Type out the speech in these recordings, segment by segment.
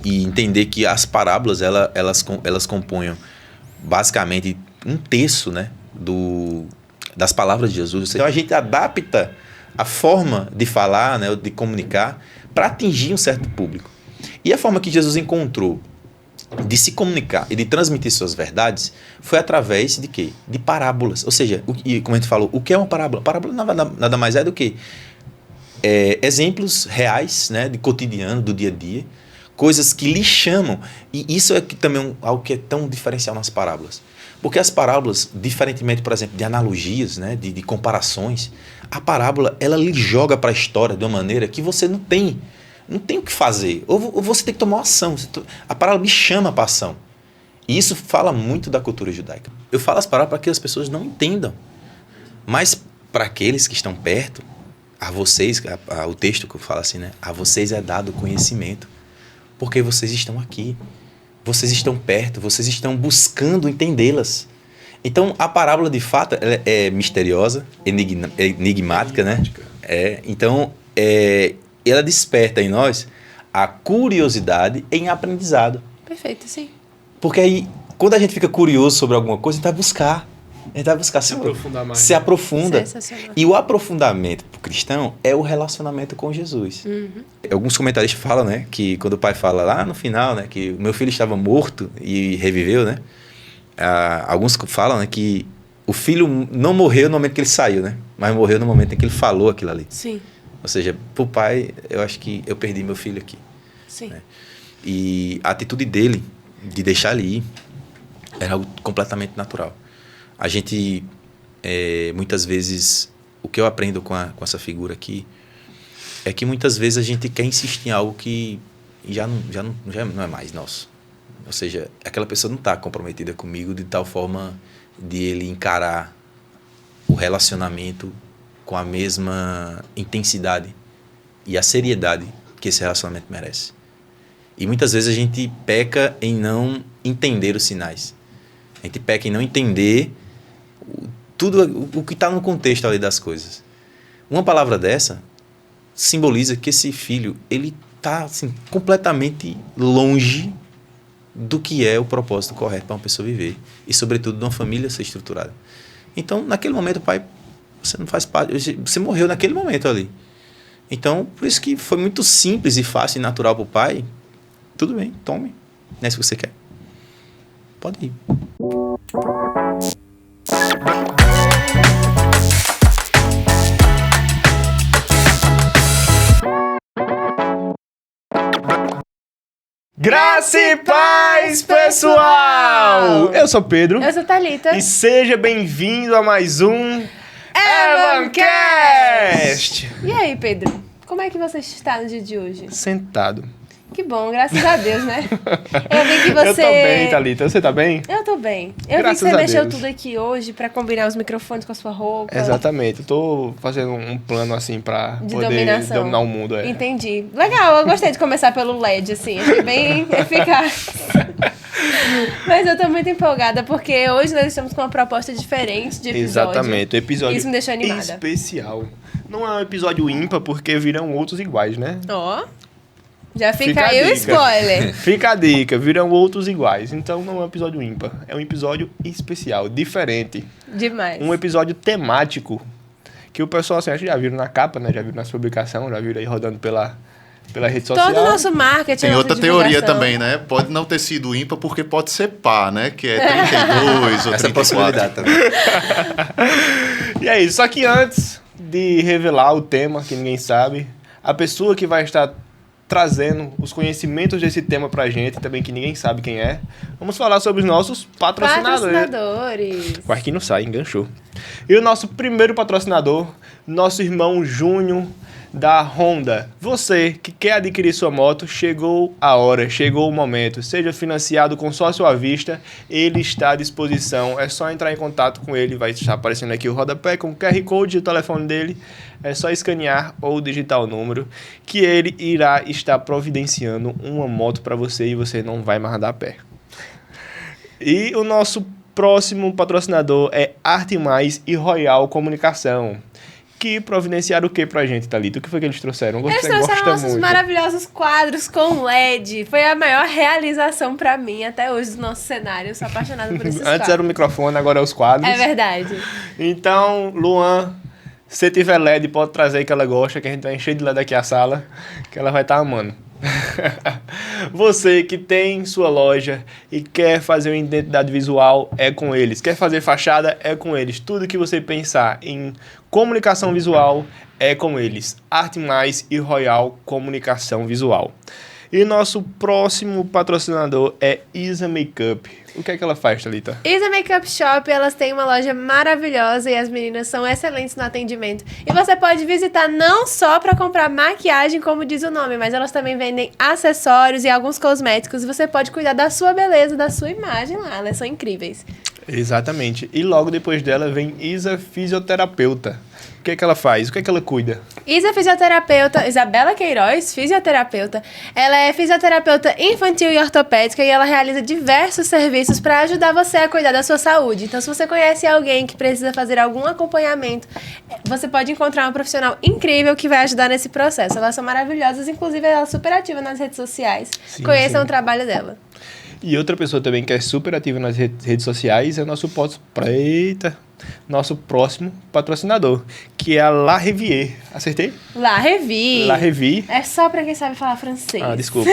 e entender que as parábolas elas compõem basicamente um terço, né, das palavras de Jesus. Então a gente adapta a forma de falar, né, de comunicar para atingir um certo público. E a forma que Jesus encontrou de se comunicar e de transmitir suas verdades foi através de quê? De parábolas. Ou seja, como a gente falou, o que é uma parábola? Parábola nada mais é do que exemplos reais, né, de cotidiano, do dia a dia, coisas que lhe chamam. E isso é também algo que é tão diferencial nas parábolas. Porque as parábolas, diferentemente, por exemplo, de analogias, né, de comparações, a parábola ela lhe joga para a história de uma maneira que você não tem o que fazer. Ou você tem que tomar uma ação. A parábola me chama para ação. E isso fala muito da cultura judaica. Eu falo as parábolas para que as pessoas não entendam. Mas para aqueles que estão perto, a vocês, o texto que eu falo assim, né? A vocês é dado conhecimento. Porque vocês estão aqui. Vocês estão perto. Vocês estão buscando entendê-las. Então, a parábola, de fato, ela é misteriosa, enigmática, né? Então, ela desperta em nós a curiosidade em aprendizado. Perfeito, sim. Porque aí, quando a gente fica curioso sobre alguma coisa, a gente vai buscar. Se aprofundar mais. Se aprofunda. Sensacional. E o aprofundamento para o cristão é o relacionamento com Jesus. Alguns comentaristas falam, né, que quando o pai fala lá no final, né, que o meu filho estava morto e reviveu, né? Alguns falam, né, que o filho não morreu no momento que ele saiu, né? Mas morreu no momento em que ele falou aquilo ali. Sim. Ou seja, pro pai, eu acho que eu perdi meu filho aqui. Sim. Né? E a atitude dele, de deixar ele ir, era algo completamente natural. A gente, muitas vezes, o que eu aprendo com essa figura aqui, é que muitas vezes a gente quer insistir em algo que já não é mais nosso. Ou seja, aquela pessoa não está comprometida comigo de tal forma de ele encarar o relacionamento com a mesma intensidade e a seriedade que esse relacionamento merece. E muitas vezes a gente peca em não entender os sinais. A gente peca em não entender tudo o que está no contexto ali das coisas. Uma palavra dessa simboliza que esse filho ele está assim, completamente longe do que é o propósito correto para uma pessoa viver. E, sobretudo, de uma família ser estruturada. Então, naquele momento, pai, você não faz parte, você morreu naquele momento ali. Então, por isso que foi muito simples e fácil e natural para o pai. Tudo bem, tome. Não é isso que você quer. Pode ir. Graça e paz, pessoal! Eu sou Pedro. Eu sou Thalita. E seja bem-vindo a mais um Evancast! E aí, Pedro? Como é que você está no dia de hoje? Sentado. Que bom, graças a Deus, né? Eu vi que você... Eu tô bem, Thalita. Você tá bem? Eu tô bem. Eu Graças vi que você a mexeu Deus. tudo aqui hoje pra combinar os microfones com a sua roupa. Exatamente. Eu tô fazendo um plano assim pra De poder dominação. dominar o mundo. Entendi. Legal, eu gostei de começar pelo LED, assim. Achei bem eficaz. Mas eu tô muito empolgada porque hoje nós estamos com uma proposta diferente de episódio. Exatamente. O episódio Isso me deixou animada. especial. Não é um episódio ímpar porque virão outros iguais, né? Ó. Já Fica fica a aí o dica. spoiler. Fica a dica, virão outros iguais. Então não é um episódio ímpar, é um episódio especial, diferente. Demais. Um episódio temático, que o pessoal assim, acho que já viram na capa, né? Já viram nas publicações, já viram aí rodando pela rede social. Todo o nosso marketing, Tem nossa outra teoria divulgação. também, né? Pode não ter sido ímpar porque pode ser par, né? Que é 32 ou Essa 34. possibilidade também. E é isso, só que antes de revelar o tema, que ninguém sabe, a pessoa que vai estar trazendo os conhecimentos desse tema pra gente, também que ninguém sabe quem é, vamos falar sobre os nossos patrocinadores. O Arquinho sai, enganchou. E o nosso primeiro patrocinador, nosso irmão Júnior da Honda. Você que quer adquirir sua moto, chegou a hora, chegou o momento. Seja financiado com sócio à vista, ele está à disposição. É só entrar em contato com ele, vai estar aparecendo aqui o rodapé com o QR Code e o telefone dele. É só escanear ou digitar o número que ele irá estar providenciando uma moto para você e você não vai mais andar a pé. E o nosso próximo patrocinador é Arte Mais e Royal Comunicação. que providenciaram o que pra gente, Thalita? O que foi que eles trouxeram? Eles trouxeram nossos maravilhosos quadros com LED. Foi a maior realização pra mim até hoje do nosso cenário. Eu sou apaixonada por esses quadros. Antes era o microfone, agora é os quadros. É verdade. Então, Luan, se tiver LED, pode trazer aí que ela gosta, que a gente vai encher de LED aqui a sala, que ela vai estar amando. Você que tem sua loja e quer fazer uma identidade visual, é com eles. Quer fazer fachada, é com eles. Tudo que você pensar em comunicação visual, é com eles. Arte Mais e Royal Comunicação Visual. E nosso próximo patrocinador é Isa Makeup. O que é que ela faz, Thalita? Isa Makeup Shop, elas têm uma loja maravilhosa e as meninas são excelentes no atendimento. E você pode visitar não só para comprar maquiagem, como diz o nome, mas elas também vendem acessórios e alguns cosméticos. Você pode cuidar da sua beleza, da sua imagem lá. Elas são incríveis. Exatamente. E logo depois dela vem Isa Fisioterapeuta. O que é que ela faz? O que é que ela cuida? Isa Fisioterapeuta, Isabela Queiroz, fisioterapeuta. Ela é fisioterapeuta infantil e ortopédica e ela realiza diversos serviços para ajudar você a cuidar da sua saúde. Então, se você conhece alguém que precisa fazer algum acompanhamento, você pode encontrar uma profissional incrível que vai ajudar nesse processo. Elas são maravilhosas, inclusive ela é super ativa nas redes sociais. Conheçam o trabalho dela. E outra pessoa também que é super ativa nas redes sociais é nosso próximo patrocinador, que é a La Revier. Acertei? La Revi. La Revi. É só pra quem sabe falar francês. Ah, desculpa.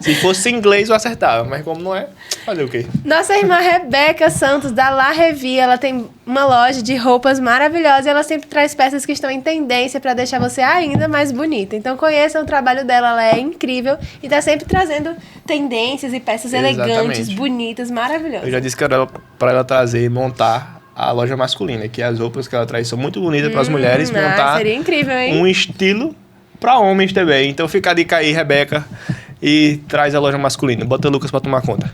Se fosse inglês eu acertava, mas como não é, fazer o quê? Nossa irmã Rebeca Santos, da La Revi, ela tem uma loja de roupas maravilhosa e ela sempre traz peças que estão em tendência pra deixar você ainda mais bonita. Então conheçam o trabalho dela, ela é incrível e tá sempre trazendo tendências e peças elegantes, bonitas, maravilhosas. Eu já disse que era pra ela trazer e montar a loja masculina, que as roupas que ela traz são muito bonitas para as mulheres, montar seria incrível, hein? Um estilo para homens também. Então fica a dica aí, Rebeca, e traz a loja masculina. Bota o Lucas para tomar conta.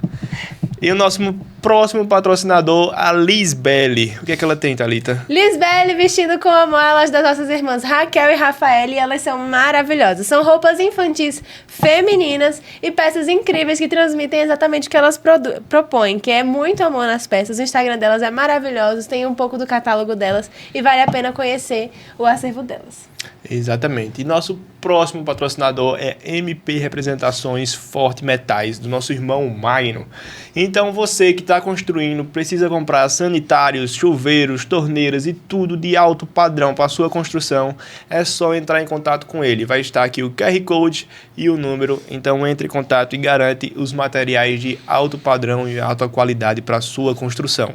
E o nosso próximo patrocinador, a Lisbelle. O que é que ela tem, Thalita? Lisbelle, vestido com amor, elas das nossas irmãs Raquel e Rafael, e elas são maravilhosas. São roupas infantis femininas e peças incríveis que transmitem exatamente o que elas propõem, que é muito amor nas peças. O Instagram delas é maravilhoso, tem um pouco do catálogo delas e vale a pena conhecer o acervo delas. Exatamente. E nosso próximo patrocinador é MP Representações Forte Metais, do nosso irmão Magno. Então você que está construindo, precisa comprar sanitários, chuveiros, torneiras e tudo de alto padrão para a sua construção, é só entrar em contato com ele. Vai estar aqui o QR Code e o número, então entre em contato e garante os materiais de alto padrão e alta qualidade para a sua construção.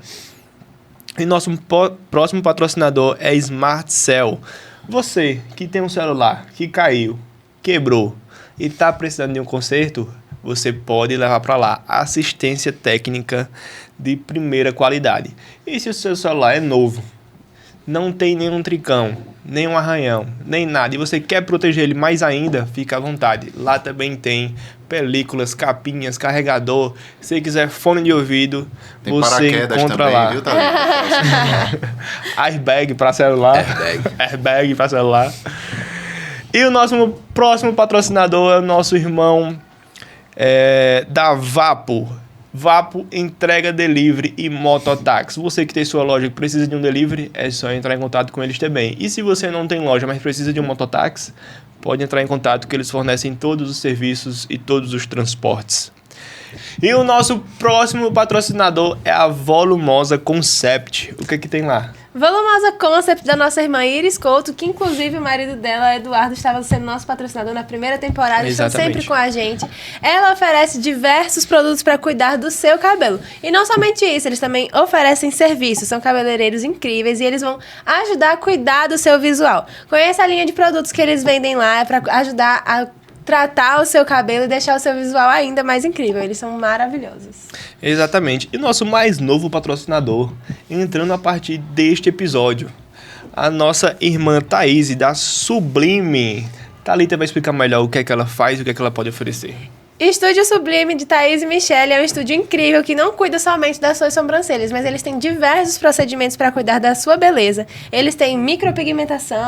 E nosso próximo patrocinador é Smart Cell. Você que tem um celular que caiu, quebrou e está precisando de um conserto, você pode levar para lá assistência técnica de primeira qualidade. E se o seu celular é novo, não tem nenhum trincão, nenhum arranhão, nem nada, e você quer proteger ele mais ainda, fica à vontade. Lá também tem películas, capinhas, carregador. Se quiser fone de ouvido, tem você encontra também, lá. Viu, Airbag para celular. Airbag para celular. E o nosso próximo patrocinador é o nosso irmão da Vapo. Vapo entrega delivery e mototáxi. Você que tem sua loja que precisa de um delivery, é só entrar em contato com eles também. E se você não tem loja, mas precisa de um mototáxi, pode entrar em contato que eles fornecem todos os serviços e todos os transportes. E o nosso próximo patrocinador é a Volumosa Concept. O que é que tem lá? Volumosa Concept da nossa irmã Iris Couto, que inclusive o marido dela, Eduardo, estava sendo nosso patrocinador na primeira temporada, estão sempre com a gente. Ela oferece diversos produtos para cuidar do seu cabelo. E não somente isso, eles também oferecem serviços, são cabeleireiros incríveis e eles vão ajudar a cuidar do seu visual. Conheça a linha de produtos que eles vendem lá para ajudar a tratar o seu cabelo e deixar o seu visual ainda mais incrível. Eles são maravilhosos. Exatamente. E nosso mais novo patrocinador, entrando a partir deste episódio, a nossa irmã Thaís, da Sublime. Thalita vai explicar melhor o que é que ela faz e o que é que ela pode oferecer. Estúdio Sublime de Thaís e Michelle é um estúdio incrível que não cuida somente das suas sobrancelhas, mas eles têm diversos procedimentos para cuidar da sua beleza. Eles têm micropigmentação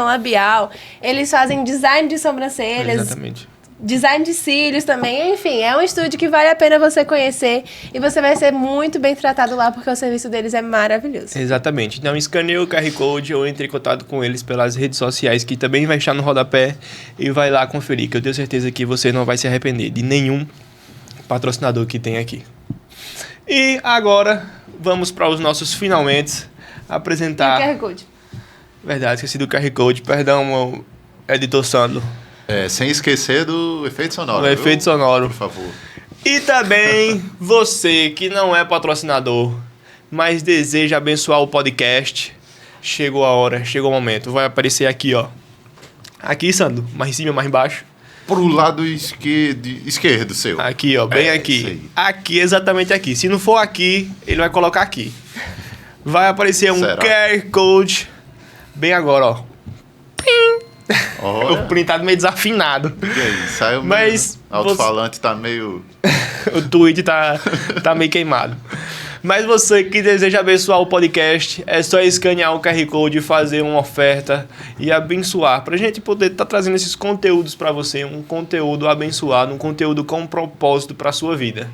labial, eles fazem design de sobrancelhas. Exatamente. design de cílios também. Enfim, é um estúdio que vale a pena você conhecer e você vai ser muito bem tratado lá porque o serviço deles é maravilhoso. Exatamente. Então, escaneie o QR Code ou entre em contato com eles pelas redes sociais, que também vai estar no rodapé, e vai lá conferir, que eu tenho certeza que você não vai se arrepender de nenhum patrocinador que tem aqui. E agora, vamos para os nossos finalmente apresentar... E o QR Code. Verdade, esqueci do QR Code. Perdão, meu editor Sandro. Sem esquecer do efeito sonoro. O efeito sonoro. Por favor. E também você que não é patrocinador, mas deseja abençoar o podcast, chegou a hora, chegou o momento. Vai aparecer aqui, ó. Aqui, Sandro, mais em cima, mais embaixo. Pro lado esquerdo seu. Aqui, ó, bem aqui. Aqui, exatamente aqui. Se não for aqui, ele vai colocar aqui. Vai aparecer um QR Code bem agora, ó. O printado meio desafinado. E aí, saiu mas meio... Alto-falante tá meio... O tweet tá meio queimado. Mas você que deseja abençoar o podcast, é só escanear o QR Code, fazer uma oferta e abençoar. Pra gente poder estar trazendo esses conteúdos pra você, um conteúdo abençoado, um conteúdo com propósito pra sua vida.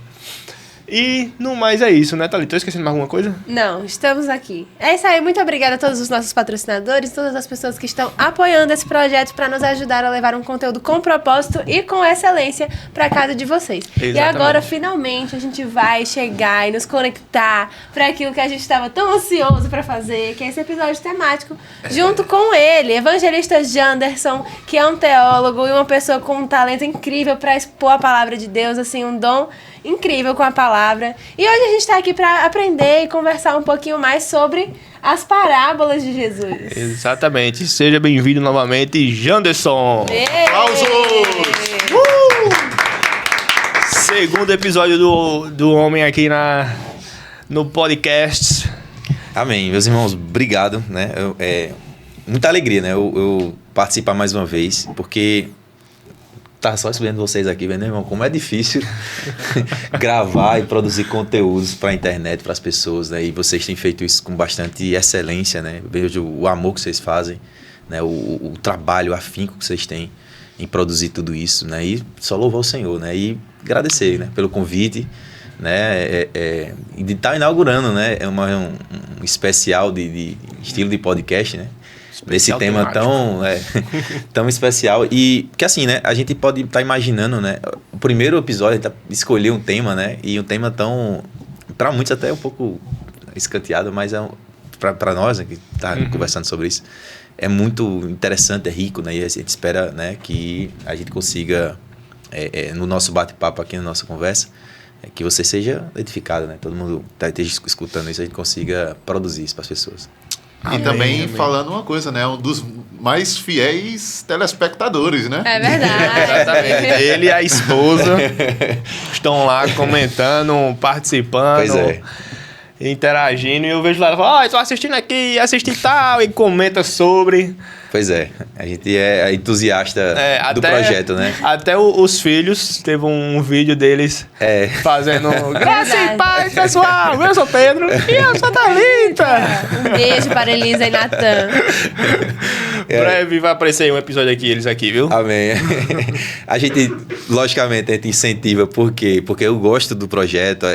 E no mais é isso, né, Thalita? Tô esquecendo mais alguma coisa? Não, estamos aqui. É isso aí, muito obrigada a todos os nossos patrocinadores, todas as pessoas que estão apoiando esse projeto para nos ajudar a levar um conteúdo com propósito e com excelência para casa de vocês. Exatamente. E agora, finalmente, a gente vai chegar e nos conectar para aquilo que a gente estava tão ansioso para fazer, que é esse episódio temático, junto com ele, evangelista Janderson, que é um teólogo e uma pessoa com um talento incrível para expor a palavra de Deus, assim, um dom incrível com a palavra. E hoje a gente está aqui para aprender e conversar um pouquinho mais sobre as parábolas de Jesus. Exatamente. Seja bem-vindo novamente, Janderson. Aplausos! Segundo episódio do homem aqui no podcast. Amém. Meus irmãos, obrigado, né? Muita alegria, né? Eu participar mais uma vez, porque... Tá só vendo vocês aqui, vendo, irmão, como é difícil gravar e produzir conteúdos para a internet, para as pessoas, né? E vocês têm feito isso com bastante excelência, né? Eu vejo o amor que vocês fazem, né? O trabalho, o afinco que vocês têm em produzir tudo isso, né? E só louvar o Senhor, né? E agradecer, né? Pelo convite, né? E de estar inaugurando, né? Um especial de estilo de podcast, né? Desse tema tão especial. E que assim, né? A gente pode estar imaginando, né? O primeiro episódio, a gente escolheu um tema, né? E um tema tão... Para muitos até um pouco escanteado, mas para nós, né, que tá conversando sobre isso, é muito interessante, é rico, né? E a gente espera, né, que a gente consiga, no nosso bate-papo aqui, na nossa conversa, que você seja edificado, né? Todo mundo esteja escutando isso, a gente consiga produzir isso para as pessoas. E também falando uma coisa, né? Um dos mais fiéis telespectadores, né? É verdade. Exatamente. Ele e a esposa estão lá comentando, participando, Pois é. interagindo. E eu vejo lá, ó, estou assistindo aqui, assisti tal, e comenta sobre. Pois é, a gente é entusiasta do projeto, né? Até os filhos, teve um vídeo deles fazendo graça e paz, pessoal! Eu sou Pedro e eu sou Thalita! Um beijo para Elisa e Natan. Breve vai aparecer um episódio aqui, eles aqui, viu? Amém. A gente, logicamente, a gente incentiva, por quê? Porque eu gosto do projeto,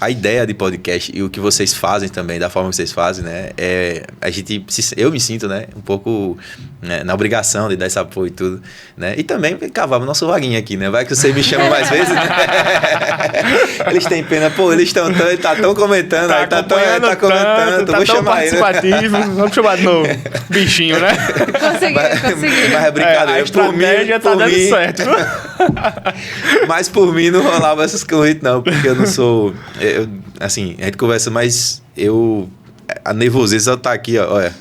a ideia de podcast e o que vocês fazem também, da forma que vocês fazem, né? Eu me sinto, né, um pouco, né, na obrigação de dar esse apoio e tudo, né? E também cavar o nosso vaguinho aqui, né? Vai que você me chama mais vezes, né? Eles têm pena, pô, eles estão tão comentando, aí tá comentando, tá vou tão chamar ele. Participativo, vamos chamar de novo. Bichinho, né? Consegui. Mas é brincadeira. A estratégia tá dando certo. Mas por mim não rolava essas coisas, não, porque eu não sou... assim, a gente conversa, mas a nervoseza tá aqui, ó, olha.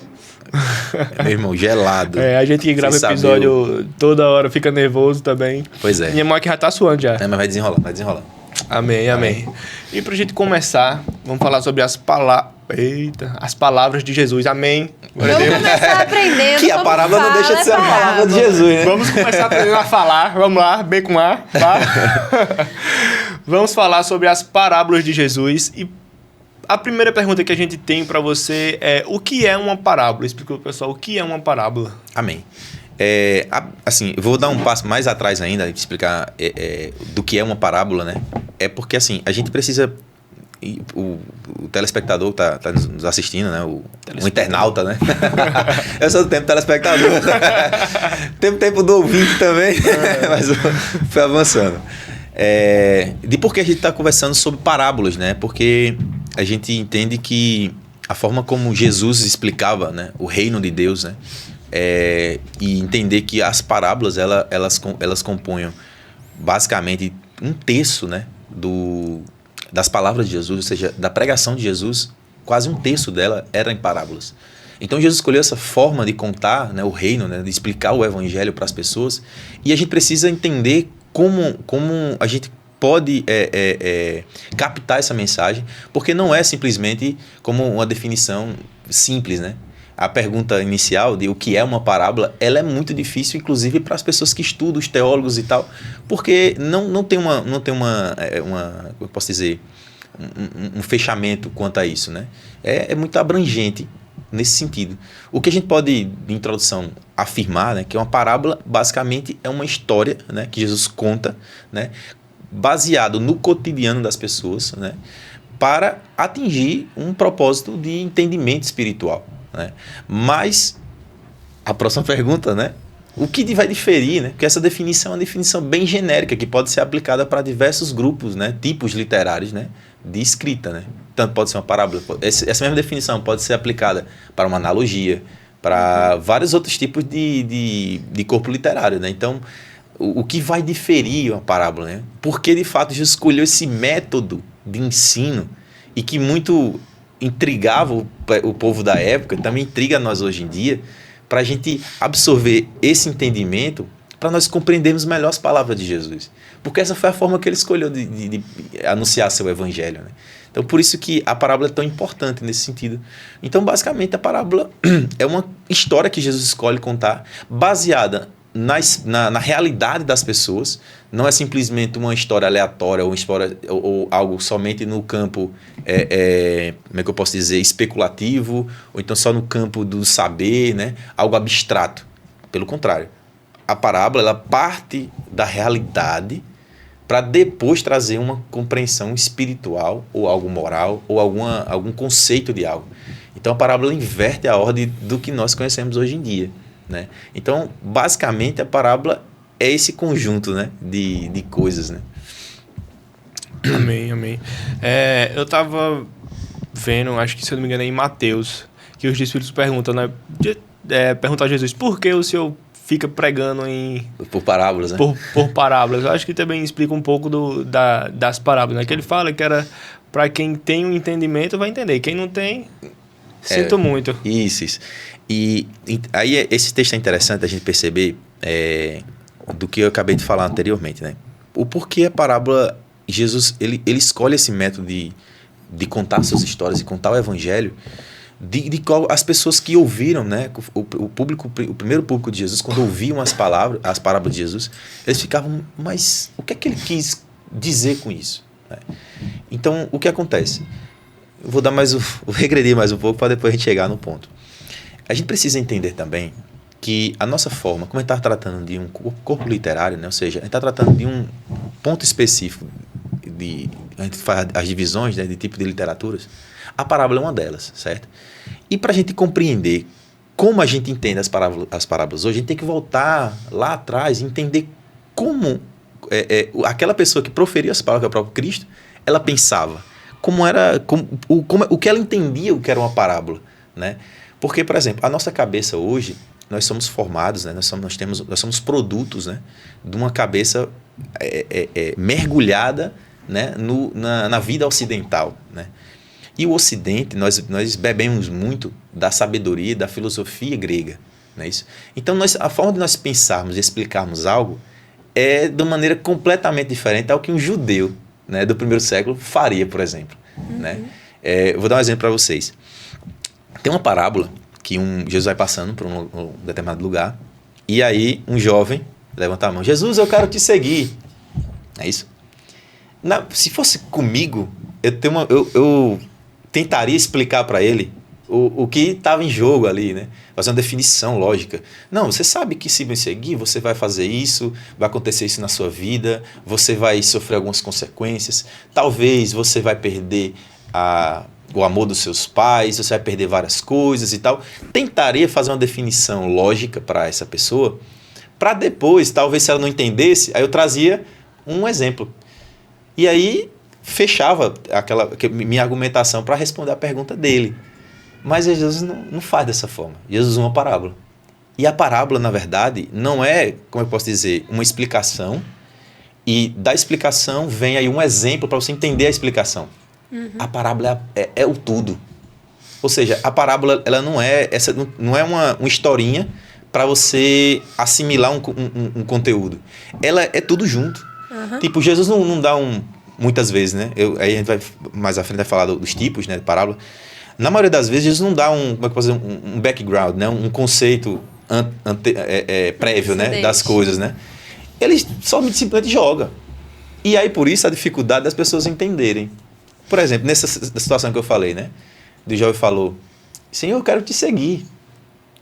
Meu irmão, gelado. A gente que grava episódio toda hora fica nervoso também. Pois é. Minha mãe que já tá suando já. Mas vai desenrolar. Amém. E pra gente começar, vamos falar sobre as palavras de Jesus. Amém. Vamos começar aprendendo. Que a parábola não deixa de ser a palavra de Jesus, né? Vamos começar aprendendo a falar. Vamos lá, bem com A. Tá? Vamos falar sobre as parábolas de Jesus. E a primeira pergunta que a gente tem para você é: o que é uma parábola? Explica pro pessoal o que é uma parábola. Amém. Assim, eu vou dar um passo mais atrás ainda, explicar do que é uma parábola, né? É porque, assim, a gente precisa... O telespectador tá nos assistindo, né? O internauta, né? Eu sou do tempo telespectador. tempo do ouvinte também, mas foi avançando. De por que a gente está conversando sobre parábolas, né? Porque a gente entende que a forma como Jesus explicava, né, o reino de Deus, né? E entender que as parábolas elas compunham basicamente um terço, né, das palavras de Jesus, ou seja, da pregação de Jesus, quase um terço dela era em parábolas. Então Jesus escolheu essa forma de contar, né, o reino, né, de explicar o evangelho para as pessoas, e a gente precisa entender como a gente pode captar essa mensagem, porque não é simplesmente como uma definição simples, né? A pergunta inicial de o que é uma parábola, ela é muito difícil, inclusive para as pessoas que estudam, os teólogos e tal, porque não tem uma eu posso dizer, um fechamento quanto a isso, né? É muito abrangente nesse sentido. O que a gente pode, de introdução, afirmar, né, que uma parábola basicamente é uma história, né, que Jesus conta, né, baseado no cotidiano das pessoas, né, para atingir um propósito de entendimento espiritual, né? Mas a próxima pergunta, né? O que vai diferir, né? Porque essa definição é uma definição bem genérica que pode ser aplicada para diversos grupos, né? Tipos literários, né? De escrita, né? Tanto pode ser uma parábola, essa mesma definição pode ser aplicada para uma analogia, para vários outros tipos de corpo literário, né? Então, o que vai diferir uma parábola, né? Porque de fato Jesus escolheu esse método de ensino e que muito intrigava o povo da época, também intriga nós hoje em dia, para a gente absorver esse entendimento, para nós compreendermos melhor as palavras de Jesus. Porque essa foi a forma que ele escolheu de anunciar seu evangelho, né? Então, por isso que a parábola é tão importante nesse sentido. Então, basicamente, a parábola é uma história que Jesus escolhe contar, baseada na realidade das pessoas. Não é simplesmente uma história aleatória ou algo somente no campo, como é que eu posso dizer, especulativo, ou então só no campo do saber, né? Algo abstrato. Pelo contrário, a parábola ela parte da realidade para depois trazer uma compreensão espiritual ou algo moral ou algum conceito de algo. Então a parábola inverte a ordem do que nós conhecemos hoje em dia, né? Então, basicamente, a parábola é esse conjunto, né, de coisas, né? Amém. Eu estava vendo, acho que se eu não me engano é em Mateus, que os discípulos perguntam, né? Perguntam a Jesus, por que o Senhor fica pregando por parábolas, né? Por parábolas. Eu acho que também explica um pouco das parábolas, né? Que ele fala que era para quem tem um entendimento vai entender. Quem não tem, sinto muito. Isso. E aí esse texto é interessante a gente perceber do que eu acabei de falar anteriormente, né? O porquê a parábola, Jesus, ele escolhe esse método de contar suas histórias e contar o evangelho, de qual as pessoas que ouviram, né, o primeiro público de Jesus, quando ouviam as parábolas de Jesus, eles ficavam, mas o que é que ele quis dizer com isso, né? Então, o que acontece? Eu vou regredir mais um pouco para depois a gente chegar no ponto. A gente precisa entender também que a nossa forma, como a gente está tratando de um corpo literário, né, ou seja, a gente está tratando de um ponto específico, a gente faz as divisões, né, de tipo de literaturas, a parábola é uma delas, certo? E para a gente compreender como a gente entende as parábolas hoje, a gente tem que voltar lá atrás e entender como aquela pessoa que proferiu as palavras, que é o próprio Cristo, ela pensava, o que ela entendia o que era uma parábola, né? Porque, por exemplo, a nossa cabeça hoje, nós somos formados, né? Nós somos produtos, né, de uma cabeça mergulhada, né, na vida ocidental, né? E o Ocidente, nós bebemos muito da sabedoria e da filosofia grega, não é isso? Então, a forma de nós pensarmos e explicarmos algo é de uma maneira completamente diferente ao que um judeu, né, do primeiro século faria, por exemplo. Né? Eu vou dar um exemplo para vocês. Tem uma parábola que Jesus vai passando por um determinado lugar e aí um jovem levanta a mão. Jesus, eu quero te seguir. É isso? Se fosse comigo, eu tentaria explicar para ele o que estava em jogo ali, né? Fazer uma definição lógica. Não, você sabe que se me seguir, você vai fazer isso, vai acontecer isso na sua vida, você vai sofrer algumas consequências, talvez você vai perder o amor dos seus pais, você vai perder várias coisas e tal. Tentaria fazer uma definição lógica para essa pessoa, para depois, talvez se ela não entendesse, aí eu trazia um exemplo. E aí fechava minha argumentação para responder a pergunta dele. Mas Jesus não faz dessa forma. Jesus usa uma parábola. E a parábola, na verdade, não é, como eu posso dizer, uma explicação. E da explicação vem aí um exemplo para você entender a explicação. Uhum. A parábola é o tudo. Ou seja, a parábola ela não é uma historinha para você assimilar um conteúdo. Ela é tudo junto. Uhum. Tipo, Jesus não dá muitas vezes, né? Aí a gente vai mais à frente vai falar dos tipos, né, de parábola. Na maioria das vezes, Jesus não dá um background, né? Um conceito prévio, né? Das coisas, né? Ele só simplesmente joga. E aí, por isso, a dificuldade das pessoas entenderem. Por exemplo, nessa situação que eu falei, né? O jovem falou, Senhor, eu quero te seguir.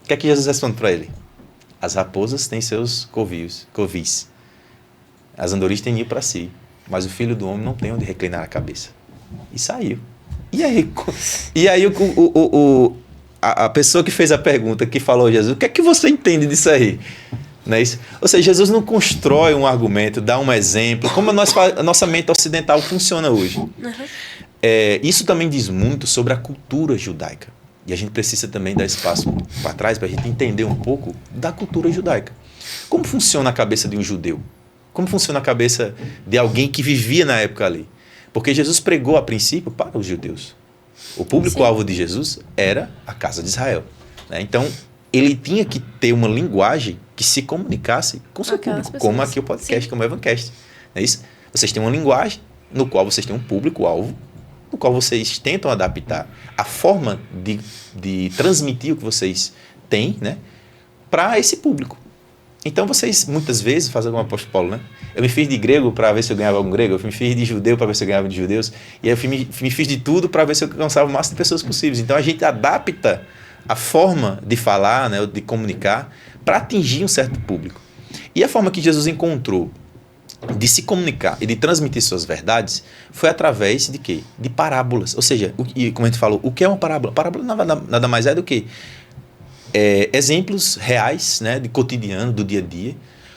O que é que Jesus responde para ele? As raposas têm seus covis. As andorinhas têm ninho para si. Mas o filho do homem não tem onde reclinar a cabeça. E saiu. E aí a pessoa que fez a pergunta, que falou a Jesus, o que é que você entende disso aí? Não é isso? Ou seja, Jesus não constrói um argumento, dá um exemplo, como a nossa mente ocidental funciona hoje. Uhum. Isso também diz muito sobre a cultura judaica. E a gente precisa também dar espaço para trás para a gente entender um pouco da cultura judaica. Como funciona a cabeça de um judeu? Como funciona a cabeça de alguém que vivia na época ali? Porque Jesus pregou, a princípio, para os judeus. O público-alvo de Jesus era a casa de Israel. Né? Então, ele tinha que ter uma linguagem que se comunicasse com o seu público, como aqui o podcast, como o Evancast. Não é isso? Vocês têm uma linguagem no qual vocês têm um público-alvo, no qual vocês tentam adaptar a forma de transmitir o que vocês têm, né, para esse público. Então, vocês, muitas vezes, fazem como o apóstolo Paulo, né? Eu me fiz de grego para ver se eu ganhava algum grego, eu me fiz de judeu para ver se eu ganhava de judeus, e aí eu me fiz de tudo para ver se eu alcançava o máximo de pessoas possíveis. Então, a gente adapta a forma de falar, né, de comunicar, para atingir um certo público. E a forma que Jesus encontrou de se comunicar e de transmitir suas verdades foi através de quê? De parábolas. Ou seja, como a gente falou, o que é uma parábola? Parábola nada mais é do que exemplos reais, né, de cotidiano, do dia a dia,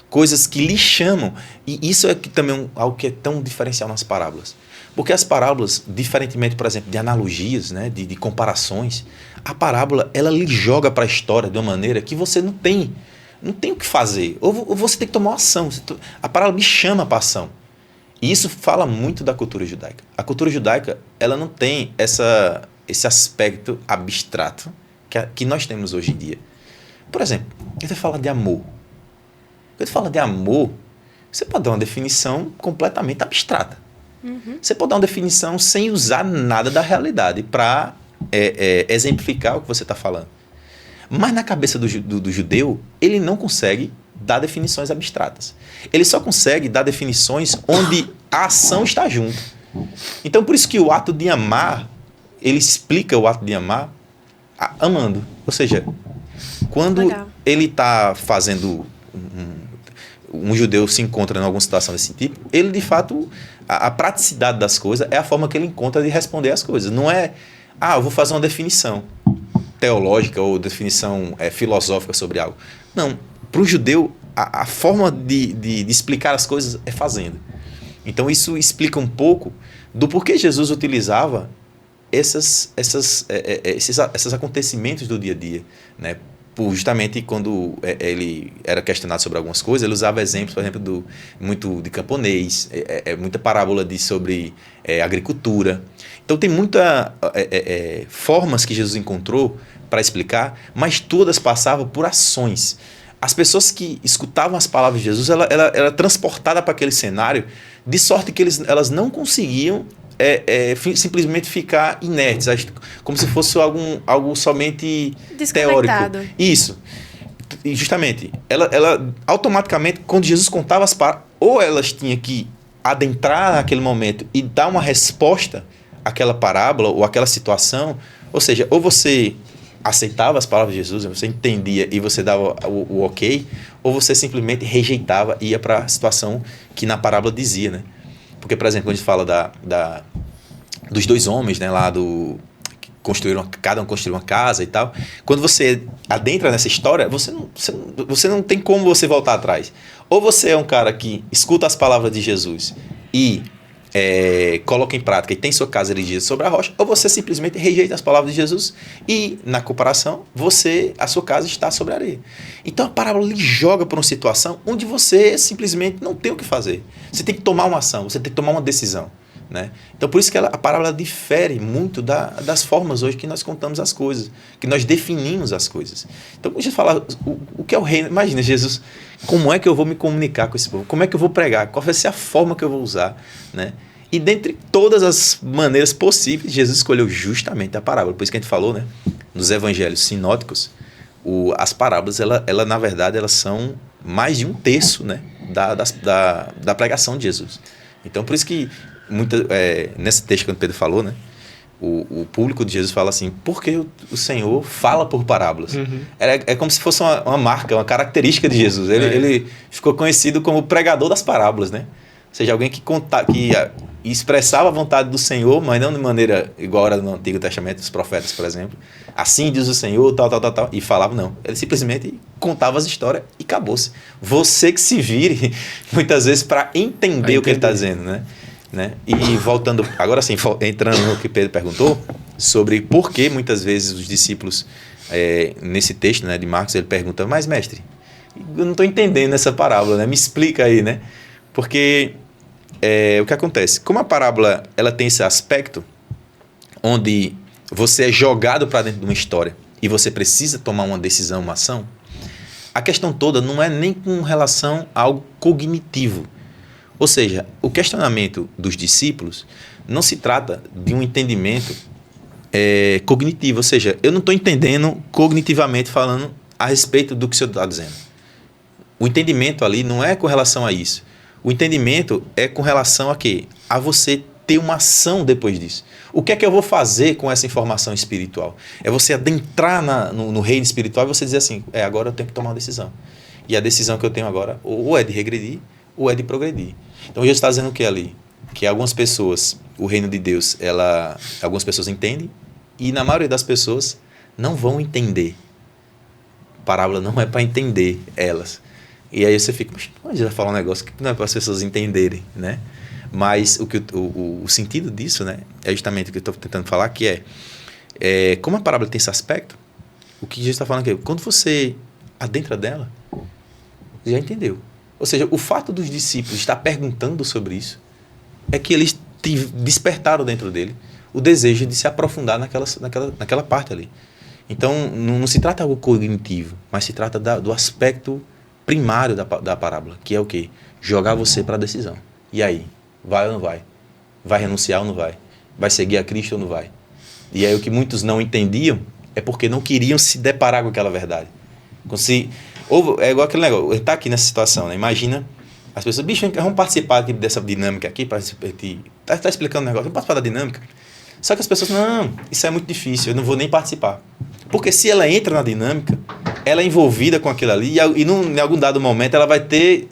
coisas que lhe chamam. E isso é também algo que é tão diferencial nas parábolas. Porque as parábolas, diferentemente, por exemplo, de analogias, né, de comparações, a parábola ela lhe joga para a história de uma maneira que você não tem o que fazer. Ou você tem que tomar uma ação. A parábola me chama para ação. E isso fala muito da cultura judaica. A cultura judaica ela não tem esse aspecto abstrato que nós temos hoje em dia. Por exemplo, a gente fala de amor. Quando a gente fala de amor, você pode dar uma definição completamente abstrata. Uhum. Você pode dar uma definição sem usar nada da realidade para exemplificar o que você está falando. Mas na cabeça do judeu, ele não consegue dar definições abstratas. Ele só consegue dar definições onde a ação está junto. Então, por isso que o ato de amar, ele explica o ato de amar amando. Ou seja, quando ele está fazendo... Um judeu se encontra em alguma situação desse tipo, ele, de fato, a praticidade das coisas é a forma que ele encontra de responder as coisas. Não é, eu vou fazer uma definição teológica ou definição filosófica sobre algo. Não. Para o judeu, a forma de explicar as coisas é fazendo. Então, isso explica um pouco do porquê Jesus utilizava esses acontecimentos do dia a dia, né? Justamente quando ele era questionado sobre algumas coisas, ele usava exemplos, por exemplo, muito de camponês, muita parábola sobre agricultura. Então, tem muitas formas que Jesus encontrou para explicar, mas todas passavam por ações. As pessoas que escutavam as palavras de Jesus, ela era transportada para aquele cenário, de sorte que elas não conseguiam simplesmente ficar inertes, como se fosse algo somente teórico. Isso. E justamente, ela automaticamente, quando Jesus contava as palavras, ou elas tinham que adentrar naquele momento e dar uma resposta àquela parábola ou àquela situação, Ou seja, ou você aceitava as palavras de Jesus, você entendia e você dava o ok, ou você simplesmente rejeitava e ia para a situação que na parábola dizia, né? Porque, por exemplo, quando a gente fala dos 2 homens, né, lá cada um construiu uma casa e tal, quando você adentra nessa história, você não tem como você voltar atrás. Ou você é um cara que escuta as palavras de Jesus e coloca em prática e tem sua casa erigida sobre a rocha, ou você simplesmente rejeita as palavras de Jesus e, na comparação, a sua casa está sobre a areia. Então a parábola lhe joga para uma situação onde você simplesmente não tem o que fazer. Você tem que tomar uma ação, você tem que tomar uma decisão, né? Então por isso que a parábola difere muito das formas hoje que nós contamos as coisas, que nós definimos as coisas. Então quando a gente fala o que é o reino, imagina Jesus, como é que eu vou me comunicar com esse povo? Como é que eu vou pregar? Qual vai ser a forma que eu vou usar, né? E dentre todas as maneiras possíveis, Jesus escolheu justamente a parábola. Por isso que a gente falou, né? Nos evangelhos sinóticos, as parábolas, ela, na verdade, elas são mais de 1/3, né, da pregação de Jesus. Então, por isso que nesse texto que o Pedro falou, né, o público de Jesus fala assim, porque o Senhor fala por parábolas. Uhum. É como se fosse uma marca, uma característica de Jesus. Ele ficou conhecido como o pregador das parábolas, né? Ou seja, alguém que expressava a vontade do Senhor, mas não de maneira igual era no Antigo Testamento, dos profetas, por exemplo. Assim diz o Senhor, tal, e falava, não. Ele simplesmente contava as histórias e acabou-se. Você que se vire, muitas vezes, para entender o que ele está dizendo, né? E voltando, agora sim, entrando no que Pedro perguntou, sobre por que muitas vezes os discípulos, nesse texto, né, de Marcos, ele pergunta, mas mestre, eu não estou entendendo essa parábola, né? Me explica aí, né? Porque o que acontece? Como a parábola ela tem esse aspecto onde você é jogado para dentro de uma história e você precisa tomar uma decisão, uma ação, a questão toda não é nem com relação a algo cognitivo. Ou seja, o questionamento dos discípulos não se trata de um entendimento cognitivo. Ou seja, eu não estou entendendo cognitivamente falando a respeito do que o Senhor está dizendo. O entendimento ali não é com relação a isso. O entendimento é com relação a quê? A você ter uma ação depois disso. O que é que eu vou fazer com essa informação espiritual? É você adentrar no reino espiritual e você dizer assim, agora eu tenho que tomar uma decisão. E a decisão que eu tenho agora ou é de regredir ou é de progredir. Então Jesus está dizendo o que ali? Que algumas pessoas, o reino de Deus, algumas pessoas entendem e na maioria das pessoas não vão entender. A parábola não é para entender elas. E aí você fica, onde vai falar um negócio que não é para as pessoas entenderem, né? Mas o sentido disso, né, é justamente o que eu estou tentando falar, que como a parábola tem esse aspecto, o que Jesus está falando aqui, quando você adentra dela, já entendeu. Ou seja, o fato dos discípulos estar perguntando sobre isso é que eles despertaram dentro dele o desejo de se aprofundar naquela parte ali. Então, não se trata de algo cognitivo, mas se trata do aspecto primário da parábola, que é o quê? Jogar você para a decisão. E aí? Vai ou não vai? Vai renunciar ou não vai? Vai seguir a Cristo ou não vai? E aí o que muitos não entendiam é porque não queriam se deparar com aquela verdade. É igual aquele negócio, está aqui nessa situação, né? Imagina as pessoas, bicho, vamos participar aqui dessa dinâmica aqui, tá explicando o negócio, vamos participar da dinâmica. Só que as pessoas, não, isso é muito difícil, eu não vou nem participar. Porque se ela entra na dinâmica, ela é envolvida com aquilo ali e em algum dado momento ela vai ter,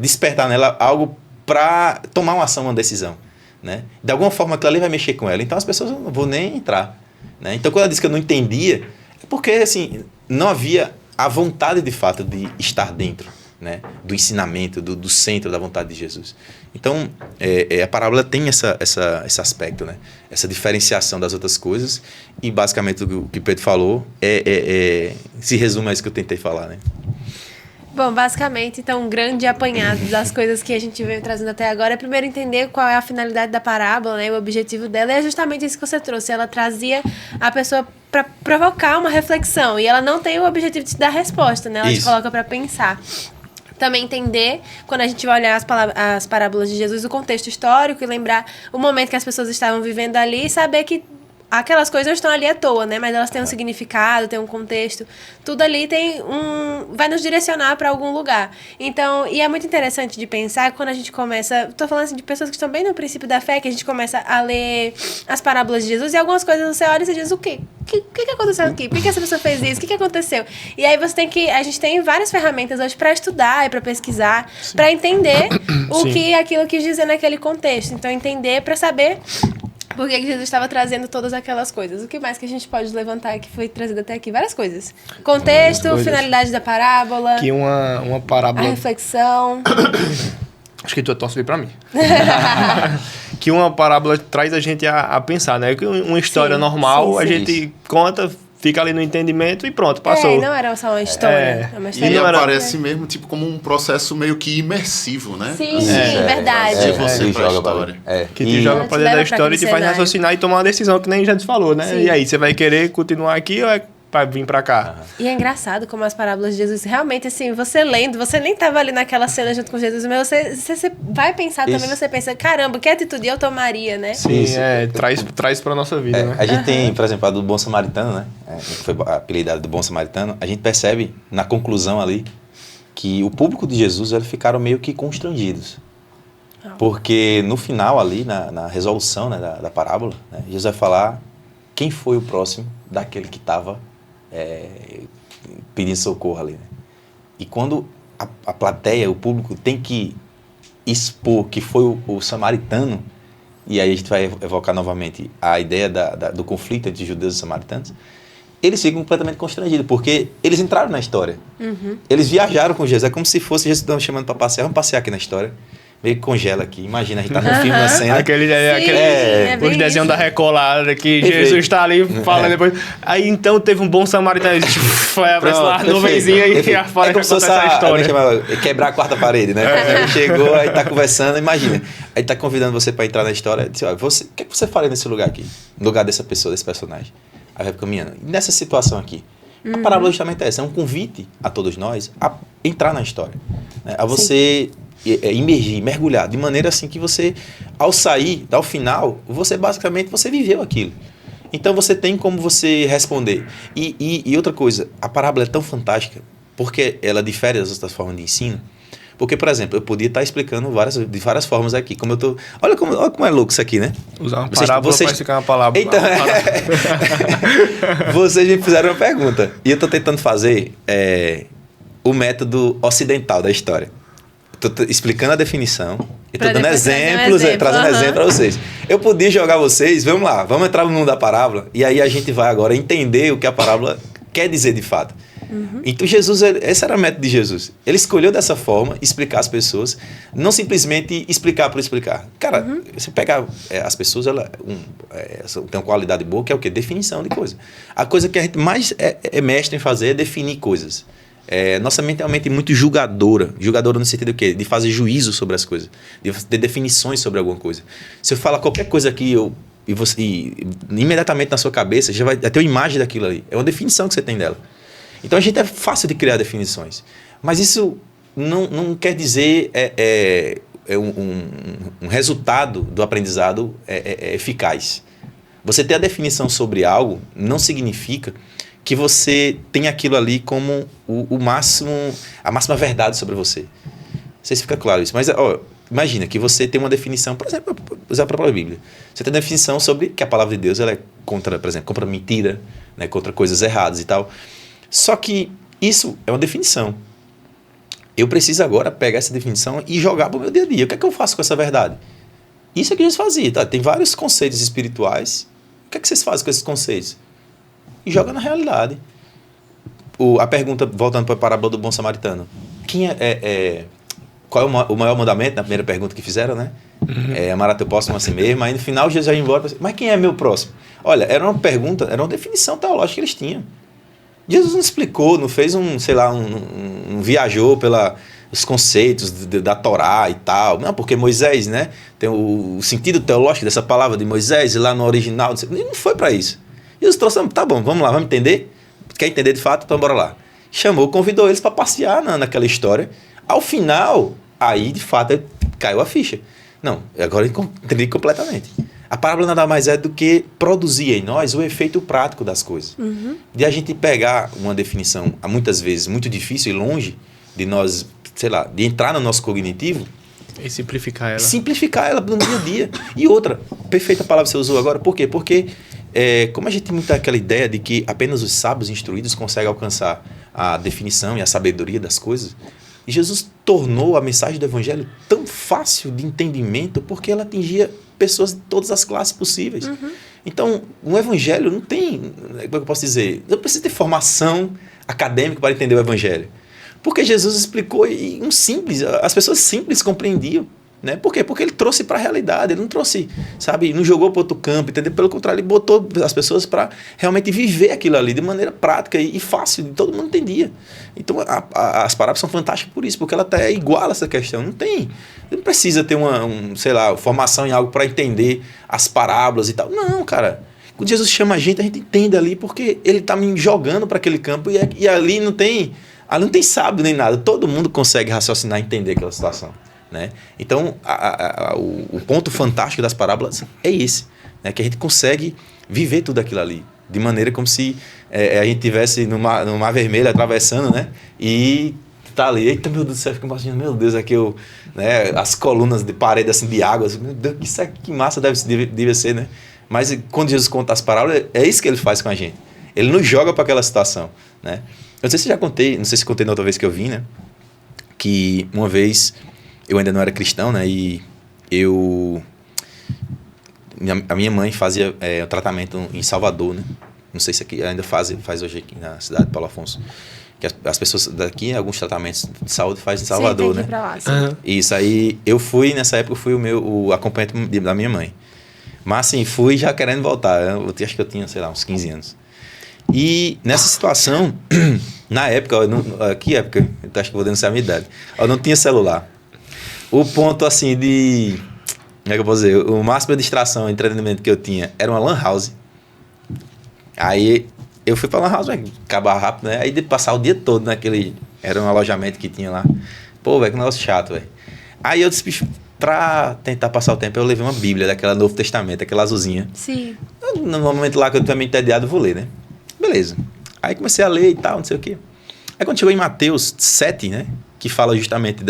despertar nela algo para tomar uma ação, uma decisão, né? De alguma forma aquilo ali vai mexer com ela. Então as pessoas não vão nem entrar, né? Então quando ela disse que eu não entendia, é porque assim, não havia a vontade de fato de estar dentro, né, do ensinamento, do centro da vontade de Jesus. Então, a parábola tem esse aspecto, né, essa diferenciação das outras coisas e basicamente o que Pedro falou se resume a isso que eu tentei falar, né? Bom, basicamente, então, um grande apanhado das coisas que a gente veio trazendo até agora é primeiro entender qual é a finalidade da parábola, né, o objetivo dela, e é justamente isso que você trouxe. Ela trazia a pessoa para provocar uma reflexão, e ela não tem o objetivo de te dar resposta, né? Ela te coloca para pensar. Também entender, quando a gente vai olhar as parábolas de Jesus, o contexto histórico e lembrar o momento que as pessoas estavam vivendo ali e saber que aquelas coisas não estão ali à toa, né? Mas elas têm um significado, têm um contexto. Tudo ali vai nos direcionar para algum lugar. Então, e é muito interessante de pensar quando a gente começa... Tô falando assim de pessoas que estão bem no princípio da fé, que a gente começa a ler as parábolas de Jesus e algumas coisas você olha e você diz, o quê? O que aconteceu aqui? Por que essa pessoa fez isso? O que aconteceu? E aí a gente tem várias ferramentas hoje para estudar e para pesquisar, para entender o que aquilo quis dizer naquele contexto. Então, entender para saber por que Jesus estava trazendo todas aquelas coisas. O que mais que a gente pode levantar que foi trazido até aqui? Várias coisas. Contexto, finalidade da parábola. Que uma parábola... A reflexão. Acho que tu torce pra mim. Que uma parábola traz a gente a pensar, né? Que uma história normal, a gente conta... Fica ali no entendimento e pronto, passou. Não era só uma história. Uma história. E aparece mesmo tipo como um processo meio que imersivo, né? Sim, verdade. Você pra história. Que te joga pra dentro da história e te faz raciocinar e tomar uma decisão, que nem já te falou, né? Sim. E aí, você vai querer continuar aqui ou é pra vir pra cá? E é engraçado como as parábolas de Jesus, realmente, assim, você lendo, você nem tava ali naquela cena junto com Jesus, mas você vai pensar também, você pensa, caramba, que atitude eu tomaria, né? Sim, traz pra nossa vida, né? A gente tem, por exemplo, a do Bom Samaritano, né? Que foi apelidada do Bom Samaritano. A gente percebe, na conclusão ali, que o público de Jesus, eles ficaram meio que constrangidos. Porque no final ali, na resolução, né, da parábola, né, Jesus vai falar quem foi o próximo daquele que estava pedindo socorro ali, né? E quando a plateia, o público, tem que expor que foi o samaritano, e aí a gente vai evocar novamente a ideia do conflito entre judeus e samaritanos, eles ficam completamente constrangidos, porque eles entraram na história. Eles viajaram com Jesus, é como se fosse Jesus chamando para passear, vamos passear aqui na história. Meio que congela aqui. Imagina, a gente tá no filme, na cena. Os desenhos da Recolada, que Jesus está ali falando depois. Aí então teve um bom samaritano. Foi a nuvenzinha e a fora como se fosse a história. Quebrar a quarta parede, né? Ele chegou, aí tá conversando, imagina. Aí tá convidando você para entrar na história. Diz, o que você faria nesse lugar aqui? No lugar dessa pessoa, desse personagem. Aí vai caminhando. E nessa situação aqui, a parábola justamente é essa. É um convite a todos nós a entrar na história. Né? A você... imergir, mergulhar, de maneira assim que você, ao sair, ao final, você basicamente viveu aquilo. Então você tem como você responder. E outra coisa, a parábola é tão fantástica, porque ela difere das outras formas de ensino. Porque, por exemplo, eu podia estar explicando de várias formas aqui. Como eu tô. Olha como é louco isso aqui, né? Usar uma parábola para explicar uma palavra. Então, vocês me fizeram uma pergunta. E eu estou tentando fazer o método ocidental da história. Estou explicando a definição e estou dando exemplos, trazendo exemplo para vocês. Eu podia jogar vocês, vamos lá, vamos entrar no mundo da parábola e aí a gente vai agora entender o que a parábola quer dizer de fato. Então Jesus, esse era o método de Jesus. Ele escolheu dessa forma explicar às pessoas, não simplesmente explicar por explicar. Cara, você pega as pessoas, elas têm uma qualidade boa, que é o quê? Definição de coisa. A coisa que a gente mais é mestre em fazer é definir coisas. Nossa mente é uma mente muito julgadora. Julgadora no sentido de quê? De fazer juízo sobre as coisas. De ter definições sobre alguma coisa. Se eu falar qualquer coisa aqui, imediatamente na sua cabeça, já vai ter uma imagem daquilo ali. É uma definição que você tem dela. Então a gente é fácil de criar definições. Mas isso não quer dizer um resultado do aprendizado eficaz. Você ter a definição sobre algo não significa que você tem aquilo ali como a máxima verdade sobre você. Não sei se fica claro isso, mas imagina que você tem uma definição, por exemplo, usar a própria Bíblia. Você tem uma definição sobre que a palavra de Deus ela é contra, por exemplo, contra mentira, né, contra coisas erradas e tal. Só que isso é uma definição. Eu preciso agora pegar essa definição e jogar para o meu dia a dia. O que é que eu faço com essa verdade? Isso é que Jesus fazia, tá? Tem vários conceitos espirituais. O que é que vocês fazem com esses conceitos? E joga na realidade. A pergunta, voltando para a parábola do bom samaritano. Qual é o maior mandamento? Na primeira pergunta que fizeram, né? Amar a teu próximo a si mesmo. Aí no final Jesus já ia embora. Mas quem é meu próximo? Olha, era uma pergunta, era uma definição teológica que eles tinham. Jesus não explicou, não fez não viajou pelos conceitos da Torá e tal. Não, porque Moisés, né? Tem o sentido teológico dessa palavra de Moisés, e lá no original. Não foi para isso. Jesus trouxe, tá bom, vamos lá, vamos entender? Quer entender de fato? Então bora lá. Chamou, convidou eles para passear naquela história. Ao final, aí de fato caiu a ficha. Não, agora eu entendi completamente. A parábola nada mais é do que produzir em nós o efeito prático das coisas. De a gente pegar uma definição, muitas vezes, muito difícil e longe de nós, sei lá, de entrar no nosso cognitivo. E simplificar ela. Simplificar ela no dia a dia. E outra, perfeita palavra que você usou agora, por quê? Porque como a gente tem muito aquela ideia de que apenas os sábios instruídos conseguem alcançar a definição e a sabedoria das coisas, e Jesus tornou a mensagem do evangelho tão fácil de entendimento porque ela atingia pessoas de todas as classes possíveis. Então, o evangelho não tem, como é que eu posso dizer, não precisa ter formação acadêmica para entender o evangelho. Porque Jesus explicou e simples, as pessoas simples compreendiam. Né? Por quê? Porque ele trouxe para a realidade, ele não trouxe, sabe, não jogou para outro campo, entendeu? Pelo contrário, ele botou as pessoas para realmente viver aquilo ali de maneira prática e fácil, todo mundo entendia. Então, as parábolas são fantásticas por isso, porque ela até iguala essa questão. Não precisa ter sei lá, formação em algo para entender as parábolas e tal. Não, cara. Quando Jesus chama a gente entende ali, porque ele está me jogando para aquele campo e ali não tem sábio nem nada. Todo mundo consegue raciocinar e entender aquela situação. Né? Então, o ponto fantástico das parábolas é esse, né? Que a gente consegue viver tudo aquilo ali, de maneira como se a gente estivesse no mar vermelho atravessando, né? E tá ali, eita, meu Deus do céu, fica imaginando, meu Deus, aqui né? As colunas de parede assim, de água, assim, meu Deus, que massa deve ser, né? Mas quando Jesus conta as parábolas, é isso que ele faz com a gente, ele nos joga para aquela situação, né? Eu não sei se já contei, não sei se contei na outra vez que eu vim, né? Que uma vez eu ainda não era cristão, né? E a minha mãe fazia um tratamento em Salvador, né? Não sei se aqui ainda faz hoje aqui na cidade de Paulo Afonso. Que as pessoas daqui, alguns tratamentos de saúde fazem em Salvador, né? Pra lá, sim. Isso aí, nessa época eu fui o acompanhante da minha mãe. Mas assim, fui já querendo voltar. Acho que eu tinha, sei lá, uns 15 anos. E nessa situação, na época, que época? Eu acho que vou denunciar a minha idade. Eu não tinha celular. O ponto, assim, como é que eu posso dizer? O máximo de distração e entretenimento que eu tinha era uma lan house. Aí eu fui pra lan house, acabar rápido, né? Aí de passar o dia todo naquele... Era um alojamento que tinha lá. Pô, velho, que negócio chato, velho. Aí eu disse, bicho, pra tentar passar o tempo, eu levei uma Bíblia daquela Novo Testamento, aquela azulzinha. Sim. No momento lá que eu tô meio entediado, eu vou ler, né? Beleza. Aí comecei a ler e tal, não sei o quê. Aí quando chegou em Mateus 7, né? Que fala justamente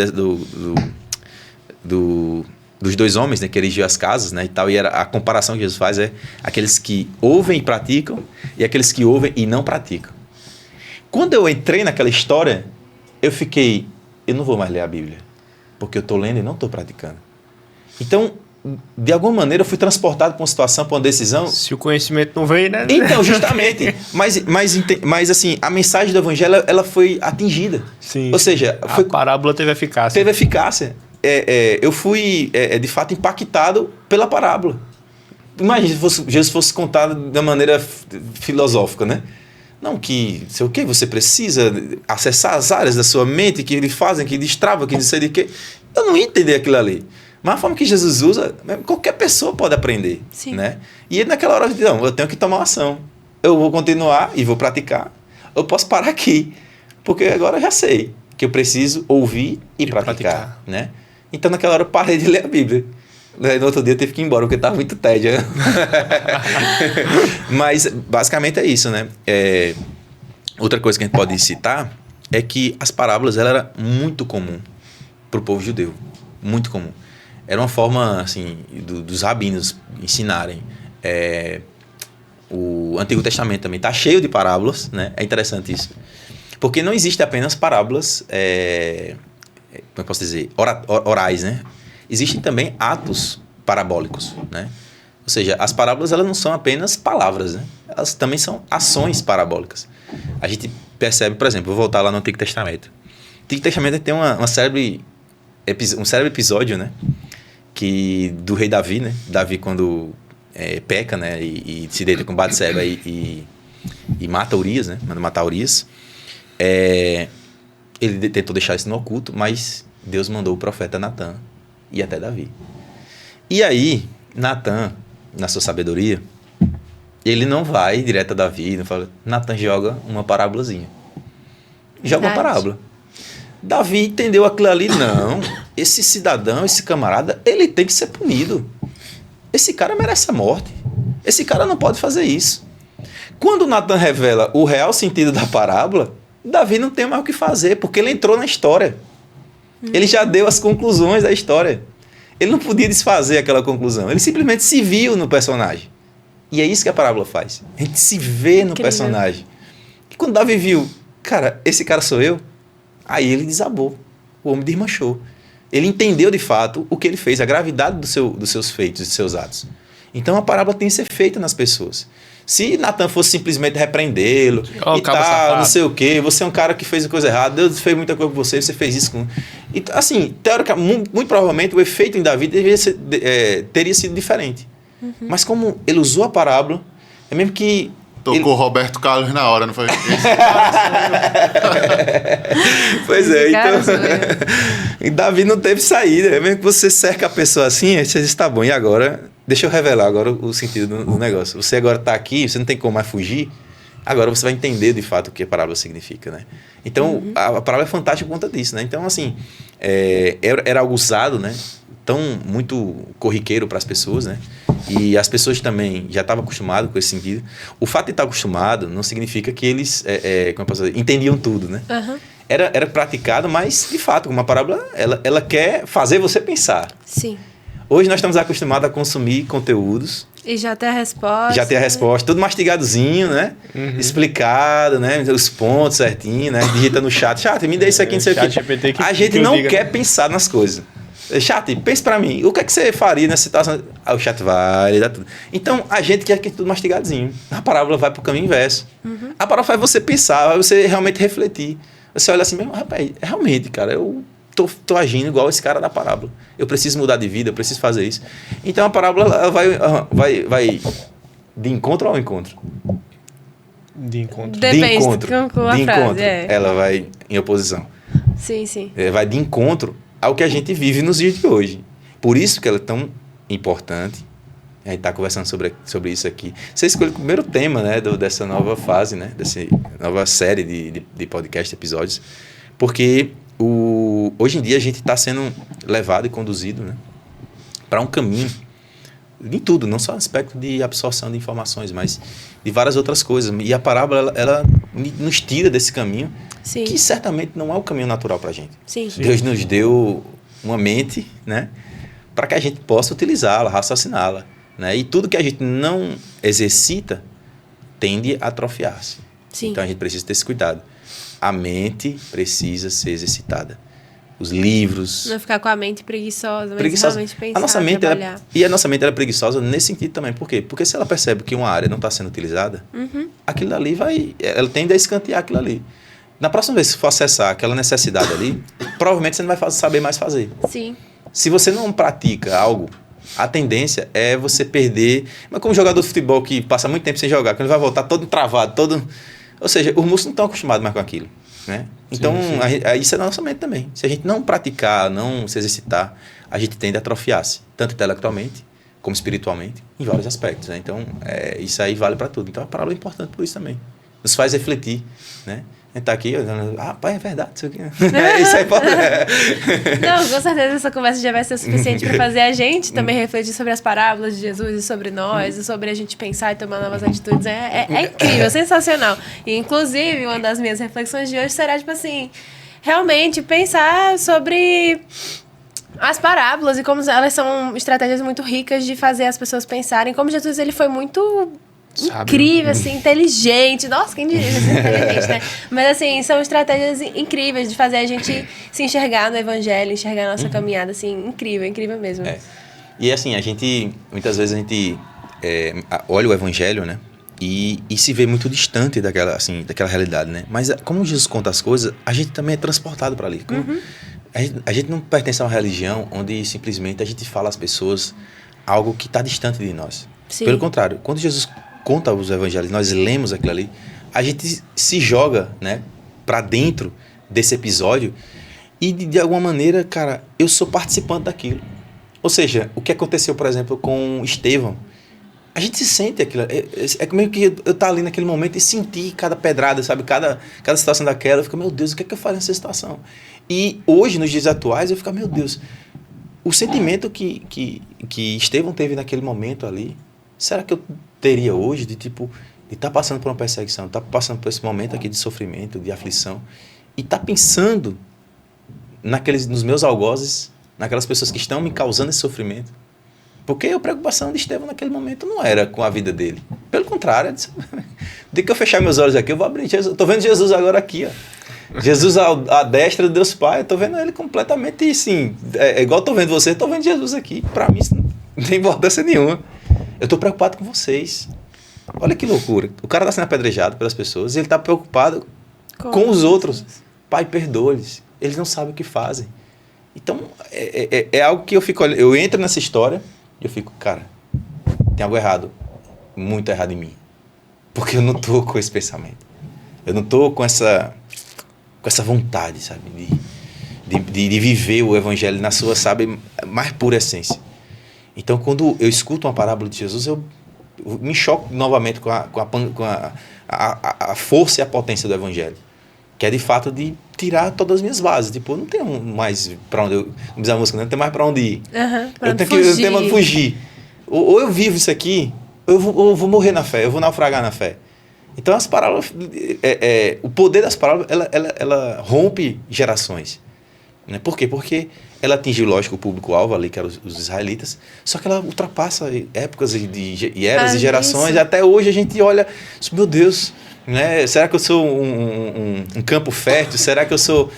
dos dois homens, né, que erigiam as casas, né, e tal, e a comparação que Jesus faz é aqueles que ouvem e praticam e aqueles que ouvem e não praticam. Quando eu entrei naquela história, eu não vou mais ler a Bíblia, porque eu estou lendo e não estou praticando. Então, de alguma maneira, eu fui transportado para uma situação, para uma decisão... Se o conhecimento não veio, né? Então, justamente. Mas assim, a mensagem do evangelho, ela foi atingida. Sim. Ou seja... A parábola teve eficácia. Teve eficácia. Eu fui, de fato, impactado pela parábola. Imagina se Jesus fosse contado de uma maneira filosófica, né? Não que, sei o quê, você precisa acessar as áreas da sua mente que eles fazem, que destravam, que não sei de quê. Eu não ia entender aquilo ali. Mas a forma que Jesus usa, qualquer pessoa pode aprender. Sim. Né? E ele naquela hora disse, não, eu tenho que tomar uma ação. Eu vou continuar e vou praticar. Eu posso parar aqui, porque agora eu já sei que eu preciso ouvir e praticar. Né? Então naquela hora eu parei de ler a Bíblia. No outro dia eu tive que ir embora, porque estava muito tédio. Mas basicamente é isso, né? Outra coisa que a gente pode citar é que as parábolas ela era muito comum para o povo judeu. Muito comum. Era uma forma, assim, dos rabinos ensinarem. O Antigo Testamento também está cheio de parábolas, né? É interessante isso. Porque não existe apenas parábolas, como eu posso dizer, orais, né? Existem também atos parabólicos, né? Ou seja, as parábolas elas não são apenas palavras, né? Elas também são ações parabólicas. A gente percebe, por exemplo, vou voltar lá no Antigo Testamento. O Antigo Testamento tem um célebre episódio, né? Do rei Davi, né? Davi quando peca, né? E se deita com Batseba e mata Urias, né? Manda matar Urias. Ele tentou deixar isso no oculto, mas Deus mandou o profeta Natã ir até Davi. E aí, Natã, na sua sabedoria, ele não vai direto a Davi, não fala. Natã joga uma parábolazinha. Joga uma parábola. Davi entendeu aquilo ali, não. Esse cidadão, esse camarada, ele tem que ser punido. esse cara merece a morte. Esse cara não pode fazer isso. Quando Natan revela o real sentido da parábola, Davi não tem mais o que fazer, porque ele entrou na história. Ele já deu as conclusões da história. Ele não podia desfazer aquela conclusão. Ele simplesmente se viu no personagem. E é isso que a parábola faz. A gente se vê no personagem. E quando Davi viu, cara, esse cara sou eu, aí ele desabou. O homem desmanchou. Ele entendeu de fato o que ele fez, a gravidade dos seus feitos, dos seus atos. Então a parábola tem esse efeito nas pessoas. Se Natan fosse simplesmente repreendê-lo e tal, não sei o quê, você é um cara que fez a coisa errada, Deus fez muita coisa com você, você fez isso com... E, assim, teoricamente, muito provavelmente o efeito em Davi teria sido diferente. Mas como ele usou a parábola, é mesmo que... Tocou Roberto Carlos na hora, não foi? Pois é, então... E Davi não teve saída. É mesmo que você cerca a pessoa assim, aí você diz, tá bom, e agora... Deixa eu revelar agora o sentido do negócio. Você agora está aqui, você não tem como mais fugir, agora você vai entender de fato o que a parábola significa, né? Então, a parábola é fantástica por conta disso, né? Então, assim, era algo usado, né? Tão muito corriqueiro para as pessoas, né? E as pessoas também já estavam acostumadas com esse sentido. O fato de estar acostumado não significa que eles como eu posso dizer, entendiam tudo, né? Era praticado, mas, de fato, uma parábola, ela quer fazer você pensar. Sim. Hoje nós estamos acostumados a consumir conteúdos. E já tem a resposta. Já tem a resposta, tudo mastigadozinho, né? Explicado, né? Os pontos certinho, né? Digita no chat. Chat, me dê isso aqui, não sei o quê. A gente não quer pensar nas coisas. Chat, pense pra mim. O que é que você faria nessa situação? Aí o chat vai, dá tudo. Então, a gente quer que tudo mastigadinho. A parábola vai pro caminho inverso. A parábola faz você pensar, vai você realmente refletir. Você olha assim, rapaz, realmente, cara, eu... Tô agindo igual esse cara da parábola. Eu preciso mudar de vida, eu preciso fazer isso. Então a parábola ela vai de encontro ao encontro. De encontro. Depende de encontro. Com a de frase, encontro. Ela vai em oposição. Sim, sim. Vai de encontro ao que a gente vive nos dias de hoje. Por isso que ela é tão importante. A gente está conversando sobre isso aqui. Você escolheu o primeiro tema, né, dessa nova fase, né, dessa nova série de podcast, episódios. Porque hoje em dia a gente está sendo levado e conduzido, né, para um caminho em tudo, não só no aspecto de absorção de informações, mas de várias outras coisas. E a parábola, ela nos tira desse caminho, sim, que certamente não é o caminho natural para a gente. Sim. Deus nos deu uma mente, né, para que a gente possa utilizá-la, raciociná-la, né? E tudo que a gente não exercita tende a atrofiar-se. Então a gente precisa ter esse cuidado. A mente precisa ser exercitada. Os livros... Não ficar com a mente preguiçosa, mas realmente pensar, a nossa mente e a nossa mente é preguiçosa nesse sentido também. Por quê? Porque se ela percebe que uma área não está sendo utilizada, aquilo ali ela tende a escantear aquilo ali. Na próxima vez que for acessar aquela necessidade ali, provavelmente você não vai saber mais fazer. Sim. Se você não pratica algo, a tendência é você perder... Mas como jogador de futebol que passa muito tempo sem jogar, quando ele vai voltar todo travado, todo... Ou seja, os músculos não estão acostumados mais com aquilo, né? Então, isso é na nossa mente também. Se a gente não praticar, não se exercitar, a gente tende a atrofiar-se, tanto intelectualmente como espiritualmente, em vários aspectos, né? Então, isso aí vale para tudo. Então, a parábola é importante por isso também. Nos faz refletir, né? A gente tá aqui olhando, pai, é verdade, isso aqui. Isso aí pode... Não, com certeza essa conversa já vai ser suficiente para fazer a gente também refletir sobre as parábolas de Jesus e sobre nós, e sobre a gente pensar e tomar novas atitudes. É incrível, sensacional. E, inclusive, uma das minhas reflexões de hoje será, tipo assim, realmente pensar sobre as parábolas e como elas são estratégias muito ricas de fazer as pessoas pensarem. Como Jesus, ele foi muito... incrível, assim, inteligente. Nossa, quem diria assim, inteligente, né? Mas, assim, são estratégias incríveis de fazer a gente se enxergar no evangelho, enxergar a nossa caminhada, assim, incrível mesmo. E, assim, muitas vezes a gente olha o evangelho, né? E se vê muito distante daquela realidade, né? Mas, como Jesus conta as coisas, a gente também é transportado para ali. A gente não pertence a uma religião onde simplesmente a gente fala às pessoas algo que está distante de nós. Sim. Pelo contrário, quando Jesus conta os evangelhos, nós lemos aquilo ali, a gente se joga, né, para dentro desse episódio e, de alguma maneira, cara, eu sou participante daquilo. Ou seja, o que aconteceu, por exemplo, com Estevão, a gente se sente aquilo. É como que eu estar ali naquele momento e sentir cada pedrada, sabe? Cada situação daquela, eu fico, meu Deus, o que é que eu faço nessa situação? E hoje, nos dias atuais, eu fico, meu Deus, o sentimento que Estevão teve naquele momento ali, será que eu teria hoje de estar passando por uma perseguição, estar passando por esse momento aqui de sofrimento, de aflição, e estar pensando nos meus algozes, naquelas pessoas que estão me causando esse sofrimento? Porque a preocupação de Estevão naquele momento não era com a vida dele. Pelo contrário, de que eu fechar meus olhos aqui, eu vou abrir Jesus. Estou vendo Jesus agora aqui, ó. Jesus à destra de Deus Pai, eu estou vendo ele completamente assim. É igual estou vendo você, estou vendo Jesus aqui. Para mim, isso não tem importância nenhuma. Eu estou preocupado com vocês. Olha que loucura. O cara está sendo apedrejado pelas pessoas e ele está preocupado com os outros. Pai, perdoa-lhes. Eles não sabem o que fazem. Então, é algo que eu fico olhando. Eu entro nessa história e eu fico, cara, tem algo errado. Muito errado em mim. Porque eu não estou com esse pensamento. Eu não estou com essa vontade, sabe? De viver o evangelho na sua, sabe, mais pura essência. Então, quando eu escuto uma parábola de Jesus, eu me choco novamente com a força e a potência do evangelho. Que é, de fato, de tirar todas as minhas bases. Tipo, eu não tenho mais para onde... Como diz a música, não tenho mais para onde ir. Eu tenho onde fugir. Ou eu vivo isso aqui, ou eu vou morrer na fé, eu vou naufragar na fé. Então, as parábolas... o poder das parábolas, ela rompe gerações. Né? Por quê? Porque ela atinge, lógico, o público-alvo ali, que eram os israelitas, só que ela ultrapassa épocas e eras e gerações. Isso. Até hoje a gente olha, meu Deus... Né? Será que eu sou um campo fértil? Será que eu sou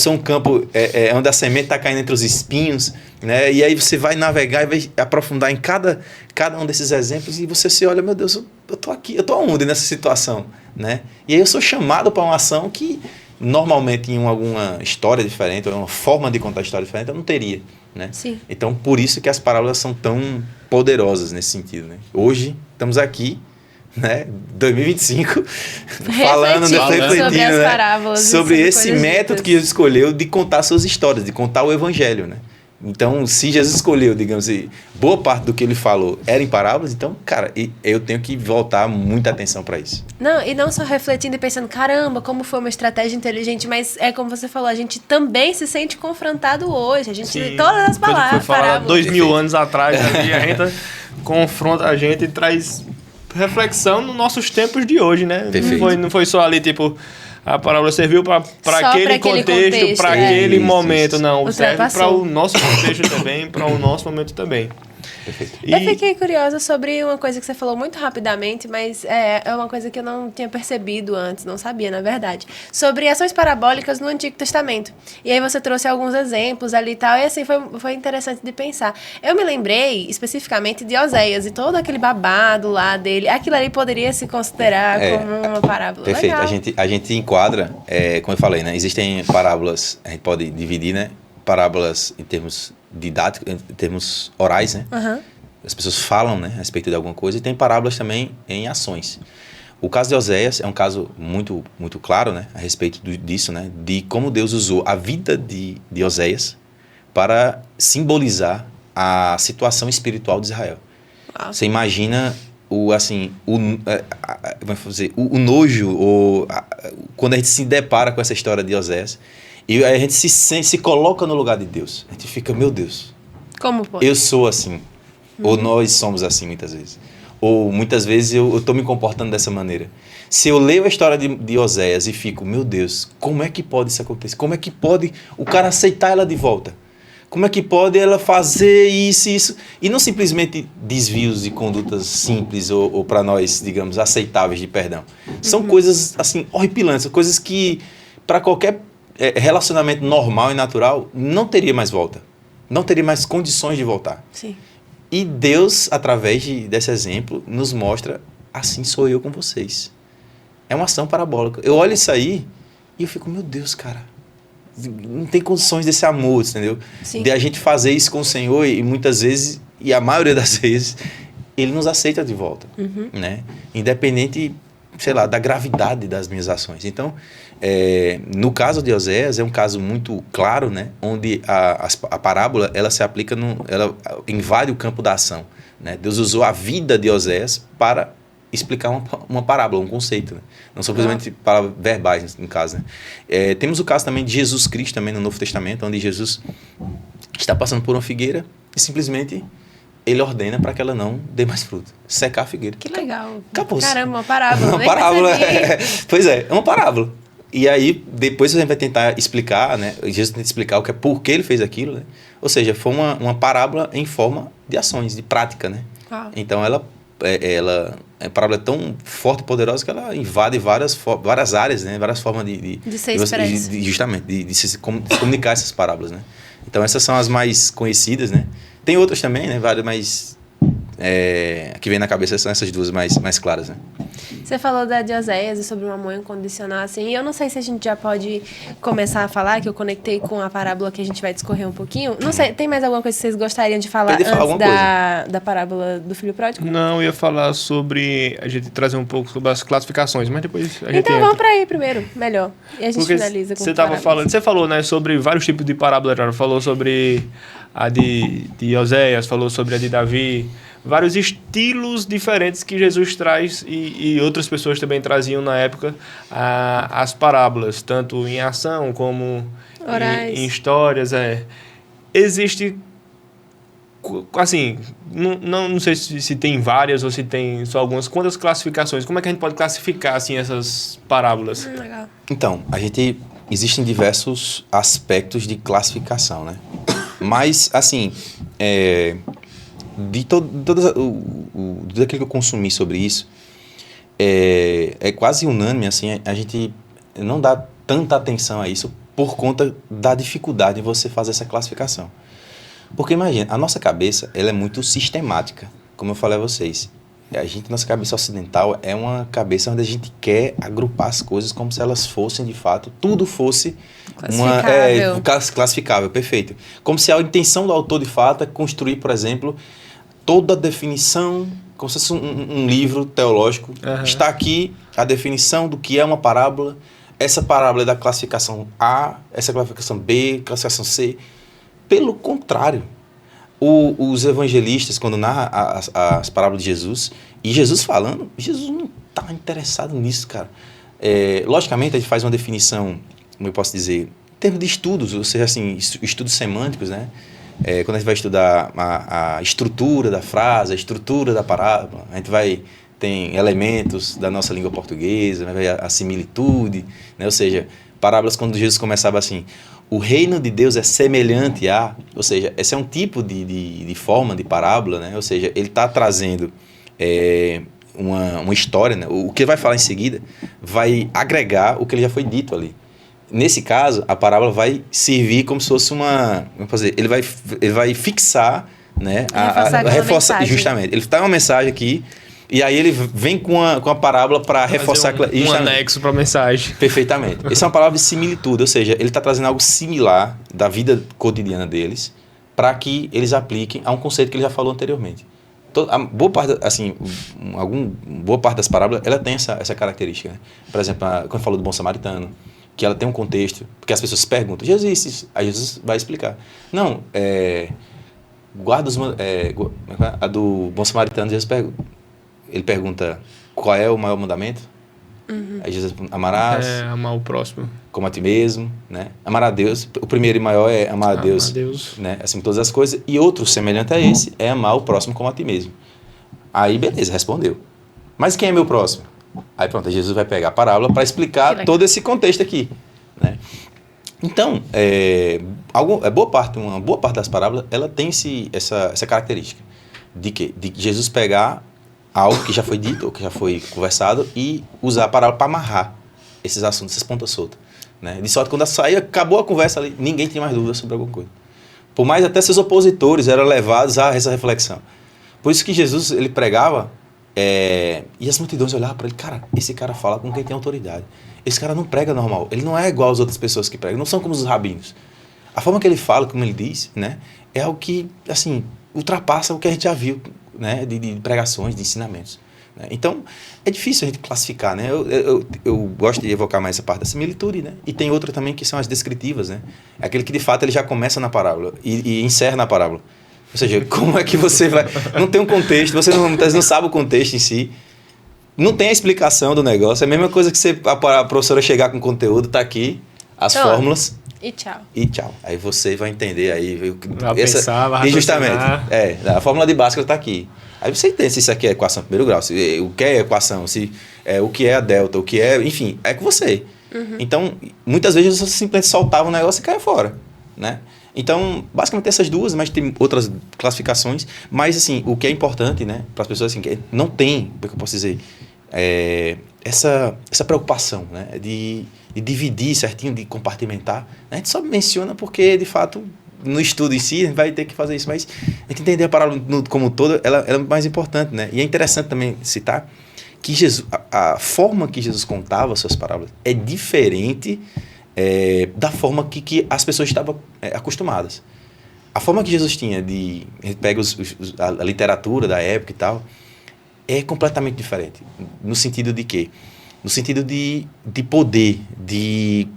um campo onde a semente está caindo entre os espinhos? Né? E aí você vai navegar e vai aprofundar em cada um desses exemplos e você se olha, meu Deus, eu estou aqui, eu estou onde nessa situação? Né? E aí eu sou chamado para uma ação que normalmente em alguma história diferente, ou uma forma de contar a história diferente, eu não teria. Né? Sim. Então, por isso que as parábolas são tão poderosas nesse sentido. Né? Hoje, estamos aqui, né, 2025, refletindo sobre as parábolas, sobre esse método que Jesus escolheu de contar suas histórias, de contar o evangelho, né? Então, se Jesus escolheu, digamos assim, boa parte do que ele falou era em parábolas, então, cara, eu tenho que voltar muita atenção para isso. Não, e não só refletindo e pensando, caramba, como foi uma estratégia inteligente, mas é como você falou, a gente também se sente confrontado hoje, a gente Sim, todas as palavras, foi falar 2000 anos atrás, ali, a gente confronta a gente e traz reflexão nos nossos tempos de hoje, né? Não foi só ali, tipo, a parábola serviu para aquele contexto, para aquele momento, não. Serve para o nosso contexto também, para o nosso momento também. Perfeito. Eu fiquei curiosa sobre uma coisa que você falou muito rapidamente, mas é uma coisa que eu não tinha percebido antes, não sabia, na verdade. Sobre ações parabólicas no Antigo Testamento. E aí você trouxe alguns exemplos ali e tal, e assim, foi interessante de pensar. Eu me lembrei, especificamente, de Oséias e todo aquele babado lá dele. Aquilo ali poderia se considerar como uma parábola. Perfeito. Legal. A gente enquadra, como eu falei, né? Existem parábolas, a gente pode dividir, né? Parábolas em termos didáticos, em termos orais, né? Uhum. As pessoas falam, né, a respeito de alguma coisa, e tem parábolas também em ações. O caso de Oséias é um caso muito, muito claro, né, a respeito disso, né, de como Deus usou a vida de Oséias para simbolizar a situação espiritual de Israel. Uau. Você imagina o nojo, quando a gente se depara com essa história de Oséias, e a gente se coloca no lugar de Deus. A gente fica, meu Deus, como pode? Eu sou assim. Ou nós somos assim muitas vezes. Ou muitas vezes eu estou me comportando dessa maneira. Se eu leio a história de Oséias e fico, meu Deus, como é que pode isso acontecer? Como é que pode o cara aceitar ela de volta? Como é que pode ela fazer isso? E não simplesmente desvios de condutas simples ou para nós, digamos, aceitáveis de perdão. São coisas assim, horripilantes, coisas que para qualquer relacionamento normal e natural não teria mais volta. Não teria mais condições de voltar. Sim. E Deus, através desse exemplo, nos mostra, assim sou eu com vocês. É uma ação parabólica. Eu olho isso aí e eu fico, meu Deus, cara, não tem condições desse amor, entendeu? Sim. De a gente fazer isso com o Senhor e muitas vezes, e a maioria das vezes, Ele nos aceita de volta, né? Independente, sei lá, da gravidade das minhas ações. Então, no caso de Oséias, é um caso muito claro, né? Onde a parábola ela se aplica, ela invade o campo da ação. Né? Deus usou a vida de Oséias para explicar uma parábola, um conceito. Né? Não simplesmente palavras verbais, no caso. Né? Temos o caso também de Jesus Cristo, também no Novo Testamento, onde Jesus está passando por uma figueira e simplesmente ele ordena para que ela não dê mais fruto. Secar a figueira. Que legal. Acabou. Caramba, uma parábola. Uma parábola. Pois é uma parábola. E aí, depois a gente vai tentar explicar, né? Jesus tenta explicar o que é por que ele fez aquilo, né? Ou seja, foi uma parábola em forma de ações, de prática, né? Uau. Então, a parábola é tão forte e poderosa que ela invade várias áreas, né? Várias formas de ser expresso. Justamente, de se comunicar essas parábolas, né? Então, essas são as mais conhecidas, né? Tem outras também, né? Várias, mas que vem na cabeça são essas duas mais claras, né? Você falou da de Oséias e sobre um amor incondicional, assim, e eu não sei se a gente já pode começar a falar, que eu conectei com a parábola que a gente vai discorrer um pouquinho. Não sei, tem mais alguma coisa que vocês gostariam de falar antes da parábola do filho pródigo? Não, eu ia falar sobre, a gente trazer um pouco sobre as classificações, mas depois a gente Então vamos para aí primeiro, melhor, e a gente finaliza com você falou, né, sobre vários tipos de parábola, falou sobre a de Oséias, falou sobre a de Davi, vários estilos diferentes que Jesus traz e outras pessoas também traziam na época as parábolas, tanto em ação como em histórias. Existe, assim, não sei se tem várias ou se tem só algumas. Quantas classificações? Como é que a gente pode classificar assim, essas parábolas? Legal. Então, existem diversos aspectos de classificação, né? Mas, assim, de tudo aquilo que eu consumi sobre isso, é quase unânime, assim, a gente não dá tanta atenção a isso por conta da dificuldade em você fazer essa classificação. Porque imagina, a nossa cabeça, ela é muito sistemática, como eu falei a vocês. Nossa cabeça ocidental é uma cabeça onde a gente quer agrupar as coisas como se elas fossem, de fato, tudo fosse classificável, perfeito. Como se a intenção do autor, de fato, é construir, por exemplo, toda a definição, como se fosse um livro teológico. Uhum. Está aqui a definição do que é uma parábola. Essa parábola é da classificação A, essa é a classificação B, classificação C. Pelo contrário, os evangelistas, quando narram as parábolas de Jesus, e Jesus falando, Jesus não está interessado nisso, cara. Logicamente, a gente faz uma definição, como eu posso dizer, em termos de estudos, ou seja, assim, estudos semânticos, né? Quando a gente vai estudar a estrutura da frase, a estrutura da parábola, a gente tem elementos da nossa língua portuguesa, né? A similitude, né? Ou seja, parábolas quando Jesus começava assim, o reino de Deus é semelhante a... Ou seja, esse é um tipo de forma de parábola, né? Ou seja, ele está trazendo uma história, né? O que ele vai falar em seguida vai agregar o que ele já foi dito ali. Nesse caso, a parábola vai servir como se fosse uma... Como dizer, ele vai fixar, né? Reforçar justamente. Ele dá uma mensagem aqui... E aí ele vem com a parábola para reforçar... Um anexo para a mensagem. Perfeitamente. Essa é uma palavra de similitude, ou seja, ele está trazendo algo similar da vida cotidiana deles para que eles apliquem a um conceito que ele já falou anteriormente. Boa parte das parábolas, ela tem essa característica. Né? Por exemplo, quando falou do bom samaritano, que ela tem um contexto, porque as pessoas perguntam, Jesus, aí Jesus vai explicar. Não, guarda a do bom samaritano, Jesus pergunta. Ele pergunta qual é o maior mandamento. Uhum. Aí Jesus amarás. Amar o próximo. Como a ti mesmo, né? Amar a Deus. O primeiro e maior é amar a Deus. Né? Assim, todas as coisas. E outro semelhante a esse é amar o próximo como a ti mesmo. Aí, beleza, respondeu. Mas quem é meu próximo? Aí pronto, Jesus vai pegar a parábola para explicar todo esse contexto aqui. Né? Então, uma boa parte das parábolas, ela tem essa característica. De quê? De Jesus pegar algo que já foi dito, ou que já foi conversado, e usar a parábola para amarrar esses assuntos, essas pontas soltas. Né? De sorte, quando saiu, acabou a conversa ali, ninguém tinha mais dúvida sobre alguma coisa. Por mais até seus opositores eram levados a essa reflexão. Por isso que Jesus, ele pregava, e as multidões olhavam para ele, cara, esse cara fala com quem tem autoridade. Esse cara não prega normal, ele não é igual às outras pessoas que pregam, não são como os rabinos. A forma que ele fala, como ele diz, né, é algo que, assim, ultrapassa o que a gente já viu, né, de pregações, de ensinamentos. Né? Então, é difícil a gente classificar. Né? Eu gosto de evocar mais essa parte da similitude, né? E tem outra também que são as descritivas. Né? É aquele que, de fato, ele já começa na parábola e encerra na parábola. Ou seja, como é que você vai... Não tem um contexto, você não sabe o contexto em si, não tem a explicação do negócio. É a mesma coisa que a professora chegar com conteúdo, tá aqui, as fórmulas... E tchau. E tchau. Aí você vai entender aí. Vai pensar, vai justamente. A fórmula de Bhaskara está aqui. Aí você entende se isso aqui é equação de primeiro grau, se, o que é equação, se, o que é a delta, o que é... Enfim, é com você. Então, muitas vezes você simplesmente soltava o negócio e caia fora, né? Então, basicamente essas duas, mas tem outras classificações. Mas, assim, o que é importante, né, para as pessoas, assim, que não tem, como é que eu posso dizer, essa preocupação, né, de dividir certinho, de compartimentar. A gente só menciona porque, de fato, no estudo em si, a gente vai ter que fazer isso. Mas a gente entender a parábola como um todo, ela é mais importante, né? E é interessante também citar que Jesus, a forma que Jesus contava as suas parábolas é diferente da forma que as pessoas estavam acostumadas. A forma que Jesus tinha de... A gente pega a literatura da época e tal, é completamente diferente. No sentido de quê? No sentido de poder,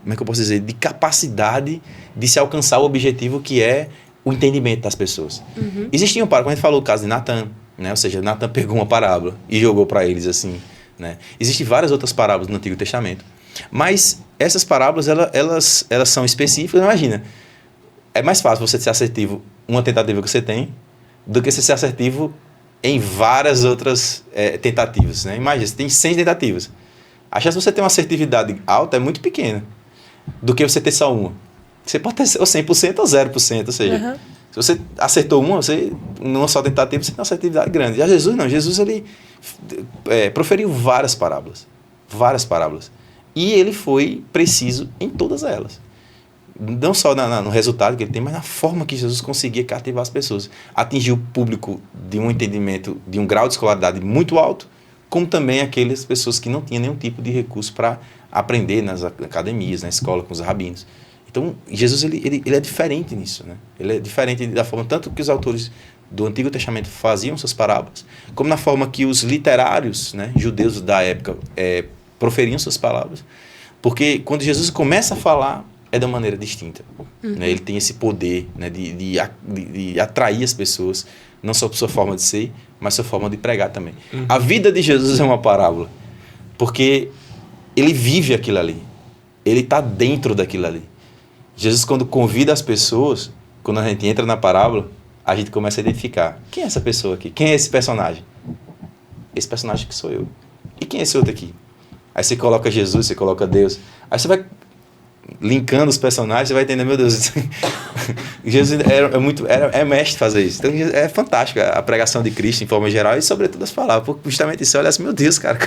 como é que eu posso dizer? De capacidade de se alcançar o objetivo que é o entendimento das pessoas. Existia quando a gente falou o caso de Natan, né? Ou seja, Natan pegou uma parábola e jogou para eles assim, né? Existem várias outras parábolas no Antigo Testamento. Mas essas parábolas, elas são específicas. Imagina, é mais fácil você ser assertivo uma tentativa que você tem do que você ser assertivo em várias outras tentativas, né? Imagina, você tem 100 tentativas. A chance de você ter uma assertividade alta é muito pequena do que você ter só uma. Você pode ter ou 100% ou 0%, ou seja, se você acertou uma, numa só tentativa, você tem uma assertividade grande. Já Jesus não, Jesus ele proferiu várias parábolas. E ele foi preciso em todas elas. Não só no resultado que ele tem, mas na forma que Jesus conseguia cativar as pessoas. Atingir o público de um entendimento, de um grau de escolaridade muito alto, como também aquelas pessoas que não tinham nenhum tipo de recurso para aprender nas academias, na escola, com os rabinos. Então, Jesus ele é diferente nisso, né? Ele é diferente da forma tanto que os autores do Antigo Testamento faziam suas parábolas, como na forma que os literários, né, judeus da época proferiam suas palavras. Porque quando Jesus começa a falar, é de uma maneira distinta. Né? Ele tem esse poder, né, de atrair as pessoas, não só por sua forma de ser, mas sua forma de pregar também. A vida de Jesus é uma parábola, porque ele vive aquilo ali. Ele está dentro daquilo ali. Jesus, quando convida as pessoas, quando a gente entra na parábola, a gente começa a identificar. Quem é essa pessoa aqui? Quem é esse personagem? Esse personagem que sou eu. E quem é esse outro aqui? Aí você coloca Jesus, você coloca Deus. Aí você vai linkando os personagens, você vai entender, meu Deus, Jesus é mestre fazer isso. Então é fantástico a pregação de Cristo em forma geral e sobretudo as palavras, porque justamente isso, olha assim, meu Deus, cara,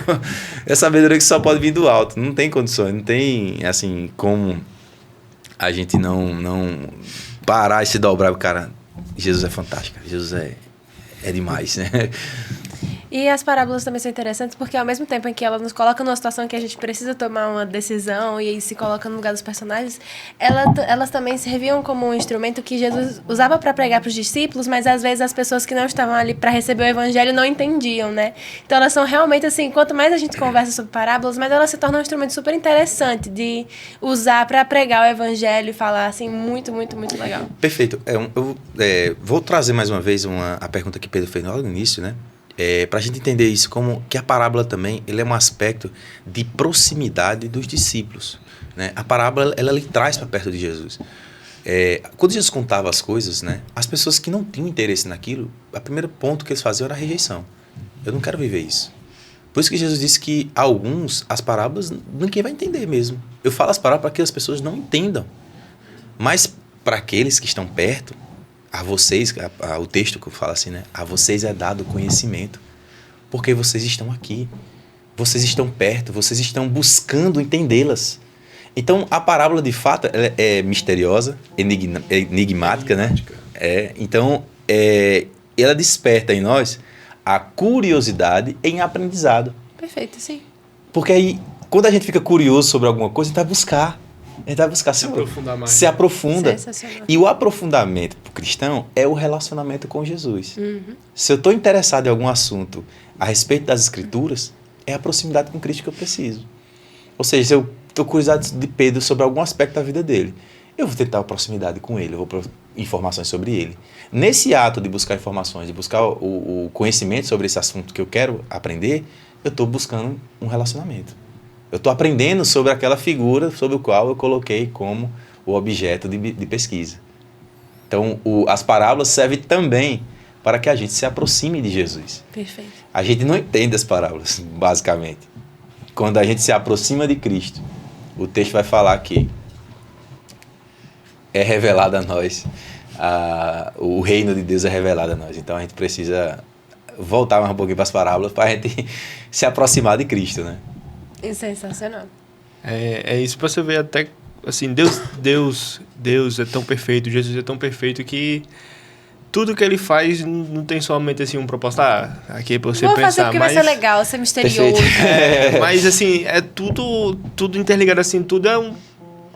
é sabedoria que só pode vir do alto, não tem condições, não tem assim como a gente não parar e se dobrar. Cara, Jesus é fantástico, Jesus é demais, né? E as parábolas também são interessantes porque ao mesmo tempo em que ela nos coloca numa situação que a gente precisa tomar uma decisão e se coloca no lugar dos personagens, elas também serviam como um instrumento que Jesus usava para pregar para os discípulos, mas às vezes as pessoas que não estavam ali para receber o evangelho não entendiam, né? Então elas são realmente assim, quanto mais a gente conversa sobre parábolas, mais elas se tornam um instrumento super interessante de usar para pregar o evangelho e falar assim, muito, muito, muito legal. Perfeito. Eu vou trazer mais uma vez a pergunta que Pedro fez no início, né? Para a gente entender isso, como que a parábola também ele é um aspecto de proximidade dos discípulos, né? A parábola ela lhe traz para perto de Jesus. Quando Jesus contava as coisas, né, as pessoas que não tinham interesse naquilo, o primeiro ponto que eles faziam era a rejeição. Eu não quero viver isso. Por isso que Jesus disse que alguns, as parábolas, ninguém vai entender mesmo. Eu falo as parábolas para que as pessoas não entendam. Mas para aqueles que estão perto, a vocês, o texto que eu falo assim, né? A vocês é dado conhecimento, porque vocês estão aqui, vocês estão perto, vocês estão buscando entendê-las. Então, a parábola, de fato, ela é misteriosa, enigmática, né? Então, ela desperta em nós a curiosidade em aprendizado. Perfeito, sim. Porque aí, quando a gente fica curioso sobre alguma coisa, a gente vai buscar. Se aprofunda. E o aprofundamento para o cristão é o relacionamento com Jesus. Se eu estou interessado em algum assunto a respeito das Escrituras, é a proximidade com Cristo que eu preciso. Ou seja, se eu estou curiosidade de Pedro sobre algum aspecto da vida dele, eu vou tentar a proximidade com ele, eu vou procurar informações sobre ele. Nesse ato de buscar informações, de buscar o conhecimento sobre esse assunto que eu quero aprender, eu estou buscando um relacionamento. Eu estou aprendendo sobre aquela figura sobre a qual eu coloquei como o objeto de pesquisa. Então, as parábolas servem também para que a gente se aproxime de Jesus. Perfeito. A gente não entende as parábolas, basicamente. Quando a gente se aproxima de Cristo, o texto vai falar que é revelado a nós, o reino de Deus é revelado a nós. Então, a gente precisa voltar mais um pouquinho para as parábolas para a gente se aproximar de Cristo, né? Isso é sensacional. É isso para você ver até, assim, Deus é tão perfeito, Jesus é tão perfeito que tudo que ele faz não tem somente, assim, um propósito, aqui é para você Vou pensar, fazer porque vai ser legal, ser misterioso. Mas, assim, é tudo interligado, assim, tudo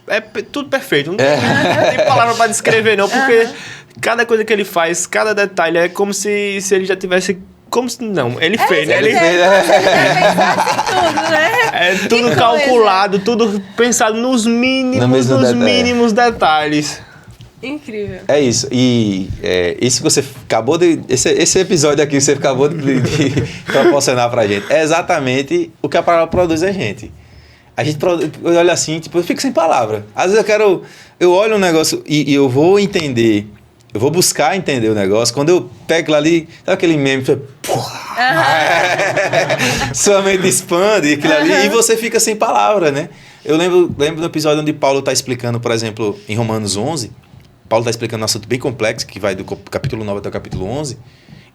é tudo perfeito. Não tem palavra para descrever, não, porque cada coisa que ele faz, cada detalhe, é como se ele já tivesse... Não, ele fez, né? Ele fez. Tudo, né? É tudo calculado, tudo pensado nos mínimos detalhes. Incrível. É isso. E isso que você acabou de... Esse episódio aqui que você acabou de proporcionar pra gente é exatamente o que a palavra produz a gente. A gente olha assim, tipo, eu fico sem palavra. Às vezes eu olho um negócio e eu vou entender... Eu vou buscar entender o negócio. Quando eu pego lá ali, sabe aquele meme? Sua mente expande aquilo ali e você fica sem palavra, né? Eu lembro do episódio onde Paulo está explicando, por exemplo, em Romanos 11. Paulo está explicando um assunto bem complexo, que vai do capítulo 9 até o capítulo 11.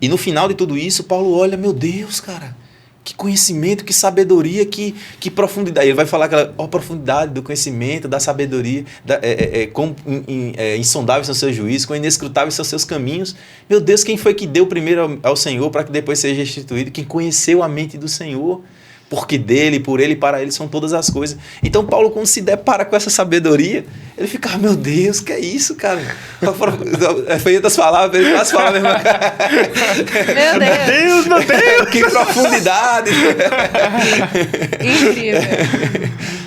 E no final de tudo isso, Paulo olha, meu Deus, cara... Que conhecimento, que sabedoria, que profundidade. Ele vai falar aquela profundidade do conhecimento, da sabedoria, quão insondáveis são seus juízos, quão inescrutáveis são seus caminhos. Meu Deus, quem foi que deu primeiro ao Senhor para que depois seja restituído? Quem conheceu a mente do Senhor? Porque dele, por ele e para ele são todas as coisas. Então Paulo, quando se depara com essa sabedoria, ele fica, meu Deus, que é isso, cara? Foi outras palavras, ele faz falar mesmo. Meu Deus! Que profundidade! Incrível.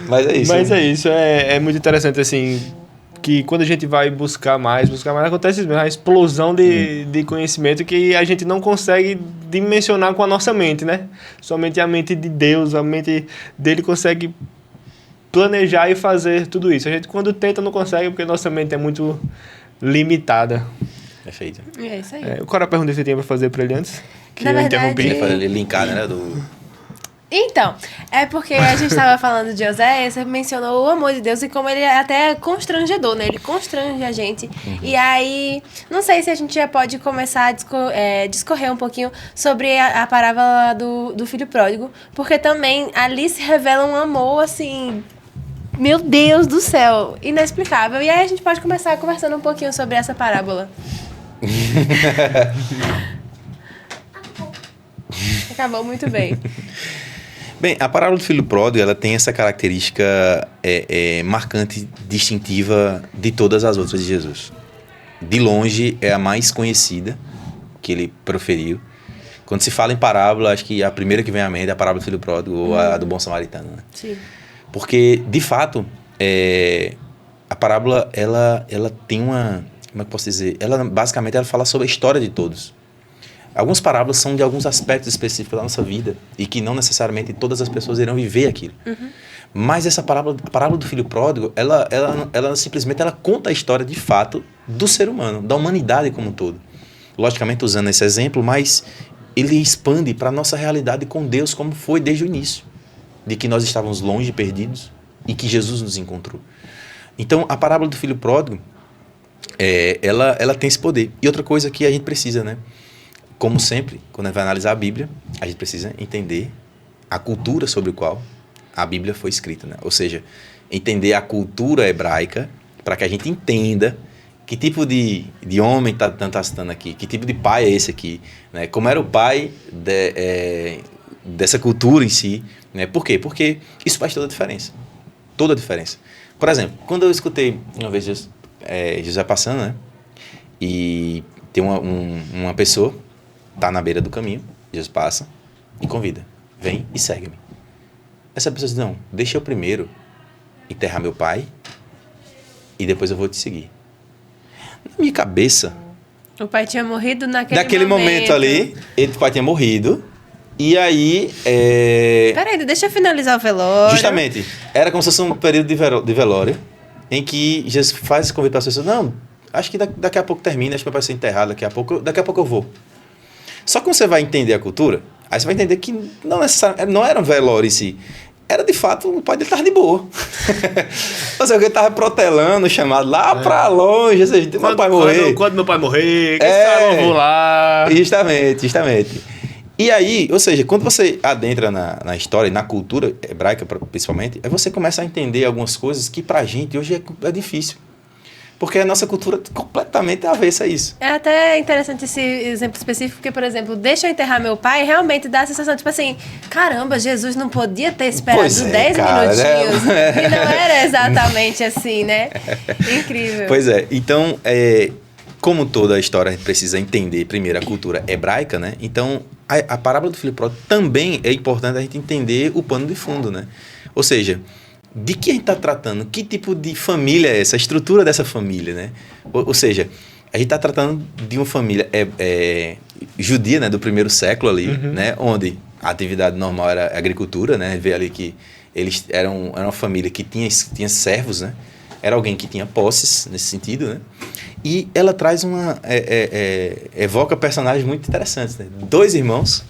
Mas é isso. É muito interessante, assim, que quando a gente vai buscar mais, acontece mesmo, a explosão de conhecimento que a gente não consegue dimensionar com a nossa mente, né? Somente a mente de Deus, a mente dele consegue planejar e fazer tudo isso. A gente, quando tenta, não consegue, porque nossa mente é muito limitada. Perfeito. É isso aí. Qual era a pergunta que você tinha para fazer para ele antes? Que Na eu verdade, interrompi. Ele linkar, né? Então, é porque a gente estava falando de Oséias, você mencionou o amor de Deus e como ele é até constrangedor, né? Ele constrange a gente. Uhum. E aí, não sei se a gente já pode começar a discorrer um pouquinho sobre a parábola do filho pródigo, porque também ali se revela um amor, assim... Meu Deus do céu, inexplicável. E aí a gente pode começar conversando um pouquinho sobre essa parábola. Acabou muito bem. Bem, a parábola do filho pródigo, ela tem essa característica marcante, distintiva de todas as outras de Jesus. De longe, é a mais conhecida que ele proferiu. Quando se fala em parábola, acho que a primeira que vem à mente é a parábola do filho pródigo ou a do bom samaritano, né? Sim. Porque, de fato, a parábola, ela tem uma... Como é que eu posso dizer? Basicamente, ela fala sobre a história de todos. Algumas parábolas são de alguns aspectos específicos da nossa vida e que não necessariamente todas as pessoas irão viver aquilo. Uhum. Mas essa parábola, a parábola do filho pródigo, ela simplesmente conta a história de fato do ser humano, da humanidade como um todo. Logicamente usando esse exemplo, mas ele expande para a nossa realidade com Deus como foi desde o início. De que nós estávamos longe, perdidos e que Jesus nos encontrou. Então, a parábola do filho pródigo, ela tem esse poder. E outra coisa que a gente precisa, né? Como sempre, quando a gente vai analisar a Bíblia, a gente precisa entender a cultura sobre a qual a Bíblia foi escrita, né? Ou seja, entender a cultura hebraica para que a gente entenda que tipo de homem está citando aqui, que tipo de pai é esse aqui, né? Como era o pai dessa cultura em si, né? Por quê? Porque isso faz toda a diferença. Toda a diferença. Por exemplo, quando eu escutei uma vez José passando, né? E tem uma pessoa tá na beira do caminho, Jesus passa e convida, vem e segue-me. Essa pessoa diz, não, deixa eu primeiro enterrar meu pai e depois eu vou te seguir. Na minha cabeça... O pai tinha morrido naquele momento ali, o pai tinha morrido e aí... Peraí, deixa eu finalizar o velório. Justamente, era como se fosse um período de velório em que Jesus faz esse convite para as pessoas. Não, acho que daqui a pouco termina, acho que vai ser enterrado, daqui a pouco eu vou. Só que quando você vai entender a cultura, aí você vai entender que não era um velório em si. Era, de fato, o pai dele estava de boa. Ou seja, ele estava protelando, chamado lá para longe. Ou seja, meu pai morrer. Quando meu pai morrer, quem sabe eu vou lá. Justamente. E aí, ou seja, quando você adentra na história, na cultura hebraica principalmente, aí você começa a entender algumas coisas que pra gente hoje é difícil. Porque a nossa cultura é completamente avessa a isso. É até interessante esse exemplo específico, porque, por exemplo, deixa eu enterrar meu pai, realmente dá a sensação, tipo assim, caramba, Jesus não podia ter esperado 10 minutinhos. Né? E não era exatamente assim, né? Incrível. Pois é. Então, como toda a história, a gente precisa entender primeiro a cultura hebraica, né? Então, a parábola do filho pródigo também é importante a gente entender o pano de fundo, né? Ou seja, de que a gente está tratando? Que tipo de família é essa? A estrutura dessa família, né? Ou seja, a gente está tratando de uma família judia, né? Do primeiro século ali, né? Onde a atividade normal era a agricultura, né? Vê ali que eles eram uma família que tinha servos, né? Era alguém que tinha posses nesse sentido, né? E ela traz evoca personagens muito interessantes, né? 2 irmãos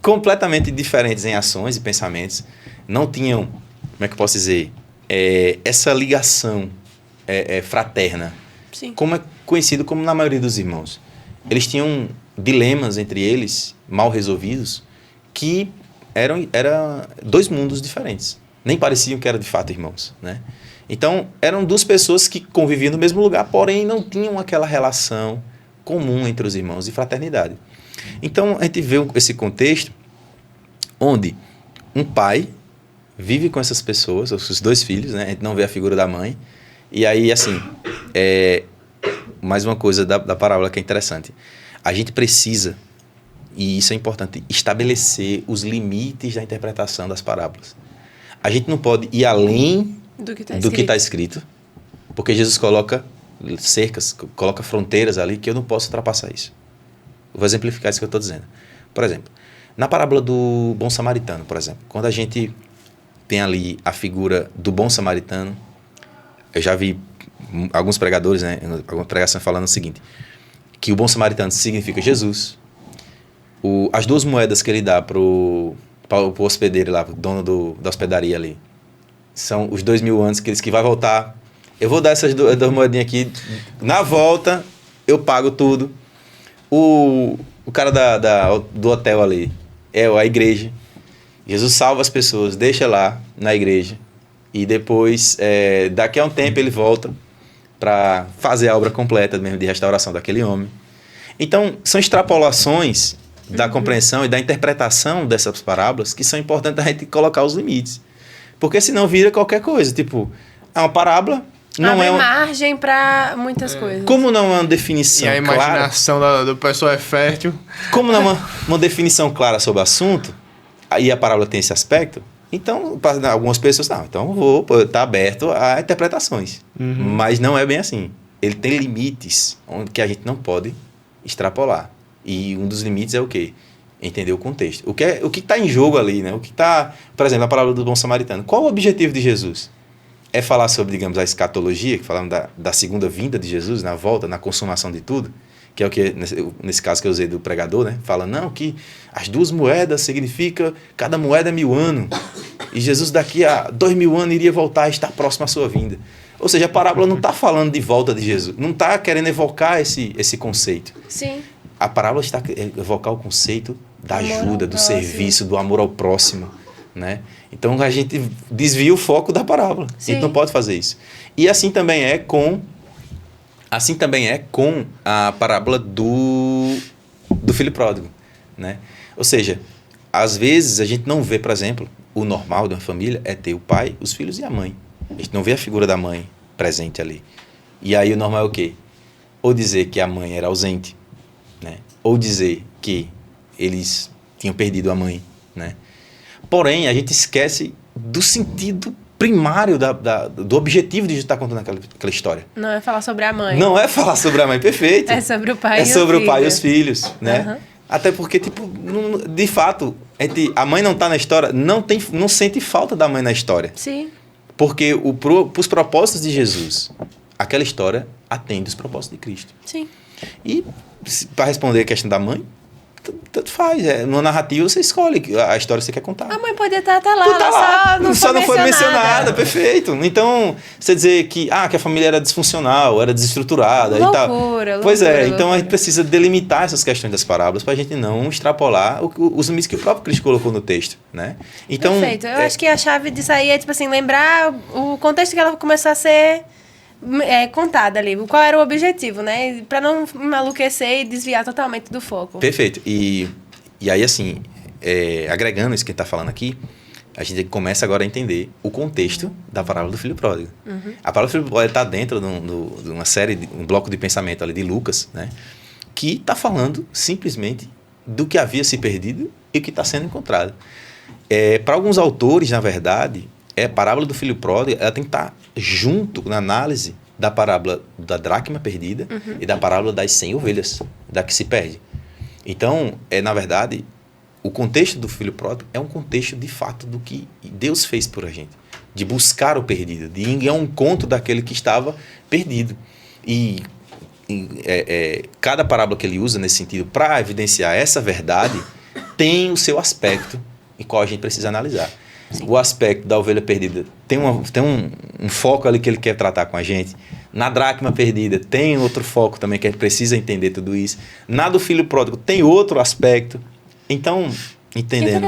completamente diferentes em ações e pensamentos, não tinham, como é que eu posso dizer, essa ligação fraterna. Sim. Como é conhecido como na maioria dos irmãos. Eles tinham dilemas entre eles, mal resolvidos, que eram 2 mundos diferentes. Nem pareciam que eram de fato irmãos, né? Então, eram 2 pessoas que conviviam no mesmo lugar, porém não tinham aquela relação comum entre os irmãos de fraternidade. Então, a gente vê esse contexto onde um pai vive com essas pessoas, os 2 filhos, né? A gente não vê a figura da mãe. E aí, assim, mais uma coisa da parábola que é interessante. A gente precisa, e isso é importante, estabelecer os limites da interpretação das parábolas. A gente não pode ir além do que está escrito, porque Jesus coloca cercas, coloca fronteiras ali que eu não posso ultrapassar isso. Vou exemplificar isso que eu estou dizendo. Por exemplo, na parábola do bom samaritano, por exemplo, quando a gente tem ali a figura do bom samaritano, eu já vi alguns pregadores, né, alguma pregação falando o seguinte, que o bom samaritano significa Jesus, as 2 moedas que ele dá para o hospedeiro lá, o dono da hospedaria ali, são os 2.000 anos que vai voltar. Eu vou dar essas 2 moedinhas aqui. Na volta, eu pago tudo. O cara do hotel ali é a igreja. Jesus salva as pessoas, deixa lá na igreja. E depois, daqui a um tempo, ele volta para fazer a obra completa mesmo de restauração daquele homem. Então, são extrapolações da compreensão e da interpretação dessas parábolas que são importantes a gente colocar os limites. Porque senão vira qualquer coisa. Tipo, é uma parábola, não abre margem para muitas coisas. Como não é uma definição clara... E a imaginação do pessoal é fértil. Como não é uma definição clara sobre o assunto, e a parábola tem esse aspecto, então, para algumas pessoas, então vou estar aberto a interpretações. Mas não é bem assim. Ele tem limites que a gente não pode extrapolar. E um dos limites é o quê? Entender o contexto. O que está em jogo ali, né? O que está, por exemplo, a parábola do bom samaritano. Qual o objetivo de Jesus? É falar sobre, digamos, a escatologia, que falamos da segunda vinda de Jesus, na volta, na consumação de tudo, que é o que, nesse caso que eu usei do pregador, né? Fala, não, que as 2 moedas significa, cada moeda é 1000 anos. E Jesus daqui a 2000 anos iria voltar a estar próximo à sua vinda. Ou seja, a parábola não está falando de volta de Jesus. Não está querendo evocar esse conceito. Sim. A parábola está a evocar o conceito da ajuda, do serviço, do amor ao próximo, né? Então a gente desvia o foco da parábola. Sim. A gente não pode fazer isso. E assim também é com a parábola do filho pródigo, né? Ou seja, às vezes a gente não vê, por exemplo, o normal de uma família é ter o pai, os filhos e a mãe. A gente não vê a figura da mãe presente ali. E aí o normal é o quê? Ou dizer que a mãe era ausente, né? Ou dizer que eles tinham perdido a mãe, né? Porém, a gente esquece do sentido primário do objetivo de estar contando aquela história. Não é falar sobre a mãe. Não é falar sobre a mãe, perfeito. É sobre o pai e sobre o pai e os filhos, né? Uhum. Até porque, tipo, de fato, a mãe não está na história, não sente falta da mãe na história. Sim. Porque os propósitos de Jesus, aquela história atende os propósitos de Cristo. Sim. E, para responder a questão da mãe, tanto faz. Numa narrativa, você escolhe a história que você quer contar. A mãe podia estar lá, só não foi mencionada. Perfeito. Então, você dizer que a família era disfuncional, era desestruturada e tal. Pois então a gente precisa delimitar essas questões das parábolas para a gente não extrapolar os limites que o próprio Cristo colocou no texto, né? Então, perfeito. Eu acho que a chave disso aí é, tipo assim, lembrar o contexto que ela começou a ser contada ali. Qual era o objetivo, né? Para não enlouquecer e desviar totalmente do foco. Perfeito. E aí, assim, agregando isso que a gente está falando aqui, a gente começa agora a entender o contexto da parábola do filho pródigo. A parábola do filho pródigo está dentro de uma série, um bloco de pensamento ali de Lucas, né? Que está falando simplesmente do que havia se perdido e o que está sendo encontrado. Para alguns autores, na verdade, a parábola do filho pródigo ela tem que estar junto na análise da parábola da dracma perdida e da parábola das 100 ovelhas, da que se perde. Então, na verdade, o contexto do filho pródigo é um contexto de fato do que Deus fez por a gente, de buscar o perdido, de ir ao encontro daquele que estava perdido. E cada parábola que ele usa nesse sentido para evidenciar essa verdade tem o seu aspecto em qual a gente precisa analisar. Sim. O aspecto da ovelha perdida tem um foco ali que ele quer tratar com a gente. Na dracma perdida tem outro foco também que a gente precisa entender tudo isso. Na do filho pródigo tem outro aspecto. Então, entendendo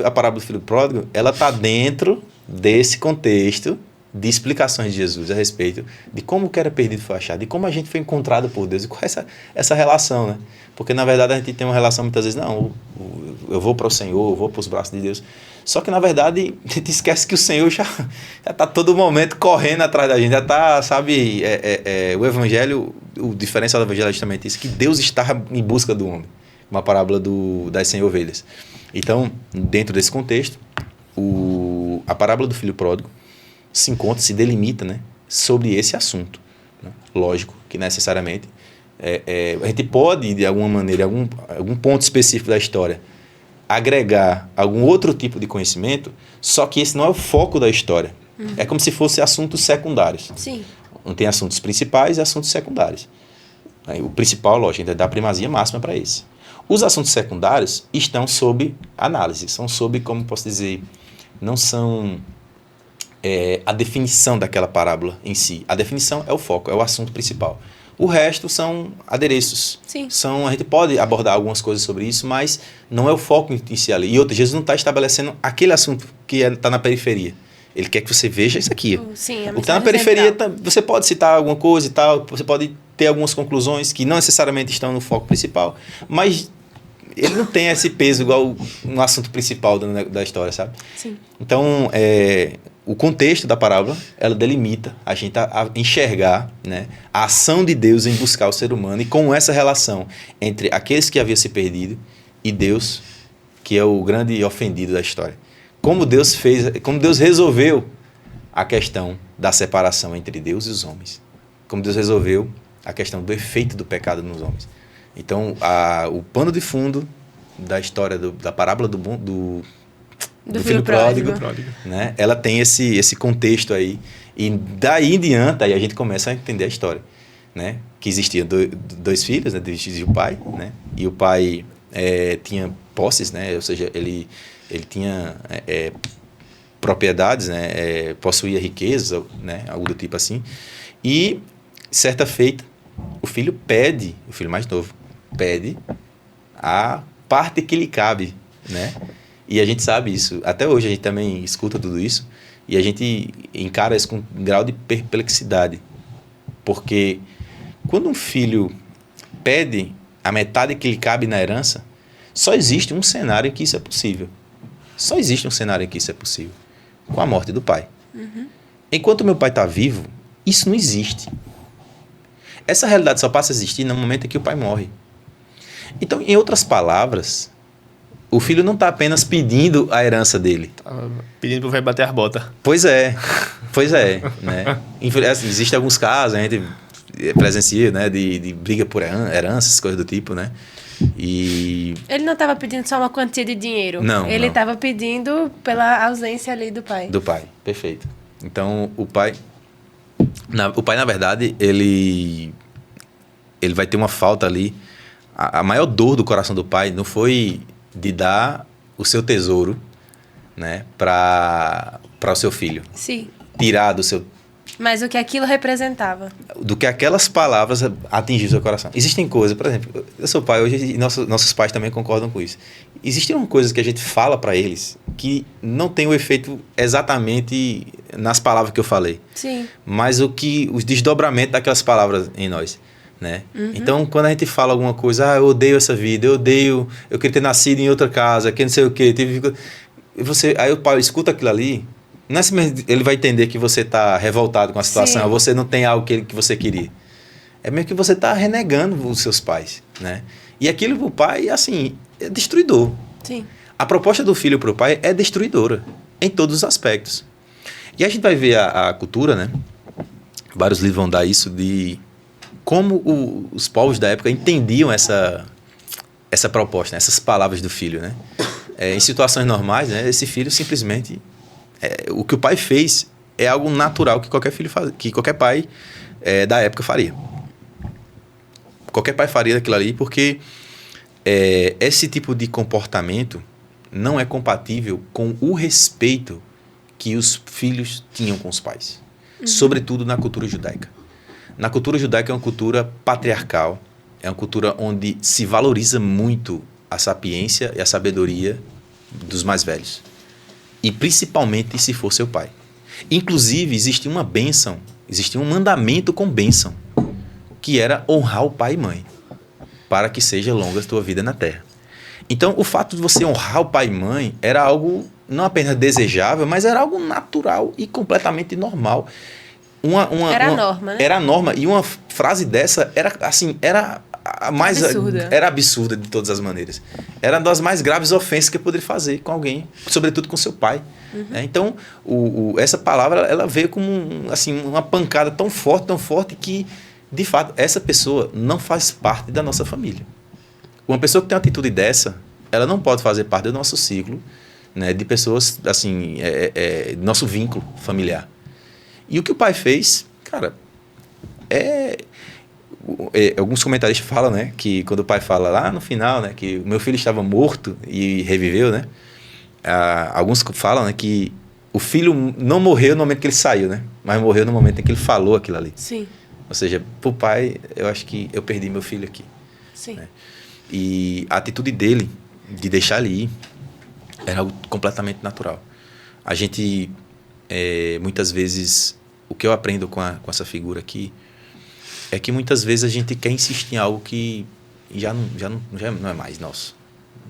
a parábola do filho pródigo, ela está dentro desse contexto de explicações de Jesus a respeito de como o que era perdido foi achado, de como a gente foi encontrado por Deus e qual é essa relação, né? Porque, na verdade, a gente tem uma relação muitas vezes, não, eu vou para o Senhor, eu vou para os braços de Deus. Só que, na verdade, a gente esquece que o Senhor já está todo momento correndo atrás da gente, já está, sabe, o Evangelho, o diferencial do Evangelho é justamente isso, que Deus está em busca do homem. Uma parábola das 100 ovelhas. Então, dentro desse contexto, a parábola do filho pródigo se delimita, né, sobre esse assunto. Né? Lógico que necessariamente a gente pode, de alguma maneira, algum ponto específico da história, agregar algum outro tipo de conhecimento, só que esse não é o foco da história. É como se fossem assuntos secundários. Sim. Não tem assuntos principais e assuntos secundários. Aí, o principal, lógico, a gente dá primazia máxima para esse. Os assuntos secundários estão sob análise, são sob, como posso dizer, não são a definição daquela parábola em si. A definição é o foco, é o assunto principal. O resto são adereços. Sim. A gente pode abordar algumas coisas sobre isso, mas não é o foco inicial. E outra, Jesus não está estabelecendo aquele assunto que está na periferia. Ele quer que você veja isso aqui. Sim, o que está na periferia, você pode citar alguma coisa e tal, você pode ter algumas conclusões que não necessariamente estão no foco principal, mas ele não tem esse peso igual no assunto principal da história, sabe? Sim. Então, o contexto da parábola, ela delimita a gente a enxergar, né, a ação de Deus em buscar o ser humano e com essa relação entre aqueles que haviam se perdido e Deus, que é o grande ofendido da história. Como Deus resolveu a questão da separação entre Deus e os homens. Como Deus resolveu a questão do efeito do pecado nos homens. Então, o pano de fundo da história da parábola do filho pródigo, né? Ela tem esse contexto aí. E daí em diante, aí a gente começa a entender a história. Né? Que existia dois filhos, né? Existia o pai, né? E o pai tinha posses, né? Ou seja, ele tinha propriedades, né? Possuía riqueza, né? Algo do tipo assim. E, certa feita, o filho mais novo, pede a parte que lhe cabe, né? E a gente sabe isso. Até hoje a gente também escuta tudo isso e a gente encara isso com um grau de perplexidade. Porque quando um filho pede a metade que lhe cabe na herança, só existe um cenário em que isso é possível. Só existe um cenário em que isso é possível. Com a morte do pai. Uhum. Enquanto meu pai está vivo, isso não existe. Essa realidade só passa a existir no momento em que o pai morre. Então, em outras palavras, o filho não está apenas pedindo a herança dele. Tá pedindo para o velho bater as botas. Pois é. Né? Existem alguns casos, a gente presencia, né, de briga por heranças, coisas do tipo, né? E ele não estava pedindo só uma quantia de dinheiro. Não. Ele estava pedindo pela ausência ali do pai. Do pai, perfeito. Então, o pai, na verdade, ele vai ter uma falta ali. A maior dor do coração do pai não foi de dar o seu tesouro, né, para o seu filho. Sim. Tirar do seu... Mas o que aquilo representava. Do que aquelas palavras atingir o seu coração. Existem coisas, por exemplo, eu sou pai hoje e nossos pais também concordam com isso. Existem coisas que a gente fala para eles que não tem o efeito exatamente nas palavras que eu falei. Sim. Mas os desdobramentos daquelas palavras em nós, né? Então, quando a gente fala alguma coisa, eu odeio essa vida, eu queria ter nascido em outra casa, que não sei o quê. Aí o pai escuta aquilo ali, não é simplesmente ele vai entender que você está revoltado com a situação, Sim. você não tem algo que você queria. É meio que você está renegando os seus pais, né? E aquilo pro pai, assim, é destruidor. Sim. A proposta do filho pro pai é destruidora, em todos os aspectos. E a gente vai ver a cultura, né? Vários livros vão dar isso de como os povos da época entendiam essa proposta, né? Essas palavras do filho, né? Em situações normais, né? Esse filho simplesmente... o que o pai fez é algo natural que qualquer filho faz, que qualquer pai da época faria. Qualquer pai faria daquilo ali, porque esse tipo de comportamento não é compatível com o respeito que os filhos tinham com os pais. Sobretudo na cultura judaica. Na cultura judaica é uma cultura patriarcal, é uma cultura onde se valoriza muito a sapiência e a sabedoria dos mais velhos. E principalmente se for seu pai. Inclusive, existia uma bênção, existia um mandamento com bênção, que era honrar o pai e mãe, para que seja longa a tua vida na terra. Então, o fato de você honrar o pai e mãe era algo não apenas desejável, mas era algo natural e completamente normal. Era a norma, né? Era a norma. E uma frase dessa era assim, era a mais absurda. Era absurda de todas as maneiras. Era uma das mais graves ofensas que eu poderia fazer com alguém, sobretudo com seu pai. Então, essa palavra ela veio como uma pancada tão forte que, de fato, essa pessoa não faz parte da nossa família. Uma pessoa que tem uma atitude dessa, ela não pode fazer parte do nosso ciclo, né, de pessoas, assim, nosso vínculo familiar. E o que o pai fez, cara, alguns comentaristas falam, né, que quando o pai fala lá no final, né, que o meu filho estava morto e reviveu, né, alguns falam, né, que o filho não morreu no momento que ele saiu, né, mas morreu no momento em que ele falou aquilo ali. Sim. Ou seja, pro pai, eu acho que eu perdi meu filho aqui. Sim. Né? E a atitude dele de deixar ele ir era algo completamente natural. A gente, muitas vezes, o que eu aprendo com essa figura aqui é que muitas vezes a gente quer insistir em algo que já não é mais nosso.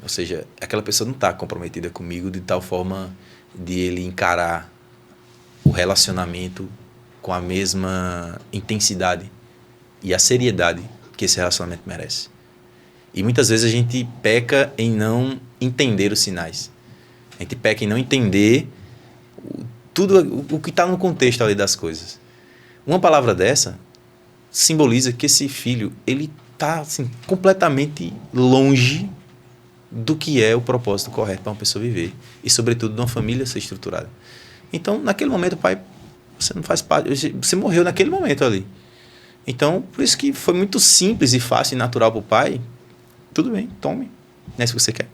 Ou seja, aquela pessoa não está comprometida comigo de tal forma de ele encarar o relacionamento com a mesma intensidade e a seriedade que esse relacionamento merece. E muitas vezes a gente peca em não entender os sinais. A gente peca em não entender tudo o que está no contexto ali das coisas. Uma palavra dessa simboliza que esse filho ele está assim, completamente longe do que é o propósito correto para uma pessoa viver. E, sobretudo, de uma família ser estruturada. Então, naquele momento, pai, você não faz parte, você morreu naquele momento ali. Então, por isso que foi muito simples e fácil e natural para o pai. Tudo bem, tome. Não é isso que você quer.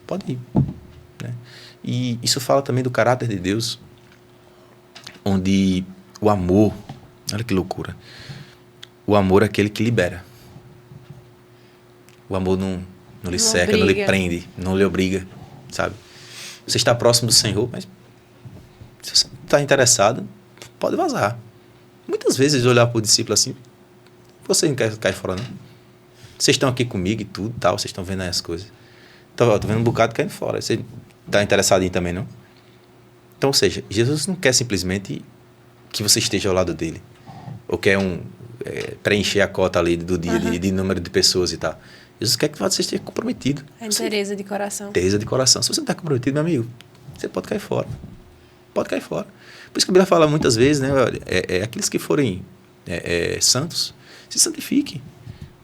Pode ir. Né? E isso fala também do caráter de Deus, onde o amor, olha que loucura, o amor é aquele que libera. O amor não lhe cerca, obriga. não lhe prende, não lhe obriga, sabe? Você está próximo do Senhor, mas se você está interessado, pode vazar. Muitas vezes eu olhar para o discípulo assim, você não quer cair fora, não? Vocês estão aqui comigo e tudo, tal, vocês estão vendo aí as coisas. Então, eu estou vendo um bocado caindo fora. Você está interessado em também, não? Então, ou seja, Jesus não quer simplesmente que você esteja ao lado dele. Ou quer preencher a cota ali do dia, de número de pessoas e tal. Jesus quer que você esteja comprometido. A inteireza de coração. Inteireza de coração. Se você não está comprometido, meu amigo, você pode cair fora. Pode cair fora. Por isso que a Bíblia fala muitas vezes, né? Aqueles que forem santos, se santifiquem.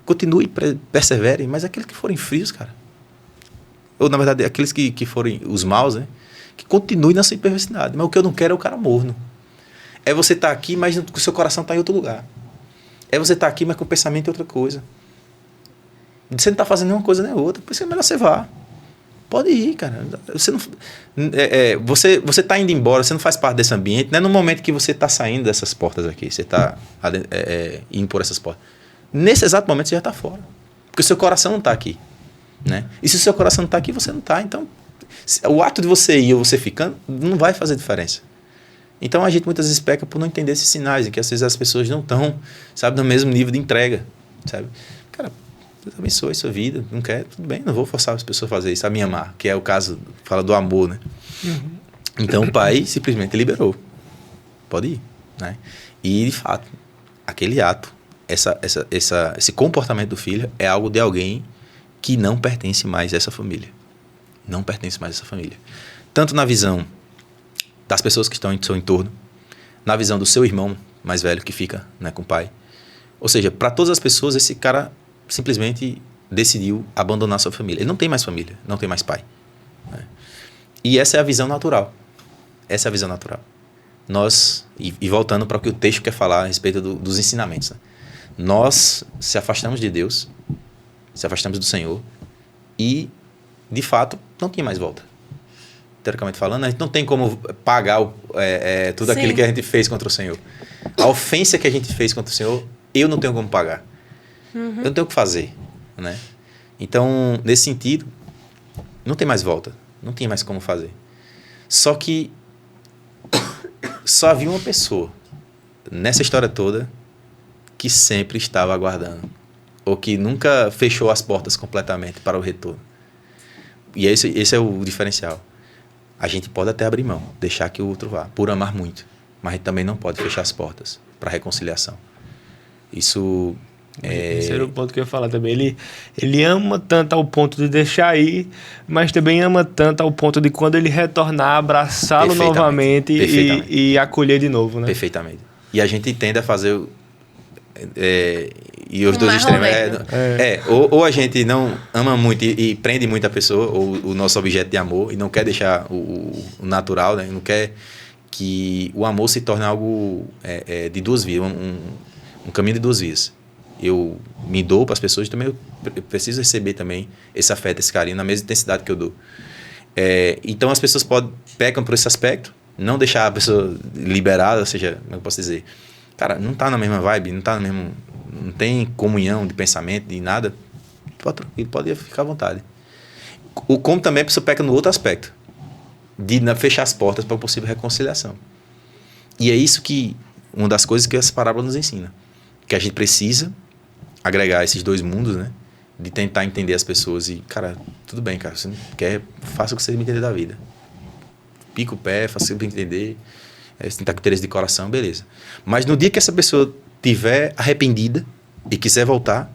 continue, persevere, mas aqueles que forem frios, cara, ou na verdade aqueles que forem os maus, né, que continuem na sua perversidade. Mas o que eu não quero é o cara morno. É você estar aqui, mas o seu coração está em outro lugar. É você estar aqui, mas com o pensamento em outra coisa. Você não está fazendo nenhuma coisa nem outra, por isso é melhor você vá. Pode ir, cara. Você não, você está indo embora, você não faz parte desse ambiente, não é no momento que você está saindo dessas portas aqui, você está indo por essas portas. Nesse exato momento você já está fora. Porque o seu coração não está aqui. Né? E se o seu coração não está aqui, você não está. Então, o ato de você ir ou você ficando não vai fazer diferença. Então, a gente muitas vezes peca por não entender esses sinais, em que às vezes as pessoas não estão, sabe, no mesmo nível de entrega, sabe? Cara, Deus abençoe a sua vida, não quer, tudo bem, não vou forçar as pessoas a fazer isso, a me amar, que é o caso, fala do amor, né? Uhum. Então, o pai simplesmente liberou. Pode ir, né? E, de fato, aquele ato, esse comportamento do filho é algo de alguém que não pertence mais a essa família. Não pertence mais a essa família. Tanto na visão das pessoas que estão em seu entorno, na visão do seu irmão mais velho que fica, né, com o pai. Ou seja, para todas as pessoas, esse cara simplesmente decidiu abandonar sua família. Ele não tem mais família, não tem mais pai. Né? E essa é a visão natural. Essa é a visão natural. Nós, e voltando para o que o texto quer falar a respeito dos ensinamentos, né? Nós se afastamos de Deus, se afastamos do Senhor e, de fato, não tem mais volta. Teoricamente falando, a gente não tem como pagar tudo aquilo que a gente fez contra o Senhor. A ofensa que a gente fez contra o Senhor, eu não tenho como pagar. Uhum. Eu não tenho o que fazer. Né? Então, nesse sentido, não tem mais volta. Não tem mais como fazer. Só que só havia uma pessoa nessa história toda que sempre estava aguardando. Ou que nunca fechou as portas completamente para o retorno. E esse é o diferencial. A gente pode até abrir mão, deixar que o outro vá, por amar muito. Mas a gente também não pode fechar as portas para a reconciliação. Isso Esse era o ponto que eu ia falar também. Ele ama tanto ao ponto de deixar ir, mas também ama tanto ao ponto de quando ele retornar, abraçá-lo novamente e acolher de novo. Né? Perfeitamente. E a gente tende a fazer... e os dois extremos ou a gente não ama muito e prende muito a pessoa, ou o nosso objeto de amor, e não quer deixar o natural, né? Não quer que o amor se torne algo de duas vias, um caminho de duas vias. Eu me dou para as pessoas, também eu preciso receber também esse afeto, esse carinho na mesma intensidade que eu dou. Então as pessoas pecam por esse aspecto, não deixar a pessoa liberada, ou seja, como eu posso dizer, cara, não tá na mesma vibe, não tem comunhão de pensamento, de nada, ele pode ficar à vontade. Como também a pessoa peca no outro aspecto, de fechar as portas para uma possível reconciliação. E é isso que, uma das coisas que essa parábola nos ensina, que a gente precisa agregar esses dois mundos, né? De tentar entender as pessoas e, cara, tudo bem, cara, você não quer, faça o que você me entender da vida. Pica o pé, faça o que você entender... Se tentar com interesse de coração, beleza. Mas no dia que essa pessoa estiver arrependida e quiser voltar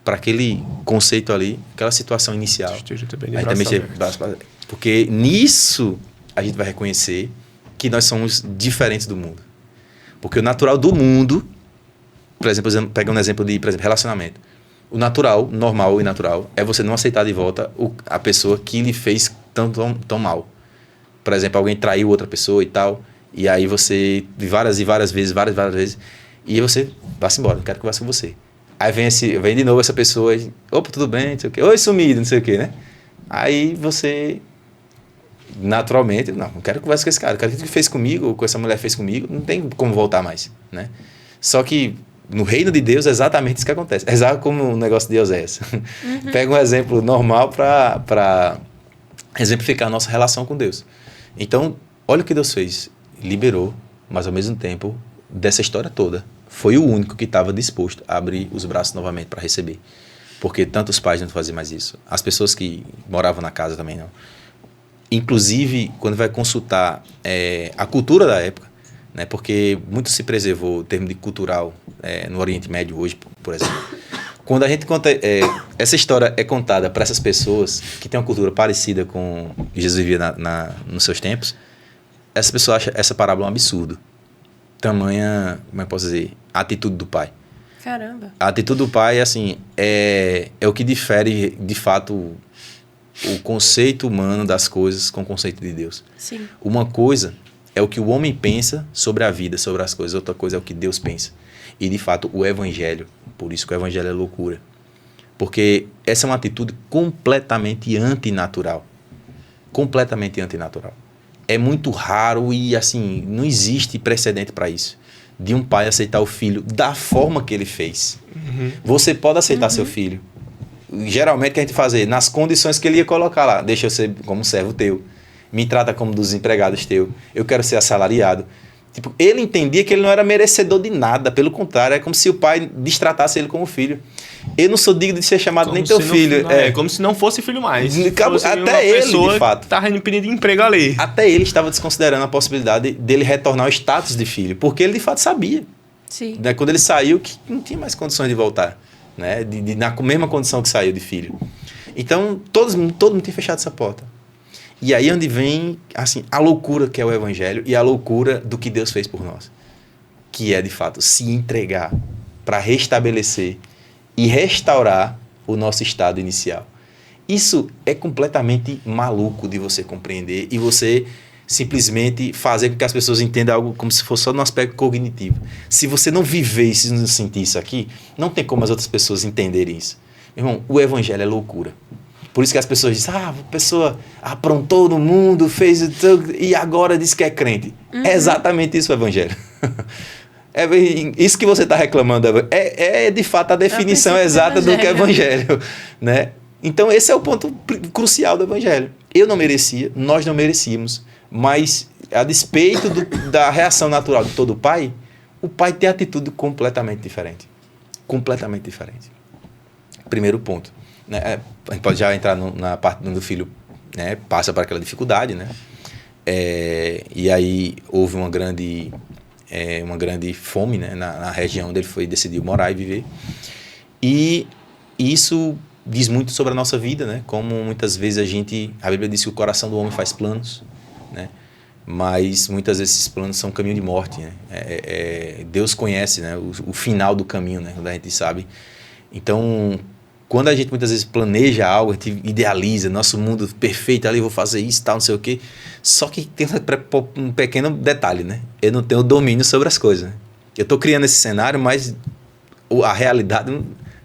para aquele conceito ali, aquela situação inicial, aí também porque nisso a gente vai reconhecer que nós somos diferentes do mundo. Porque o natural do mundo, por exemplo, pegando um exemplo de, por exemplo, relacionamento. O natural, normal e natural, é você não aceitar de volta a pessoa que lhe fez tão mal. Por exemplo, alguém traiu outra pessoa e tal... E aí você, várias vezes, e você vai-se embora, não quero conversar com você. Aí vem de novo essa pessoa, opa, tudo bem, não sei o quê, oi, sumido, não sei o quê, né? Aí você, naturalmente, não quero conversar com esse cara, o que fez comigo, ou com essa mulher fez comigo, não tem como voltar mais, né? Só que no reino de Deus é exatamente isso que acontece, é exatamente como o negócio de Osés. Uhum. Pega um exemplo normal para exemplificar a nossa relação com Deus. Então, olha o que Deus fez. Liberou, mas ao mesmo tempo, dessa história toda, foi o único que estava disposto a abrir os braços novamente para receber. Porque tantos pais não faziam mais isso. As pessoas que moravam na casa também não. Inclusive, quando vai consultar a cultura da época, né, porque muito se preservou o termo de cultural no Oriente Médio hoje, por exemplo. Quando a gente conta... essa história é contada para essas pessoas que têm uma cultura parecida com o que Jesus vivia nos seus tempos, essa pessoa acha essa parábola um absurdo. Tamanha, como eu posso dizer, a atitude do pai. Caramba. A atitude do pai, assim, é o que difere, de fato, o conceito humano das coisas com o conceito de Deus. Sim. Uma coisa é o que o homem pensa sobre a vida, sobre as coisas. Outra coisa é o que Deus pensa. E, de fato, o evangelho. Por isso que o evangelho é loucura. Porque essa é uma atitude completamente antinatural. Completamente antinatural. É muito raro e, assim, não existe precedente para isso. De um pai aceitar o filho da forma que ele fez. Uhum. Você pode aceitar seu filho. Geralmente, o que a gente fazer? Nas condições que ele ia colocar lá. Deixa eu ser como servo teu. Me trata como dos empregados teu. Eu quero ser assalariado. Tipo, ele entendia que ele não era merecedor de nada. Pelo contrário, é como se o pai destratasse ele como filho. Eu não sou digno de ser chamado Como nem teu filho. É como se não fosse filho mais. Até ele, de fato. Estava pedindo emprego ali. Até ele estava desconsiderando a possibilidade dele retornar ao status de filho. Porque ele, de fato, sabia. Sim. Né? Quando ele saiu, que não tinha mais condições de voltar. Né? Na mesma condição que saiu de filho. Então, todo mundo tinha fechado essa porta. E aí onde vem, assim, a loucura que é o evangelho e a loucura do que Deus fez por nós. Que é, de fato, se entregar para restabelecer e restaurar o nosso estado inicial. Isso é completamente maluco de você compreender e você simplesmente fazer com que as pessoas entendam algo como se fosse só no aspecto cognitivo. Se você não viver isso, não sentir isso aqui, não tem como as outras pessoas entenderem isso. Meu irmão, o evangelho é loucura. Por isso que as pessoas dizem, a pessoa aprontou no mundo, fez e agora diz que é crente. Uhum. É exatamente isso o evangelho. É isso que você está reclamando. É de fato a definição exata do que é evangelho. Né? Então esse é o ponto crucial do evangelho. Eu não merecia, nós não merecíamos, mas a despeito da reação natural de todo pai, o pai tem atitude completamente diferente. Completamente diferente. Primeiro ponto. Né? A gente pode já entrar na parte do filho, né? Passa por aquela dificuldade, né? E aí houve uma grande fome, né? na região onde ele decidiu morar e viver. E isso diz muito sobre a nossa vida, né? Como muitas vezes a Bíblia diz que o coração do homem faz planos, né? Mas muitas vezes esses planos são um caminho de morte, né? Deus conhece, né? o final do caminho, né? Quando a gente sabe. Então, quando a gente muitas vezes planeja algo, a gente idealiza, nosso mundo perfeito, ali vou fazer isso, tal, não sei o quê. Só que tem um pequeno detalhe, né? Eu não tenho domínio sobre as coisas. Né? Eu estou criando esse cenário, mas a realidade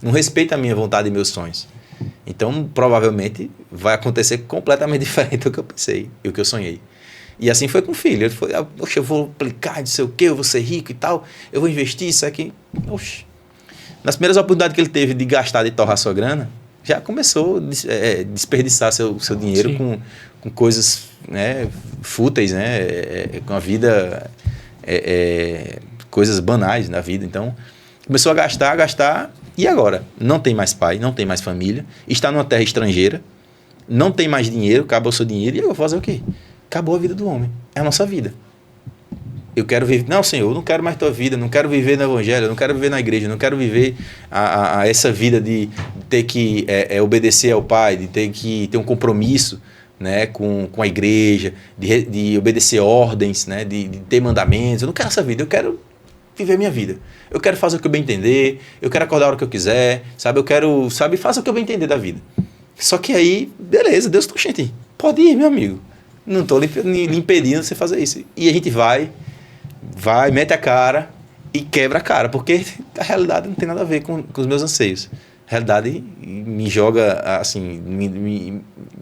não respeita a minha vontade e meus sonhos. Então, provavelmente, vai acontecer completamente diferente do que eu pensei e o que eu sonhei. E assim foi com o filho. Ele foi, eu vou aplicar, não sei o quê, eu vou ser rico e tal, eu vou investir isso aqui. Oxe. Nas primeiras oportunidades que ele teve de gastar, de torrar sua grana, já começou a desperdiçar seu dinheiro com coisas, né, fúteis, né, com a vida, coisas banais na vida. Então, começou a gastar, e agora? Não tem mais pai, não tem mais família, está numa terra estrangeira, não tem mais dinheiro, acabou o seu dinheiro, e eu vou fazer o quê? Acabou a vida do homem, é a nossa vida. Eu quero viver... Não, Senhor, eu não quero mais tua vida, não quero viver no evangelho, eu não quero viver na igreja, eu não quero viver essa vida de ter que obedecer ao Pai, de ter que ter um compromisso, né, com a igreja, de obedecer ordens, né, de ter mandamentos. Eu não quero essa vida, eu quero viver minha vida. Eu quero fazer o que eu bem entender, eu quero acordar a hora que eu quiser, sabe? Eu quero, fazer o que eu bem entender da vida. Só que aí, beleza, Deus, gente, pode ir, meu amigo. Não estou lhe impedindo você fazer isso. E a gente vai, mete a cara e quebra a cara, porque a realidade não tem nada a ver com os meus anseios. A realidade me joga, assim,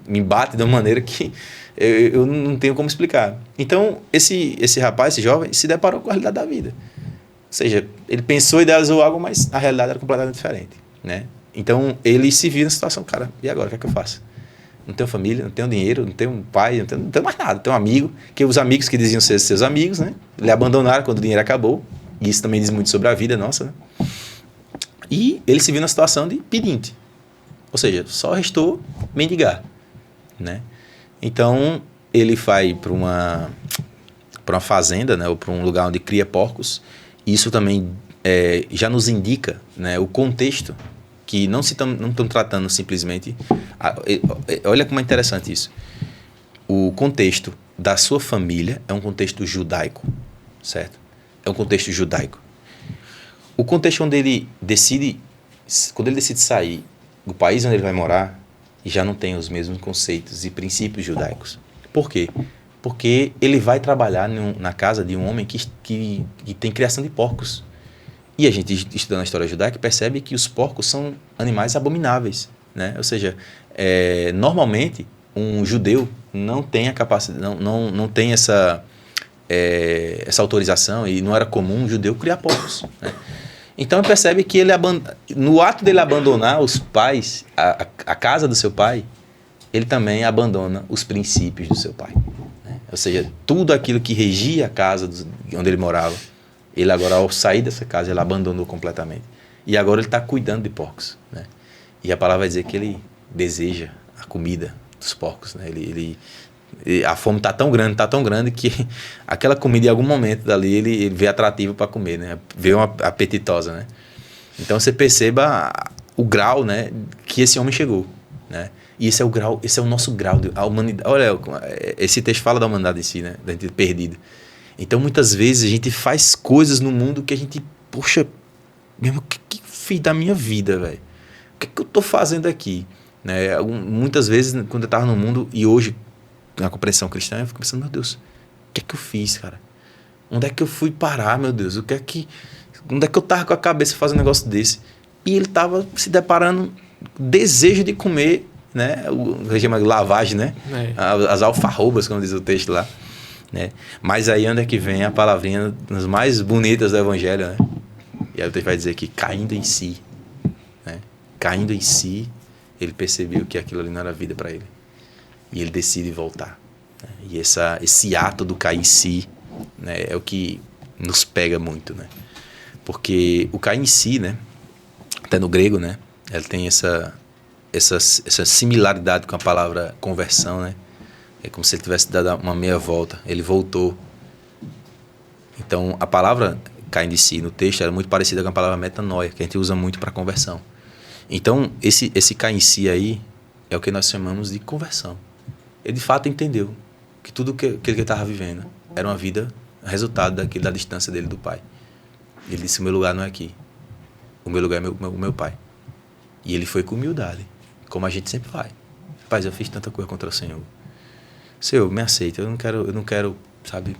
me bate de uma maneira que eu não tenho como explicar. Então, esse rapaz, esse jovem, se deparou com a realidade da vida. Ou seja, ele pensou e idealizou algo, mas a realidade era completamente diferente, né? Então, ele se viu na situação, cara, e agora, o que é que eu faço? Não tenho família, não tenho dinheiro, não tenho pai, não tenho mais nada. Tenho um amigo, que os amigos que diziam ser seus amigos, né? Ele abandonaram quando o dinheiro acabou. E isso também diz muito sobre a vida nossa, né? E ele se viu na situação de pedinte. Ou seja, só restou mendigar, né? Então, ele vai para uma fazenda, né? Ou para um lugar onde cria porcos. Isso também já nos indica, né, o contexto, que não estão tratando simplesmente... Olha como é interessante isso. O contexto da sua família é um contexto judaico, certo? É um contexto judaico. o contexto onde quando ele decide sair do país onde ele vai morar, já não tem os mesmos conceitos e princípios judaicos. Por quê? Porque ele vai trabalhar na casa de um homem que tem criação de porcos. E a gente, estudando a história judaica, percebe que os porcos são animais abomináveis, né? Ou seja, normalmente, um judeu não tem a capacidade, não tem essa autorização, e não era comum um judeu criar porcos, né? Então, percebe que no ato dele abandonar os pais, a casa do seu pai, ele também abandona os princípios do seu pai, né? Ou seja, tudo aquilo que regia a casa onde ele morava, ele agora, ao sair dessa casa, ele abandonou completamente. E agora ele está cuidando de porcos, né? E a palavra vai dizer que ele deseja a comida dos porcos, né? A fome está tão grande que aquela comida, em algum momento dali, ele vê atrativo para comer, né? Vê uma apetitosa, né? Então você perceba o grau, né, que esse homem chegou, né? E esse é o nosso grau a humanidade. Olha, esse texto fala da humanidade em si, né? Da gente perdida. Então muitas vezes a gente faz coisas no mundo que a gente, poxa, mesmo, o que fiz da minha vida, velho? O que eu tô fazendo aqui? Né? Muitas vezes, quando eu estava no mundo, e hoje, na compreensão cristã, eu fico pensando, meu Deus, o que é que eu fiz, cara? Onde é que eu fui parar, meu Deus? Onde é que eu tava com a cabeça fazendo um negócio desse? E ele tava se deparando desejo de comer, né? O regime de lavagem, né? As alfarrobas, como diz o texto lá, né? Mas aí onde é que vem a palavrinha das mais bonitas do evangelho, né? E aí o texto vai dizer que caindo em si, né? Caindo em si, ele percebeu que aquilo ali não era vida para ele. E ele decide voltar, né? E esse ato do cair em si, né, é o que nos pega muito, né? Porque o cair em si, né, até no grego, né, ele tem essa similaridade com a palavra conversão, né? É como se ele tivesse dado uma meia volta, ele voltou. Então, a palavra cair em si no texto era muito parecida com a palavra metanoia, que a gente usa muito para conversão. Então, esse cair em si aí é o que nós chamamos de conversão. Ele de fato entendeu que tudo que ele estava vivendo era uma vida resultado da distância dele do pai. Ele disse, o meu lugar não é aqui. O meu lugar é o meu pai. E ele foi com humildade, como a gente sempre vai. Rapaz, eu fiz tanta coisa contra o Senhor. Senhor, me aceita. Eu não quero, sabe,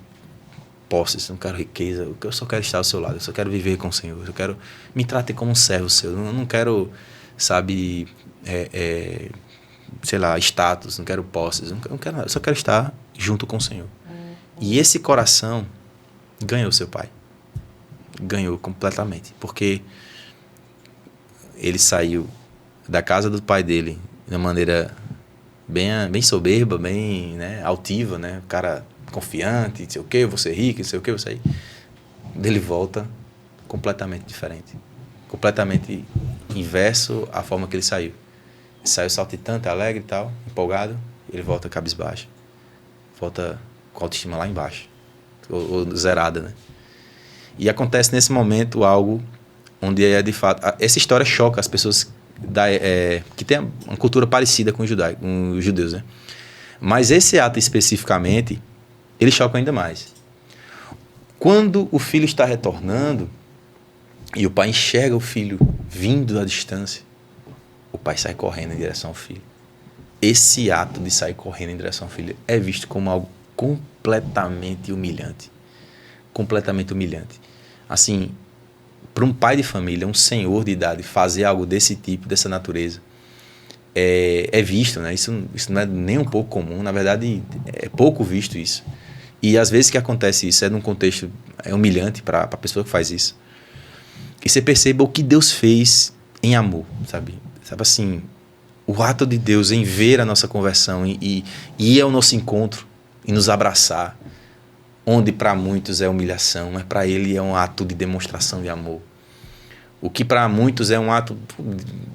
posses, não quero riqueza. Eu só quero estar ao seu lado. Eu só quero viver com o Senhor. Eu quero me tratar como um servo seu. Eu não quero, sabe, sei lá, status. Não quero posses. Não quero nada. Eu só quero estar junto com o Senhor. E esse coração ganhou seu pai. Ganhou completamente. Porque ele saiu da casa do pai dele de uma maneira bem soberba, bem, né, altiva, né? O cara confiante, não sei o que, eu vou ser rico, não sei o que, eu vou sair. Ele volta completamente diferente. Completamente inverso à forma que ele saiu. Ele saiu saltitante, alegre e tal, empolgado. Ele volta cabisbaixo. Volta com a autoestima lá embaixo. Ou zerada, né? E acontece nesse momento algo onde é de fato... Essa história choca as pessoas que têm uma cultura parecida com os judeus, né? Mas esse ato especificamente, ele choca ainda mais. Quando o filho está retornando e o pai enxerga o filho vindo da distância, o pai sai correndo em direção ao filho. Esse ato de sair correndo em direção ao filho é visto como algo completamente humilhante. Completamente humilhante. Assim, para um pai de família, um senhor de idade, fazer algo desse tipo, dessa natureza, é visto, né? Isso não é nem um pouco comum. Na verdade, é pouco visto isso. E às vezes que acontece isso, num contexto humilhante para a pessoa que faz isso. E você perceba o que Deus fez em amor, sabe? Sabe assim, o ato de Deus em ver a nossa conversão e ir ao nosso encontro e nos abraçar, onde para muitos é humilhação, mas para ele é um ato de demonstração de amor. O que para muitos é um ato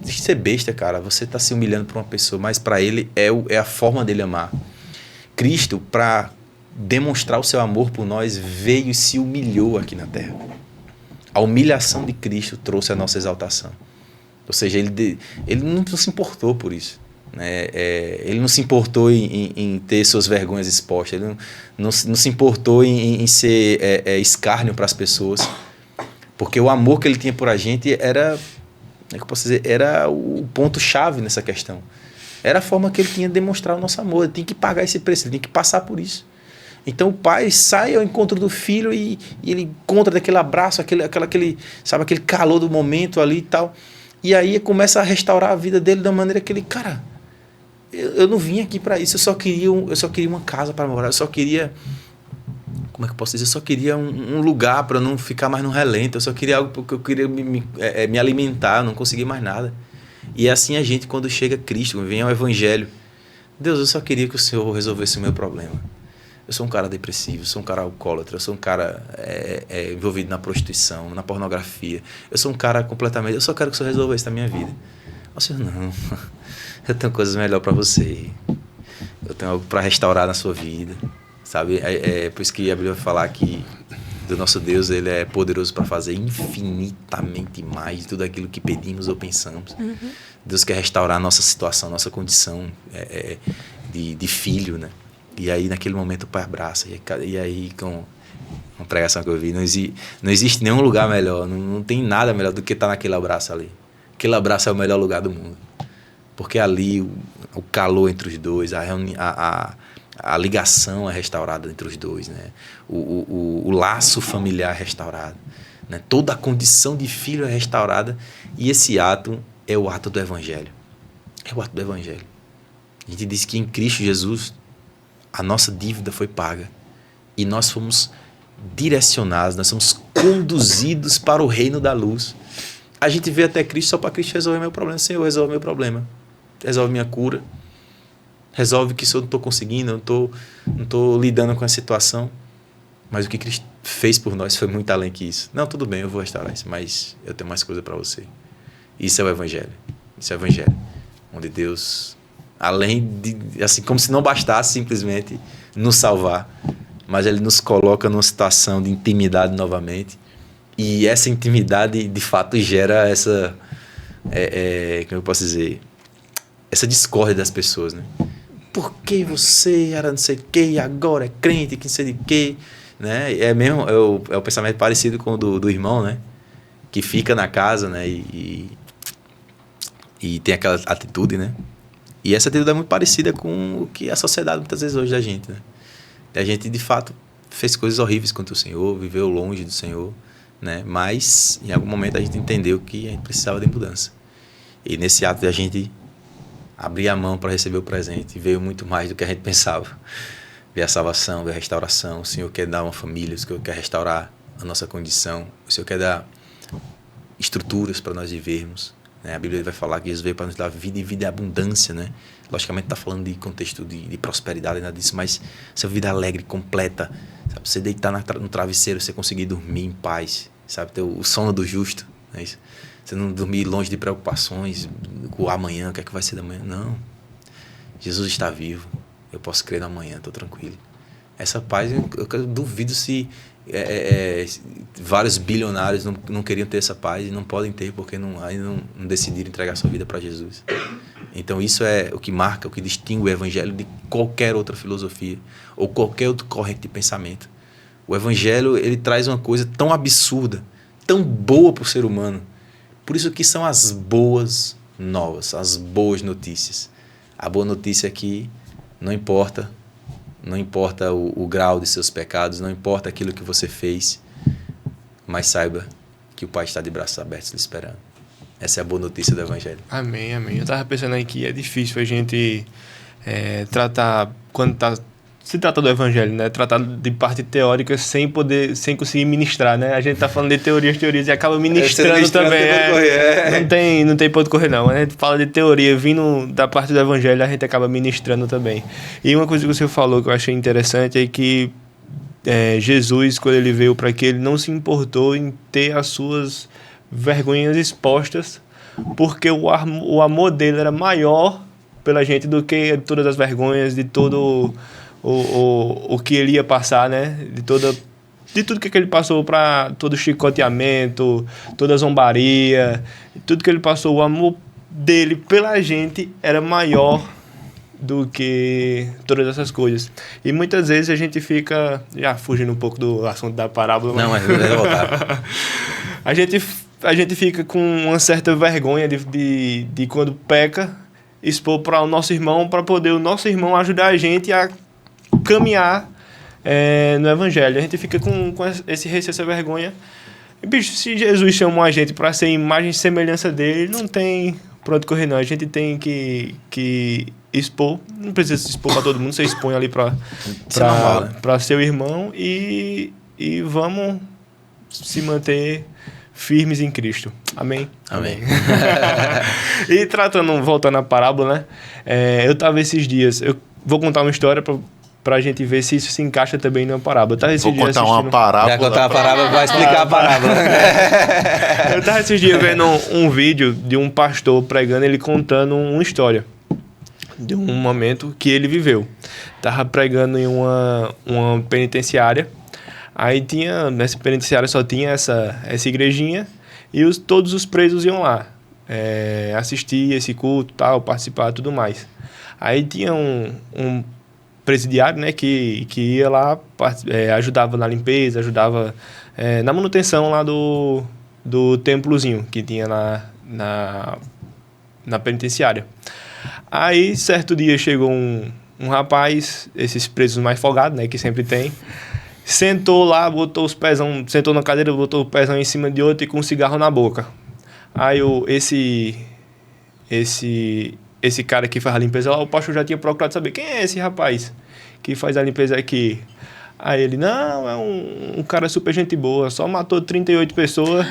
de ser besta, cara. Você está se humilhando por uma pessoa, mas para ele é a forma dele amar. Cristo, para demonstrar o seu amor por nós, veio e se humilhou aqui na terra. A humilhação de Cristo trouxe a nossa exaltação. Ou seja, ele não se importou por isso, né? Ele não se importou em ter suas vergonhas expostas. Ele não se importou em ser escárnio para as pessoas. Porque o amor que ele tinha por a gente era, como é que eu posso dizer, era o ponto-chave nessa questão. Era a forma que ele tinha de demonstrar o nosso amor. Ele tinha que pagar esse preço, ele tinha que passar por isso. Então o pai sai ao encontro do filho e ele encontra daquele abraço, sabe, aquele calor do momento ali e tal. E aí começa a restaurar a vida dele da maneira que ele, cara, eu não vim aqui para isso, eu só queria uma casa para morar, eu só queria, como é que eu posso dizer, eu só queria um lugar para não ficar mais no relento, eu só queria algo porque eu queria me alimentar, eu não conseguia mais nada. E é assim a gente, quando chega a Cristo, vem ao Evangelho, Deus, eu só queria que o Senhor resolvesse o meu problema. Eu sou um cara depressivo, eu sou um cara alcoólatra, eu sou um cara envolvido na prostituição, na pornografia. Eu sou um cara completamente... Eu só quero que o Senhor resolva isso na minha vida. O Senhor, não. Eu tenho coisas melhores para você. Eu tenho algo para restaurar na sua vida. Sabe? É por isso que a Bíblia vai falar que do nosso Deus, ele é poderoso para fazer infinitamente mais de tudo aquilo que pedimos ou pensamos. Uhum. Deus quer restaurar a nossa situação, nossa condição de filho, né? E aí, naquele momento, o pai abraça. E aí, com uma pregação que eu vi, não existe nenhum lugar melhor. Não tem nada melhor do que estar naquele abraço ali. Aquele abraço é o melhor lugar do mundo. Porque ali, o calor entre os dois, a ligação é restaurada entre os dois, né? O laço familiar é restaurado. Né? Toda a condição de filho é restaurada. E esse ato é o ato do Evangelho. É o ato do Evangelho. A gente diz que em Cristo Jesus... a nossa dívida foi paga e nós fomos direcionados, nós somos conduzidos para o reino da luz. A gente veio até Cristo só para Cristo resolver meu problema. Senhor, resolve meu problema, resolve minha cura, resolve que se eu não estou conseguindo, não estou lidando com a situação, mas o que Cristo fez por nós foi muito além que isso. Não, tudo bem, eu vou restaurar isso, mas eu tenho mais coisa para você. Isso é o Evangelho, isso é o Evangelho, onde Deus... além de, assim, como se não bastasse simplesmente nos salvar, mas ele nos coloca numa situação de intimidade novamente, e essa intimidade de fato gera essa, como eu posso dizer, essa discórdia das pessoas, né? Por que você era não sei o que e agora é crente, que não sei de que, né? É o pensamento parecido com o do irmão, né? Que fica na casa, né? E tem aquela atitude, né? E essa atitude é muito parecida com o que a sociedade muitas vezes hoje da gente, né? A gente, de fato, fez coisas horríveis contra o Senhor, viveu longe do Senhor, né? Mas, em algum momento, a gente entendeu que a gente precisava de mudança. E nesse ato de a gente abrir a mão para receber o presente, veio muito mais do que a gente pensava. Veio a salvação, veio a restauração. O Senhor quer dar uma família, o Senhor quer restaurar a nossa condição. O Senhor quer dar estruturas para nós vivermos. A Bíblia vai falar que Jesus veio para nos dar vida e vida em abundância, né? Logicamente está falando de contexto de prosperidade e nada disso, mas essa vida alegre, completa, sabe? Você deitar no travesseiro, você conseguir dormir em paz, sabe? Ter o sono do justo, não é isso? Você não dormir longe de preocupações com o amanhã, o que é que vai ser da manhã. Não. Jesus está vivo, eu posso crer no amanhã, estou tranquilo. Essa paz, eu duvido se vários bilionários não queriam ter essa paz e não podem ter porque ainda não decidiram entregar sua vida para Jesus. Então isso é o que marca, o que distingue o Evangelho de qualquer outra filosofia ou qualquer outra corrente de pensamento. O Evangelho, ele traz uma coisa tão absurda, tão boa para o ser humano. Por isso que são as boas novas, as boas notícias. A boa notícia é que não importa o grau de seus pecados, não importa aquilo que você fez, mas saiba que o Pai está de braços abertos lhe esperando. Essa é a boa notícia do Evangelho. Amém, amém. Eu estava pensando aí que é difícil a gente tratar, quando se trata do Evangelho, né? Tratar de parte teórica sem conseguir ministrar, né? A gente tá falando de teorias e acaba ministrando também. Não tem ponto correr, não. A gente fala de teoria, vindo da parte do Evangelho, a gente acaba ministrando também. E uma coisa que você falou que eu achei interessante é que Jesus, quando ele veio para aqui, ele não se importou em ter as suas vergonhas expostas, porque o amor dele era maior pela gente do que todas as vergonhas, de todo o que ele ia passar, né? De tudo que ele passou, para todo o chicoteamento, toda a zombaria, tudo que ele passou, o amor dele pela gente era maior do que todas essas coisas. E muitas vezes a gente fica, já fugindo um pouco do assunto da parábola. Não, mas eu vou voltar. A gente fica com uma certa vergonha de quando peca, expor para o nosso irmão, para poder o nosso irmão ajudar a gente a caminhar no evangelho. A gente fica com esse receio, essa vergonha. E, bicho, se Jesus chamou a gente para ser imagem e semelhança dele, não tem pra onde correr, não. A gente tem que expor. Não precisa se expor para todo mundo, você expõe ali para seu irmão e vamos se manter firmes em Cristo. Amém? Amém. E voltando à parábola, né? Eu estava esses dias... Eu vou contar uma história pra gente ver se isso se encaixa também numa parábola. Vou contar uma parábola. Vai contar uma parábola, vai explicar a parábola. Eu estava esses dias vendo um vídeo de um pastor pregando, ele contando uma história de um momento que ele viveu. Tava pregando em uma penitenciária. Aí nessa penitenciária só tinha essa igrejinha e todos os presos iam lá assistir esse culto, tal, participar e tudo mais. Aí tinha um presidiário, né, que ia lá, ajudava na limpeza, ajudava na manutenção lá do templozinho que tinha na penitenciária. Aí, certo dia, chegou um rapaz, esses presos mais folgados, né, que sempre tem, sentou lá, sentou na cadeira, botou o pezão em cima de outro e com um cigarro na boca. Aí esse cara que faz a limpeza lá, o pastor já tinha procurado saber quem é esse rapaz que faz a limpeza aqui. Aí ele, não, é um cara super gente boa, só matou 38 pessoas,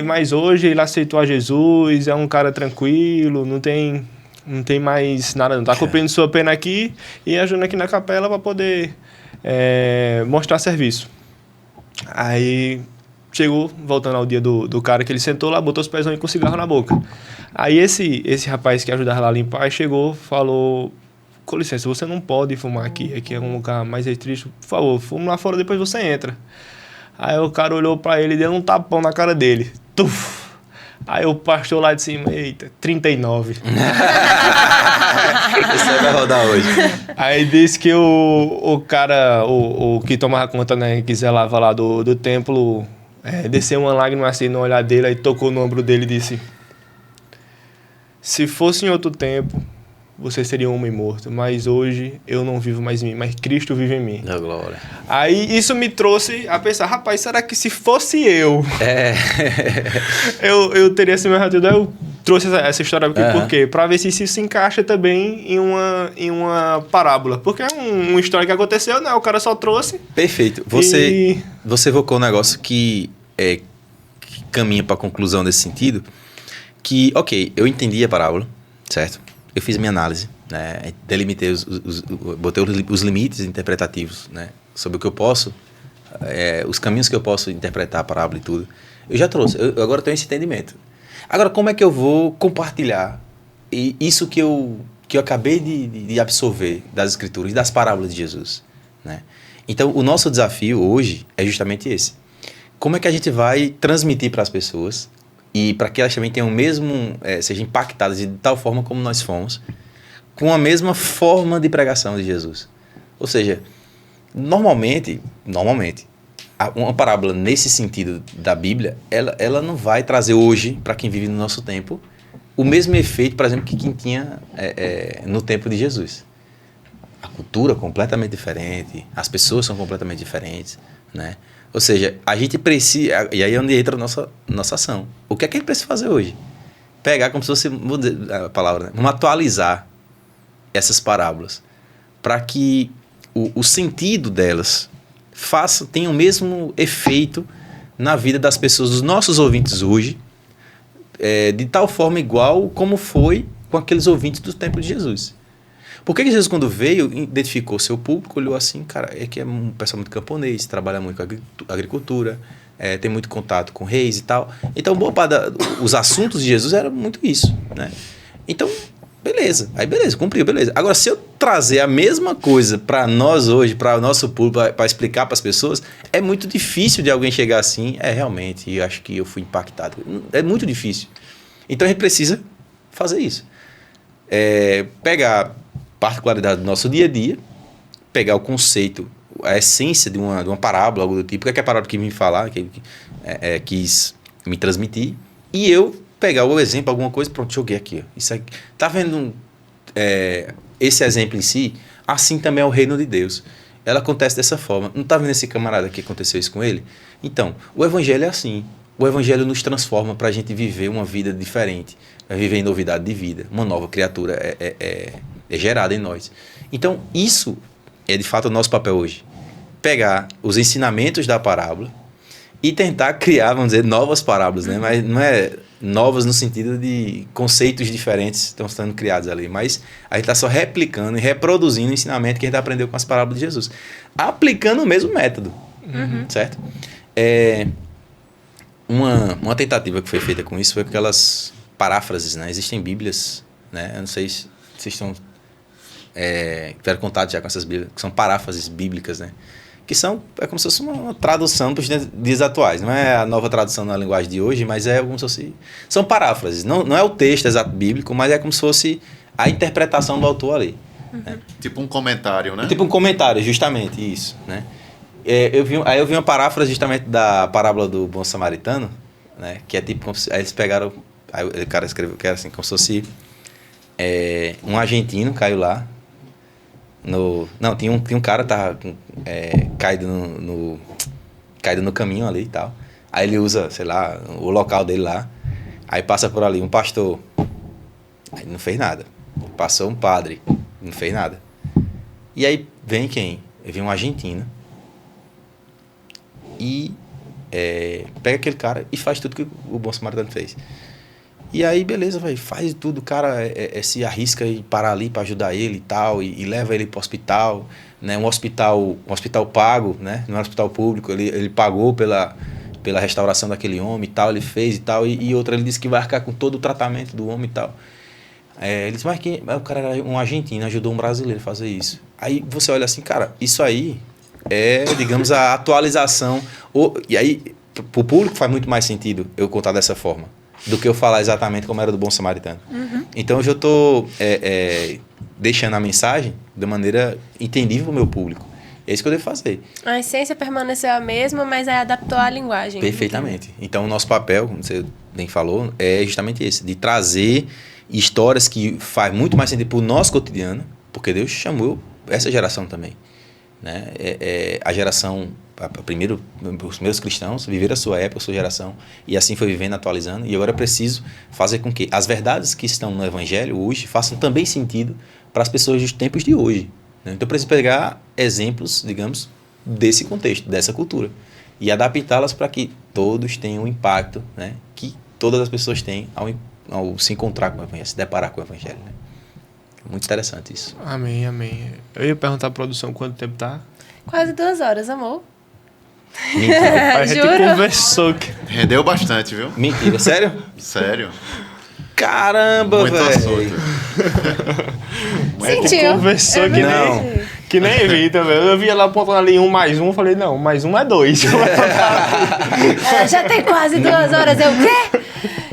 mas hoje ele aceitou a Jesus, é um cara tranquilo, não tem mais nada, não tá cumprindo sua pena aqui e ajudando aqui na capela para poder mostrar serviço. Aí chegou, voltando ao dia do cara que ele sentou lá, botou os pezão com cigarro na boca. Aí esse rapaz que ajudava lá a limpar chegou, falou, com licença, você não pode fumar aqui é um lugar mais restrito, por favor, fume lá fora, depois você entra. Aí o cara olhou pra ele e deu um tapão na cara dele. Tuf! Aí o pastor lá de cima, eita, 39. Isso aí vai rodar hoje. Aí disse que o cara, o que tomava conta, né, que zelava lá do templo, desceu uma lágrima assim no olhar dele, aí tocou no ombro dele e disse: se fosse em outro tempo, você seria um homem morto, mas hoje eu não vivo mais em mim, mas Cristo vive em mim. Da glória. Aí isso me trouxe a pensar, rapaz, será que se fosse eu, eu teria esse mesmo atitude? Eu trouxe essa história aqui, por quê? Pra ver se isso se encaixa também em uma parábola. Porque é uma história que aconteceu, né? O cara só trouxe. Perfeito. Você evocou um negócio que caminha pra conclusão desse sentido, que, ok, eu entendi a parábola, certo? Eu fiz minha análise, né? Delimitei botei os limites interpretativos, né? Sobre o que eu posso, os caminhos que eu posso interpretar a parábola e tudo. Eu já trouxe, eu agora tenho esse entendimento. Agora, como é que eu vou compartilhar isso que eu acabei de absorver das Escrituras e das parábolas de Jesus, né? Então, o nosso desafio hoje é justamente esse. Como é que a gente vai transmitir para as pessoas e para que elas também tenham o mesmo, sejam impactadas de tal forma como nós fomos, com a mesma forma de pregação de Jesus. Ou seja, normalmente, uma parábola nesse sentido da Bíblia, ela não vai trazer hoje, para quem vive no nosso tempo, o mesmo efeito, por exemplo, que quem tinha no tempo de Jesus. A cultura é completamente diferente, as pessoas são completamente diferentes, né? Ou seja, a gente precisa... E aí é onde entra a nossa ação. O que é que a gente precisa fazer hoje? Pegar como se fosse... Vou dizer a palavra, né? Vamos atualizar essas parábolas para que o sentido delas tenha o mesmo efeito na vida das pessoas, dos nossos ouvintes hoje, de tal forma igual como foi com aqueles ouvintes do tempo de Jesus. Por que Jesus, quando veio, identificou seu público, olhou assim, cara, que é um pessoal muito camponês, trabalha muito com agricultura, tem muito contato com reis e tal. Então, boa parte os assuntos de Jesus eram muito isso, né? Então, beleza. Aí, beleza, cumpriu, beleza. Agora, se eu trazer a mesma coisa para nós hoje, para o nosso público, para explicar para as pessoas, é muito difícil de alguém chegar assim, realmente, eu acho que eu fui impactado. É muito difícil. Então, a gente precisa fazer isso. Pegar particularidade do nosso dia a dia, pegar o conceito, a essência de uma parábola, algo do tipo. O que é a parábola que me falar? quis me transmitir. E eu pegar o exemplo, alguma coisa, pronto, joguei aqui. Ó. Isso aqui. Tá vendo esse exemplo em si? Assim também é o reino de Deus. Ela acontece dessa forma. Não tá vendo esse camarada que aconteceu isso com ele? Então, o evangelho é assim. O evangelho nos transforma para a gente viver uma vida diferente. Viver em novidade de vida. Uma nova criatura é gerada em nós. Então, isso é de fato o nosso papel hoje. Pegar os ensinamentos da parábola e tentar criar, vamos dizer, novas parábolas, né? Mas não é novas no sentido de conceitos diferentes estão sendo criados ali, mas a gente está só replicando e reproduzindo o ensinamento que a gente aprendeu com as parábolas de Jesus. Aplicando o mesmo método, certo? Uma tentativa que foi feita com isso foi aquelas paráfrases, né? Existem bíblias, né? Eu não sei se vocês estão... tiveram contato já com essas bíblias, que são paráfrases bíblicas, né? Que é como se fosse uma tradução para os dias atuais. Não é a nova tradução na linguagem de hoje, mas é como se fosse... São paráfrases. Não é o texto exato bíblico, mas é como se fosse a interpretação do autor ali. Né? Tipo um comentário, né? Tipo um comentário, justamente, isso. Né? Eu vi uma paráfrase justamente da parábola do bom samaritano, né? Que é tipo... Aí eles pegaram... Aí o cara escreveu que era assim, como se fosse... um argentino caiu lá. Tinha um cara que tava caído no caminho ali e tal. Aí ele usa, sei lá, o local dele lá. Aí passa por ali um pastor. Aí não fez nada. Passou um padre. Não fez nada. E aí vem quem? Vem um argentino. E pega aquele cara e faz tudo que o bom samaritano fez. E aí, beleza, véio, faz tudo, o cara se arrisca e parar ali para ajudar ele e tal, e leva ele para o hospital, né? Um hospital pago, né? Não é um hospital público, ele pagou pela restauração daquele homem e tal, ele fez e tal, e outra ele disse que vai arcar com todo o tratamento do homem e tal. Ele disse, mas o cara era um argentino, ajudou um brasileiro a fazer isso. Aí você olha assim, cara, isso aí digamos, a atualização, e aí, pro público faz muito mais sentido eu contar dessa forma do que eu falar exatamente como era do bom samaritano. Então, eu estou deixando a mensagem de maneira entendível para o meu público. É isso que eu devo fazer. A essência permaneceu a mesma, mas aí adaptou a linguagem. Perfeitamente. Então, o nosso papel, como você bem falou, é justamente esse, de trazer histórias que faz muito mais sentido para o nosso cotidiano, porque Deus chamou essa geração também. Né? A geração... Primeiro, os primeiros cristãos viveram a sua época, a sua geração, e assim foi vivendo, atualizando, e agora é preciso fazer com que as verdades que estão no Evangelho hoje façam também sentido para as pessoas dos tempos de hoje. Né? Então, eu preciso pegar exemplos, digamos, desse contexto, dessa cultura, e adaptá-las para que todos tenham o impacto, né, que todas as pessoas têm ao se encontrar com o Evangelho, se deparar com o Evangelho. Né? Muito interessante isso. Amém, amém. Eu ia perguntar à produção quanto tempo tá? Quase 2 horas, amor. Mentira. A gente conversou. Rendeu bastante, viu? Mentira, sério? Sério. Caramba, velho. A gente conversou que nem Vitor, velho. Eu via lá apontando ali 1 mais 1, falei, não, mais 1 é 2. Já tem quase 2 horas, eu o quê?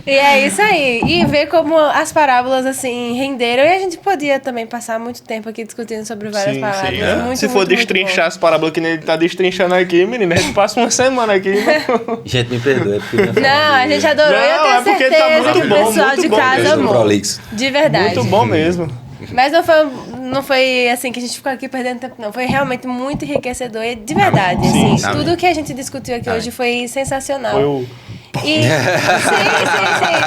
E é isso aí. E ver como as parábolas, assim, renderam. E a gente podia também passar muito tempo aqui discutindo sobre várias parábolas. Sim. Muito, se for destrinchar as parábolas que ele tá destrinchando aqui, menino, a gente passa uma semana aqui. Gente, me perdoa. Não, a gente adorou. Não, eu tenho certeza tá que o pessoal de casa amou. De verdade. Muito bom mesmo. Mas não foi assim que a gente ficou aqui perdendo tempo, não. Foi realmente muito enriquecedor e de verdade. Sim, assim, tudo que a gente discutiu aqui hoje foi sensacional. Foi o... Sim,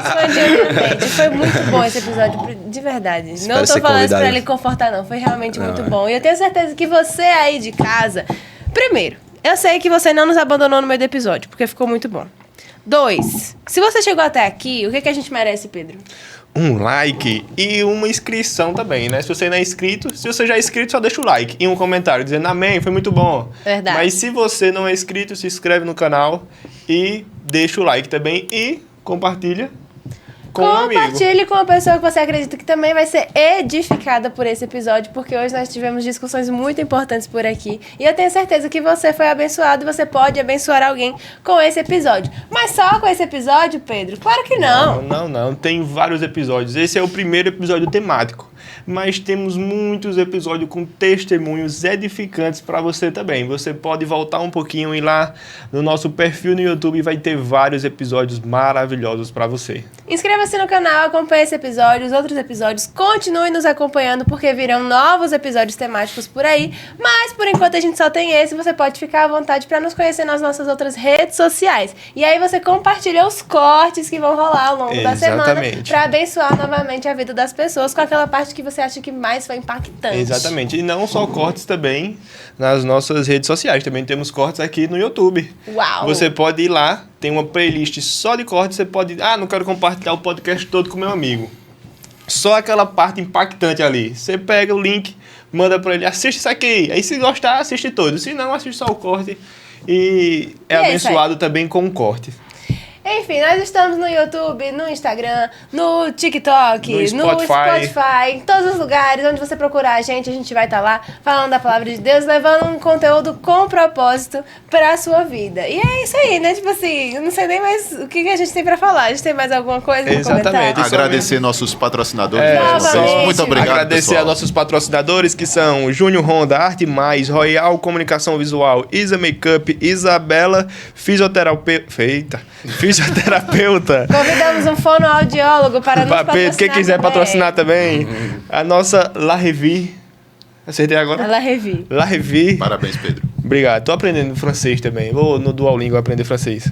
expandiu realmente. Foi muito bom esse episódio, de verdade. Não tô falando isso pra ele confortar, não. Foi realmente muito bom. E eu tenho certeza que você aí de casa... Primeiro, eu sei que você não nos abandonou no meio do episódio, porque ficou muito bom. 2, se você chegou até aqui, o que a gente merece, Pedro? Um like e uma inscrição também, né? Se você não é inscrito, se você já é inscrito, só deixa o like e um comentário dizendo amém, foi muito bom. Verdade. Mas se você não é inscrito, se inscreve no canal e deixa o like também e compartilha com um amigo. Compartilhe com uma pessoa que você acredita que também vai ser edificada por esse episódio, porque hoje nós tivemos discussões muito importantes por aqui. E eu tenho certeza que você foi abençoado e você pode abençoar alguém com esse episódio. Mas só com esse episódio, Pedro? Claro que não. Não. Tem vários episódios. Esse é o primeiro episódio temático. mas temos muitos episódios com testemunhos edificantes para você também. Você pode voltar um pouquinho e ir lá no nosso perfil no YouTube, vai ter vários episódios maravilhosos para você. Inscreva-se no canal, acompanhe esse episódio, os outros episódios, continue nos acompanhando porque virão novos episódios temáticos por aí, mas por enquanto a gente só tem esse, você pode ficar à vontade para nos conhecer nas nossas outras redes sociais. E aí você compartilha os cortes que vão rolar ao longo da semana para abençoar novamente a vida das pessoas com aquela parte que você acha que mais foi impactante. Exatamente. E não só cortes também nas nossas redes sociais, também temos cortes aqui no YouTube. Uau! Você pode ir lá, tem uma playlist só de cortes, você pode... não quero compartilhar o podcast todo com meu amigo. Só aquela parte impactante ali. Você pega o link, manda para ele, assiste isso aqui. Aí se gostar, assiste todo. Se não, assiste só o corte. E é abençoado também com o corte. Enfim, nós estamos no YouTube, no Instagram, no TikTok, no Spotify, em todos os lugares onde você procurar a gente vai estar lá falando da palavra de Deus, levando um conteúdo com propósito pra sua vida. E é isso aí, né? Tipo assim, eu não sei nem mais o que a gente tem pra falar. A gente tem mais alguma coisa pra comentar? Agradecer nossos patrocinadores. Muito obrigado, agradecer pessoal. A nossos patrocinadores que são Júnior Honda, Arte Mais, Royal Comunicação Visual, Isa Makeup, Isabela, fisioterapeuta. Convidamos um fonoaudiólogo para nos patrocinar. Quem quiser patrocinar também. A nossa La Revue. Acertei agora? La Revue. La Revue. Parabéns, Pedro. Obrigado. Tô aprendendo francês também. Vou no Duolingo aprender francês.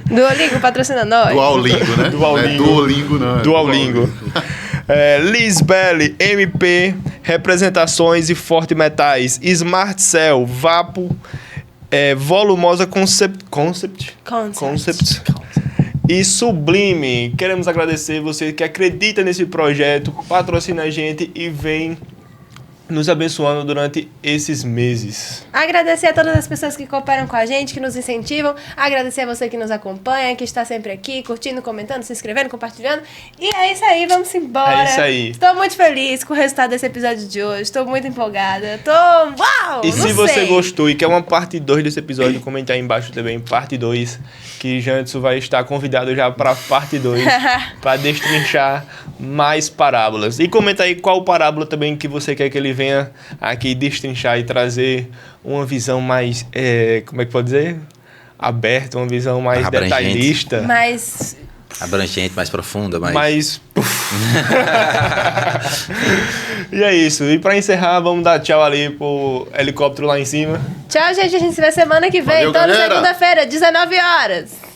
Duolingo patrocina nós. Duolingo, né? Duolingo não. Duolingo. Lisbelle, MP, Representações e Forte Metais, Smart Cell, Vapo, Volumosa Concept e Sublime. Queremos agradecer você que acredita nesse projeto, patrocina a gente e vem nos abençoando durante esses meses. Agradecer a todas as pessoas que cooperam com a gente, que nos incentivam. Agradecer a você que nos acompanha, que está sempre aqui, curtindo, comentando, se inscrevendo, compartilhando. E é isso aí, vamos embora. É isso aí. Estou muito feliz com o resultado desse episódio de hoje. Estou muito empolgada. Uau! E se você gostou e quer uma parte 2 desse episódio, comenta aí embaixo também, parte 2, que Janderson vai estar convidado já para parte 2, para destrinchar mais parábolas. E comenta aí qual parábola também que você quer que ele venha aqui destrinchar e trazer uma visão mais, como é que pode dizer? Aberta, uma visão mais detalhista. Mais abrangente, mais profunda, E é isso. E pra encerrar, vamos dar tchau ali pro helicóptero lá em cima. Tchau, gente. A gente se vê semana que vem. Valeu, toda galera. segunda-feira, 19 horas.